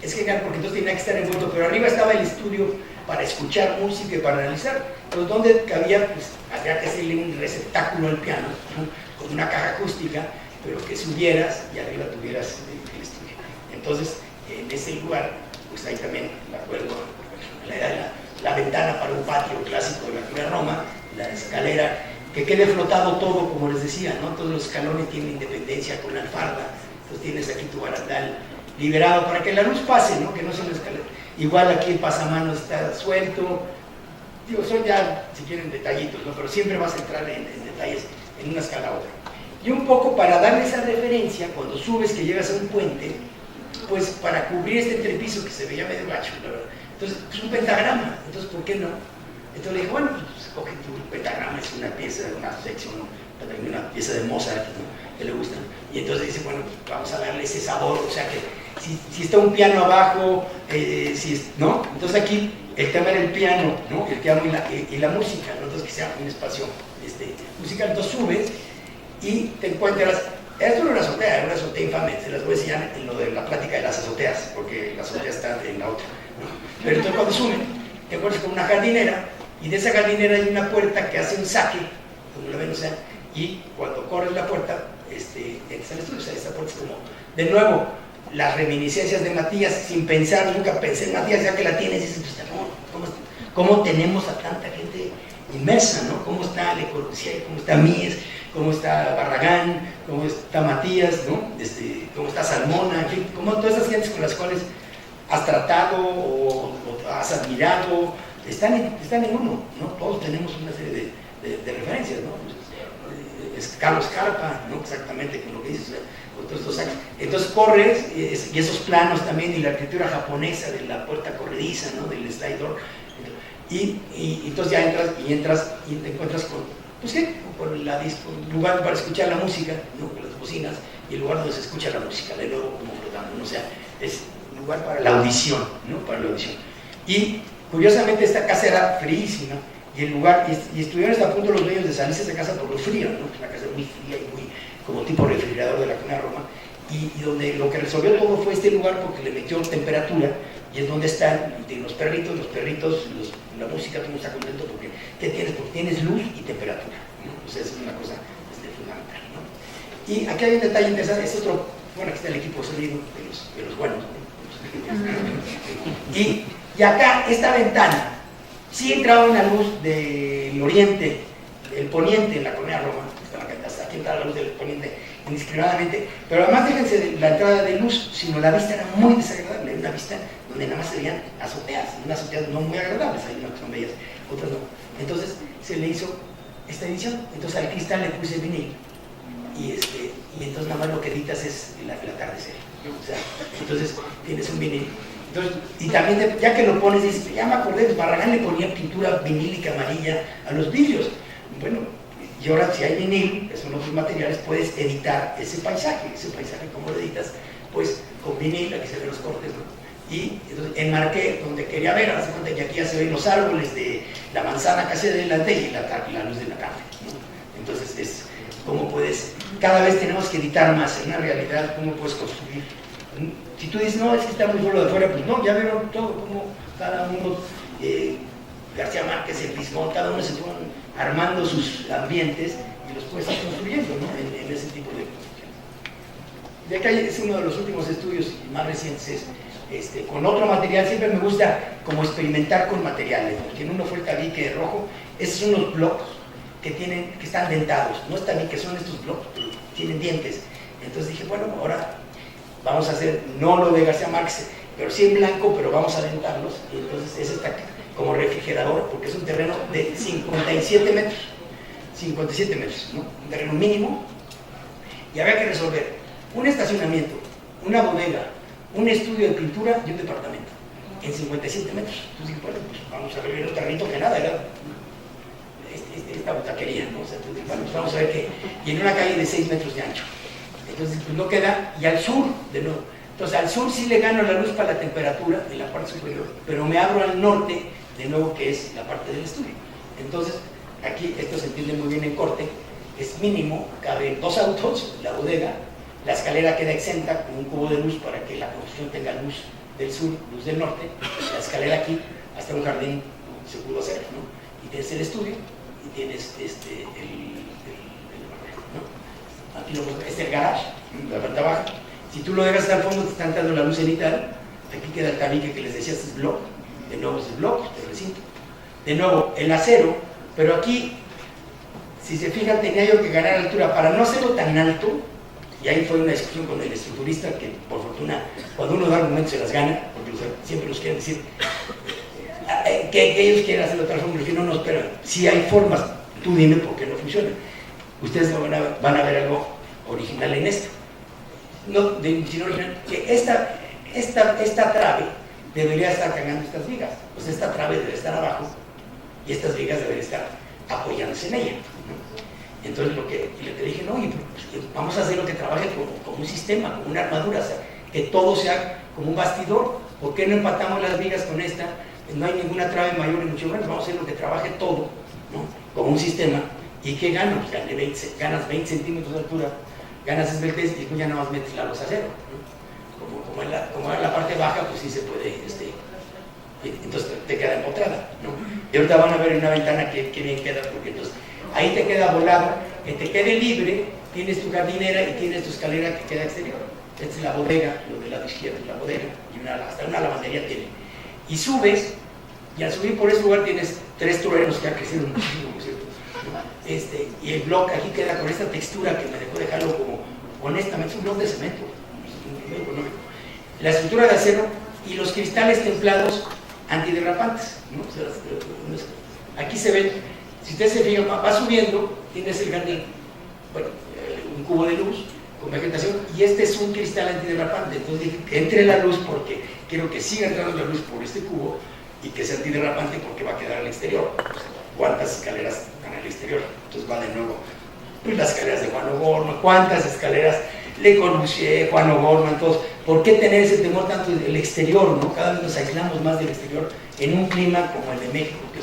es genial, porque entonces tenía que estar envuelto, pero arriba estaba el estudio para escuchar música y para analizar. Pero donde cabía, pues había que hacerle un receptáculo al piano, ¿no?, con una caja acústica, pero que subieras y arriba tuvieras el estudio. Entonces, en ese lugar, pues ahí también, me acuerdo, la ventana para un patio clásico de la Colonia Roma, la escalera, que quede flotado todo, como les decía, ¿no? Todos los escalones tienen independencia con la alfarda, entonces tienes aquí tu barandal liberado para que la luz pase, ¿no? Que no sea una escalera. Igual aquí el pasamanos está suelto, digo, son ya, si quieren, detallitos, ¿no? Pero siempre vas a entrar en detalles en una escala a otra. Y un poco para darle esa referencia, cuando subes, que llegas a un puente, pues para cubrir este entrepiso que se veía medio gacho, la verdad. Entonces, pues un pentagrama, entonces, ¿por qué no? Entonces le dije, bueno, pues coge tu pentagrama, es una pieza, una sección, una pieza de Mozart, ¿no? Que le gusta. Y entonces dice, bueno, pues vamos a darle ese sabor, o sea que si está un piano abajo, ¿no? Entonces aquí el tema era el piano, ¿no? El piano y la música, ¿no? Entonces que sea un espacio musical. Entonces subes y te encuentras, esto no era una azotea infame, se las voy a enseñar en lo de la plática de las azoteas, porque la azotea está en la otra, ¿no? Pero entonces cuando subes, te encuentras con una jardinera, y de esa jardinera hay una puerta que hace un saque, como lo ven, o sea, y cuando corres la puerta, entras al estudio. O sea, esta puerta es como, de nuevo, las reminiscencias de Matías, sin pensar, nunca pensé en Matías, ya que la tienes, dices, pues, ¿cómo tenemos a tanta gente inmersa, ¿no? ¿Cómo está Le Corbusier, cómo está Mies, cómo está Barragán, cómo está Matías, ¿no? Cómo está Salmona, en fin, como todas esas gentes con las cuales has tratado o has admirado, están en uno, ¿no? Todos tenemos una serie de referencias, ¿no? Es Carlos Carpa, ¿no? Exactamente con lo que dices, con todos estos años. Entonces corres, y esos planos también, y la arquitectura japonesa de la puerta corrediza, ¿no? Del slide door, y entonces ya entras y te encuentras con, pues qué, con el lugar para escuchar la música, ¿no? Con las bocinas, y el lugar donde se escucha la música, de nuevo como flotando, ¿no? O sea, es un lugar para la audición, ¿no? Para la audición. Y curiosamente esta casa era fríísima, y el lugar, y estuvieron hasta a punto los dueños de salirse de esa casa por lo frío, ¿no? Una casa muy fría y muy como tipo refrigerador de la Colonia Roma, y donde lo que resolvió todo fue este lugar, porque le metió temperatura, y es donde están los perritos, la música, todo está contento, porque ¿qué tienes? Porque tienes luz y temperatura, ¿no? O sea, es una cosa fundamental, ¿no? Y aquí hay un detalle interesante, es otro, bueno, aquí está el equipo de sonido de los buenos, ¿no? Y acá, esta ventana, sí entraba una luz del oriente, del poniente en la Colonia Roma, hasta aquí entraba la luz del poniente indiscriminadamente, pero además déjense de la entrada de luz, sino la vista era muy desagradable, una vista donde nada más se veían azoteas, unas azoteas no muy agradables, hay unas que son bellas, otras no. Entonces se le hizo esta edición, entonces al cristal le puse vinil, y entonces nada más lo que editas es el atardecer, ¿no? O sea, entonces tienes un vinil. Entonces, y también, ya que lo pones, dices, ya me acordé, Barragán le ponía pintura vinílica amarilla a los vidrios. Bueno, y ahora si hay vinil, que son otros materiales, puedes editar ese paisaje, como lo editas, pues con vinil, aquí se ven los cortes, ¿no? Y entonces enmarqué donde quería ver, hace cuenta que aquí ya se ven los árboles de la manzana casi adelante y la luz de la tarde, ¿no? Entonces es cómo puedes, cada vez tenemos que editar más en una realidad, cómo puedes construir. Si tú dices, no, es que está muy solo de afuera, pues no, ya vieron todo, como cada uno, García Márquez, el Pismón, cada uno se fueron armando sus ambientes y los puedes ir construyendo, ¿no? En ese tipo de construcciones. De acá es uno de los últimos estudios más recientes, con otro material. Siempre me gusta como experimentar con materiales, ¿no? Que en uno fue el tabique rojo, esos son los blocos que están dentados, no es tabique, son estos blocos, pero tienen dientes. Entonces dije, bueno, ahora vamos a hacer, no lo de García Márquez, pero sí en blanco, pero vamos a dentarlos, y entonces ese está como refrigerador, porque es un terreno de 57 metros, ¿no? Un terreno mínimo, y había que resolver un estacionamiento, una bodega, un estudio de pintura y un departamento, en 57 metros. Entonces dije, bueno, pues vamos a ver un terreno que nada, era esta butaquería, ¿no? O sea, entonces, bueno, pues vamos a ver qué, y en una calle de 6 metros de ancho. Entonces, pues no queda, y al sur, de nuevo. Entonces, al sur sí le gano la luz para la temperatura en la parte superior, pero me abro al norte, de nuevo, que es la parte del estudio. Entonces, aquí esto se entiende muy bien en corte, es mínimo, caben 2 autos, la bodega, la escalera queda exenta con un cubo de luz para que la construcción tenga luz del sur, luz del norte, la escalera aquí, hasta un jardín se pudo hacer, ¿no? Y tienes el estudio, y tienes ¿no? Aquí aquí es el garage, la planta baja. Si tú lo dejas al fondo, te está entrando la luz cenital. Aquí queda el tabique que les decía, este es block. De nuevo es el block, este recinto. De nuevo el acero, pero aquí, si se fijan, tenía yo que ganar altura para no hacerlo tan alto. Y ahí fue una discusión con el estructurista que, por fortuna, cuando uno da argumentos se las gana, porque siempre nos quieren decir que ellos quieren hacerlo de otra forma. Pero no, espera, si hay formas, tú dime por qué no funciona. Ustedes van a ver algo original en esto. No, sino que esta trave debería estar cargando estas vigas. Pues esta trave debe estar abajo y estas vigas deben estar apoyándose en ella, ¿no? Entonces lo que le dije, no, pues, vamos a hacer lo que trabaje como un sistema, como una armadura, o sea, que todo sea como un bastidor. ¿Por qué no empatamos las vigas con esta? No hay ninguna trave mayor ni mucho menos, vamos a hacer lo que trabaje todo, ¿no? Como un sistema. ¿Y qué ganas? Pues ganas 20 centímetros de altura, ganas esbeltez y tú ya nada más metes la losa a cero, ¿no? Como en la parte baja, pues sí se puede, entonces te queda empotrada, ¿no? Y ahorita van a ver en una ventana que bien queda, porque entonces ahí te queda volado, que te quede libre, tienes tu jardinera y tienes tu escalera que queda exterior. Esta es la bodega, lo del lado izquierdo es la bodega, y hasta una lavandería tiene. Y subes, y al subir por ese lugar tienes 3 truenos que han crecido muchísimo, ¿cierto? Y el bloque aquí queda con esta textura que me dejó dejarlo como, honestamente, es un bloque de cemento, muy económico. La estructura de acero y los cristales templados antiderrapantes, ¿no? O sea, aquí se ven, si ustedes se fijan, va subiendo, tienes el jardín, bueno, un cubo de luz con vegetación, y este es un cristal antiderrapante. Entonces dije que entre la luz porque quiero que siga entrando la luz por este cubo y que sea antiderrapante porque va a quedar al exterior. ¿Cuántas escaleras están al exterior? Entonces va de nuevo, pues las escaleras de Juan O'Gorman, cuántas escaleras Le Corbusier, Juan O'Gorman, todos. ¿Por qué tener ese temor tanto del exterior, ¿no? Cada vez nos aislamos más del exterior en un clima como el de México, que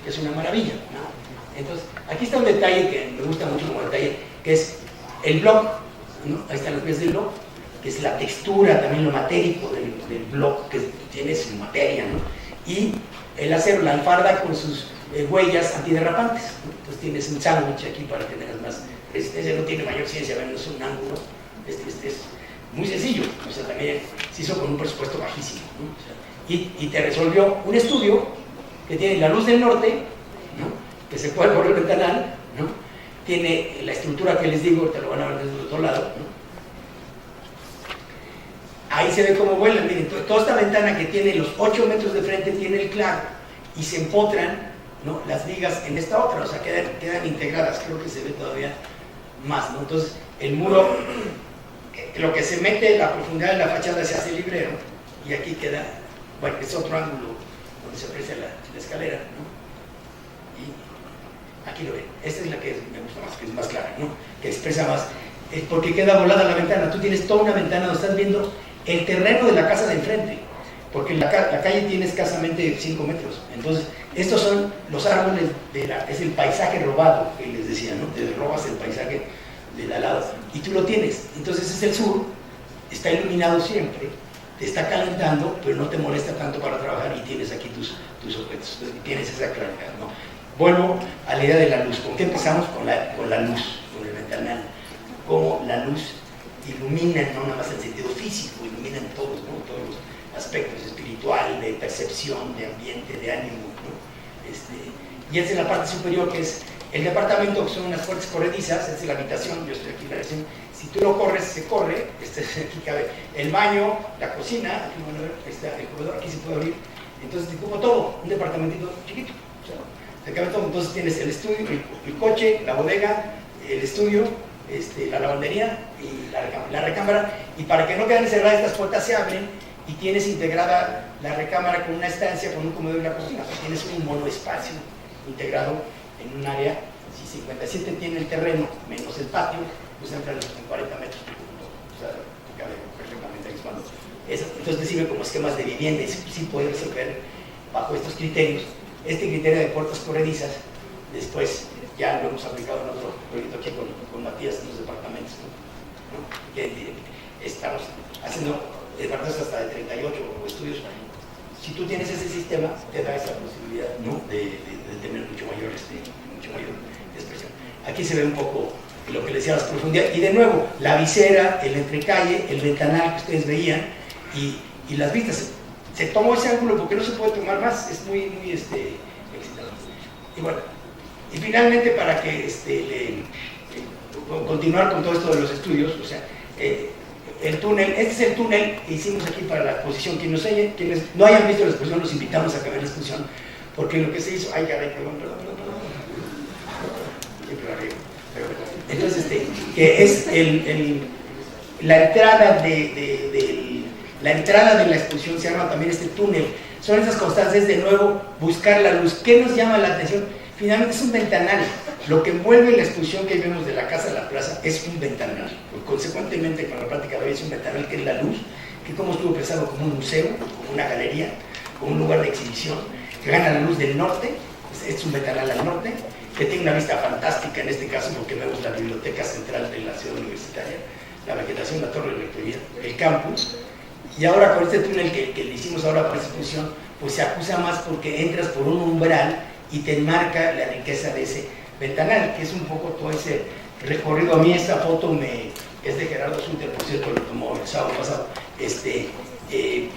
es una maravilla, ¿no? Entonces, aquí está un detalle que me gusta mucho como detalle, que es el block, ¿no? Ahí están los pies del block, que es la textura, también lo matérico del block, que tiene su materia, ¿no? Y el acero, la alfarda con sus huellas antiderrapantes, ¿no? Entonces tienes un sándwich aquí para que tengas más, ese no tiene mayor ciencia, no es un ángulo, este es muy sencillo, o sea, también se hizo con un presupuesto bajísimo, ¿no? O sea, y te resolvió un estudio que tiene la luz del norte, ¿no? Que se puede correr el ventanal, ¿no? Tiene la estructura que les digo, te lo van a ver desde el otro lado, ¿no? Ahí se ve cómo vuelan, miren, toda esta ventana que tiene los 8 metros de frente tiene el claro y se empotran, ¿no? Las vigas en esta otra, o sea, quedan integradas, creo que se ve todavía más, ¿no? Entonces, el muro, lo que se mete, la profundidad de la fachada se hace librero, y aquí queda, bueno, es otro ángulo donde se aprecia la escalera, ¿no? Y aquí lo ven, esta es la que me gusta más, que es más clara, ¿no? Que expresa más, porque queda volada la ventana, tú tienes toda una ventana donde estás viendo el terreno de la casa de enfrente, porque la calle tiene escasamente 5 metros, entonces estos son los árboles, es el paisaje robado, que les decía, ¿no? Te robas el paisaje del al lado, y tú lo tienes, entonces es el sur, está iluminado siempre, te está calentando, pero no te molesta tanto para trabajar, y tienes aquí tus objetos, entonces tienes esa claridad, ¿no? Vuelvo a la idea de la luz. ¿Con qué empezamos? Con la luz, con el ventanal, cómo la luz ilumina, no nada más en sentido físico, ilumina en todos, ¿no? Todos los aspectos, espiritual, de percepción, de ambiente, de ánimo, ¿no? Y es en la parte superior, que es el departamento, que son unas puertas corredizas, es la habitación, yo estoy aquí en la habitación, si tú lo corres, se corre, aquí cabe el baño, la cocina, aquí van a ver, ahí está el comedor, aquí se puede abrir, entonces te ocupa todo, un departamentito chiquito, o sea, te cabe todo. Entonces tienes el estudio, el coche, la bodega, el estudio, la lavandería y la recámara, y para que no queden cerradas estas puertas se abren y tienes integrada la recámara con una estancia, con un comedor y la cocina, o sea, tienes un monoespacio integrado en un área. Si 57 tiene el terreno menos el patio, pues entra en 40 metros, o sea, te cabe perfectamente ahí cuando. Entonces te sirve como esquemas de vivienda y sí puedes resolver bajo estos criterios. Este criterio de puertas corredizas, después ya lo hemos aplicado en otro proyecto aquí con Matías en los departamentos, ¿no? Que estamos haciendo departamentos hasta de 38 estudios. Si tú tienes ese sistema, te da esa posibilidad, ¿no? de tener mucho mayor expresión. Aquí se ve un poco lo que les decía, las profundidades, y de nuevo, la visera, el entrecalle, el ventanal que ustedes veían, y las vistas. Se tomó ese ángulo porque no se puede tomar más, es muy excitante. Y bueno, y finalmente para que continuar con todo esto de los estudios, o sea, el túnel, este es el túnel que hicimos aquí para la exposición. Quienes no hayan visto la exposición, los invitamos a que vean la exposición, porque lo que se hizo, ay caray, perdón. Entonces, que es la entrada la entrada de la exposición, se llama también este túnel. Son esas constantes, de nuevo, buscar la luz. ¿Qué nos llama la atención? Finalmente es un ventanal. Lo que envuelve la exposición que vemos de la casa a la plaza es un ventanal. Consecuentemente, con la práctica de hoy, es un ventanal que es la luz, que como estuvo pensado como un museo, como una galería, como un lugar de exhibición, que gana la luz del norte, es un ventanal al norte, que tiene una vista fantástica, en este caso porque vemos la biblioteca central de la ciudad universitaria, la vegetación, la torre de rectoría, el campus, y ahora con este túnel que le hicimos ahora para esta exposición, pues se acusa más porque entras por un umbral y te enmarca la riqueza de ese ventanal, que es un poco todo ese recorrido. A mí esta foto es de Gerardo Suter, por cierto, lo tomó el sábado pasado,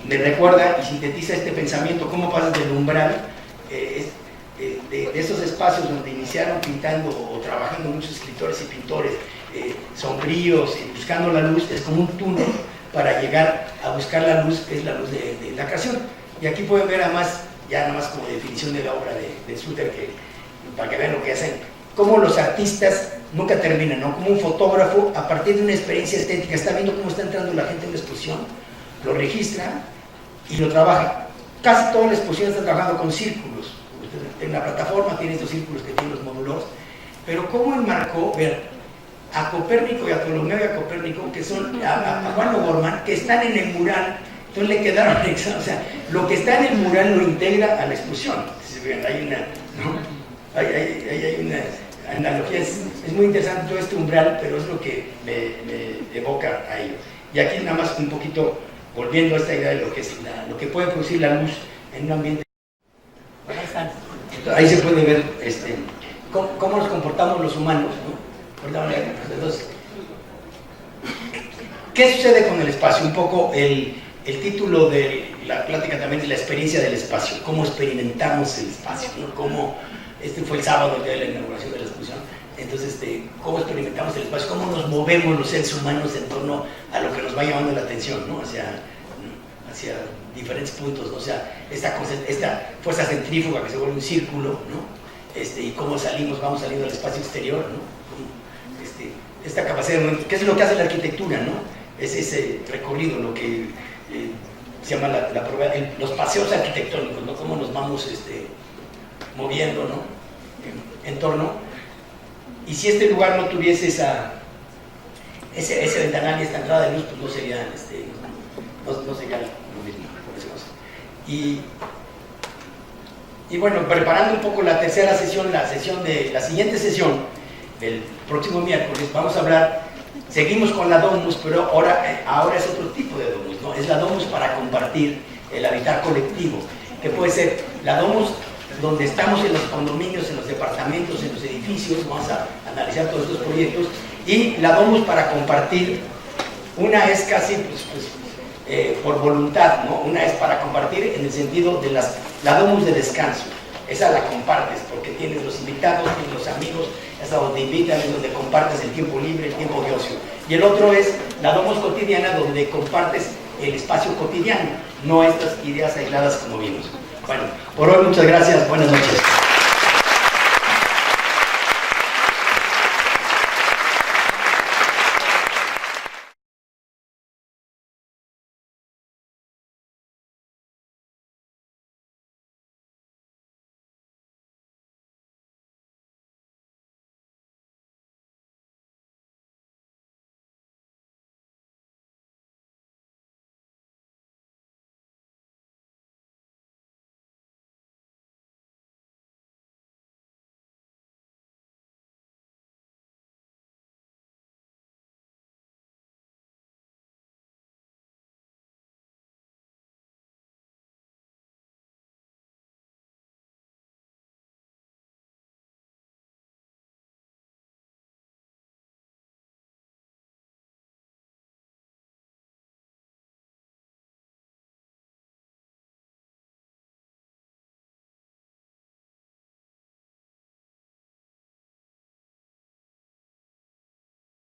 me recuerda y sintetiza este pensamiento, cómo pasas del umbral, de esos espacios donde iniciaron pintando o trabajando muchos escritores y pintores sombríos y buscando la luz, es como un túnel para llegar a buscar la luz, que es la luz de la creación. Y aquí pueden ver además, ya nada más como definición de la obra de Suter, para que vean lo que hacen, cómo los artistas nunca terminan, ¿no? Como un fotógrafo, a partir de una experiencia estética, está viendo cómo está entrando la gente en la exposición, lo registra y lo trabaja. Casi toda la exposición está trabajando con círculos. En la plataforma tiene estos círculos que tienen los módulos, pero cómo enmarcó, ver, a Copérnico y a Ptolomeo y a Copérnico, que son a Juan O'Gorman, que están en el mural, entonces le quedaron, o sea, lo que está en el mural lo integra a la exposición. Hay una analogía, es muy interesante todo este umbral, pero es lo que me evoca a ello. Y aquí nada más un poquito, volviendo a esta idea de lo que es lo que puede producir la luz en un ambiente. Ahí se puede ver cómo nos comportamos los humanos, ¿no? Entonces, ¿qué sucede con el espacio? Un poco el título de la plática también es la experiencia del espacio, cómo experimentamos el espacio, ¿no? Cómo, fue el sábado, el día de la inauguración de la exposición, entonces, cómo experimentamos el espacio, cómo nos movemos los seres humanos en torno a lo que nos va llamando la atención, ¿no? Hacia diferentes puntos, ¿no? O sea, esta fuerza centrífuga que se vuelve un círculo, ¿no? Y cómo vamos saliendo al espacio exterior, ¿no? Esta capacidad de movimiento, ¿qué es lo que hace la arquitectura, ¿no? Es ese recorrido, lo que se llama los paseos arquitectónicos, ¿no? Cómo nos vamos moviendo, ¿no? En torno. Y si este lugar no tuviese ese ventanal y esta entrada de luz, pues no sería, no sería lo mismo, por decirlo así. Y bueno, preparando un poco la tercera sesión, la siguiente sesión, el próximo miércoles, vamos a hablar, seguimos con la Domus, pero ahora es otro tipo de Domus, ¿no? Es la Domus para compartir, el habitar colectivo, que puede ser la Domus donde estamos en los condominios, en los departamentos, en los edificios, vamos a analizar todos estos proyectos, y la Domus para compartir, una es casi por voluntad, ¿no? Una es para compartir en el sentido de la Domus de descanso. Esa la compartes porque tienes los invitados, tienes los amigos, es a donde invitan, es donde compartes el tiempo libre, el tiempo de ocio. Y el otro es la Domus cotidiana, donde compartes el espacio cotidiano, no estas ideas aisladas como vimos. Bueno, por hoy muchas gracias, buenas noches.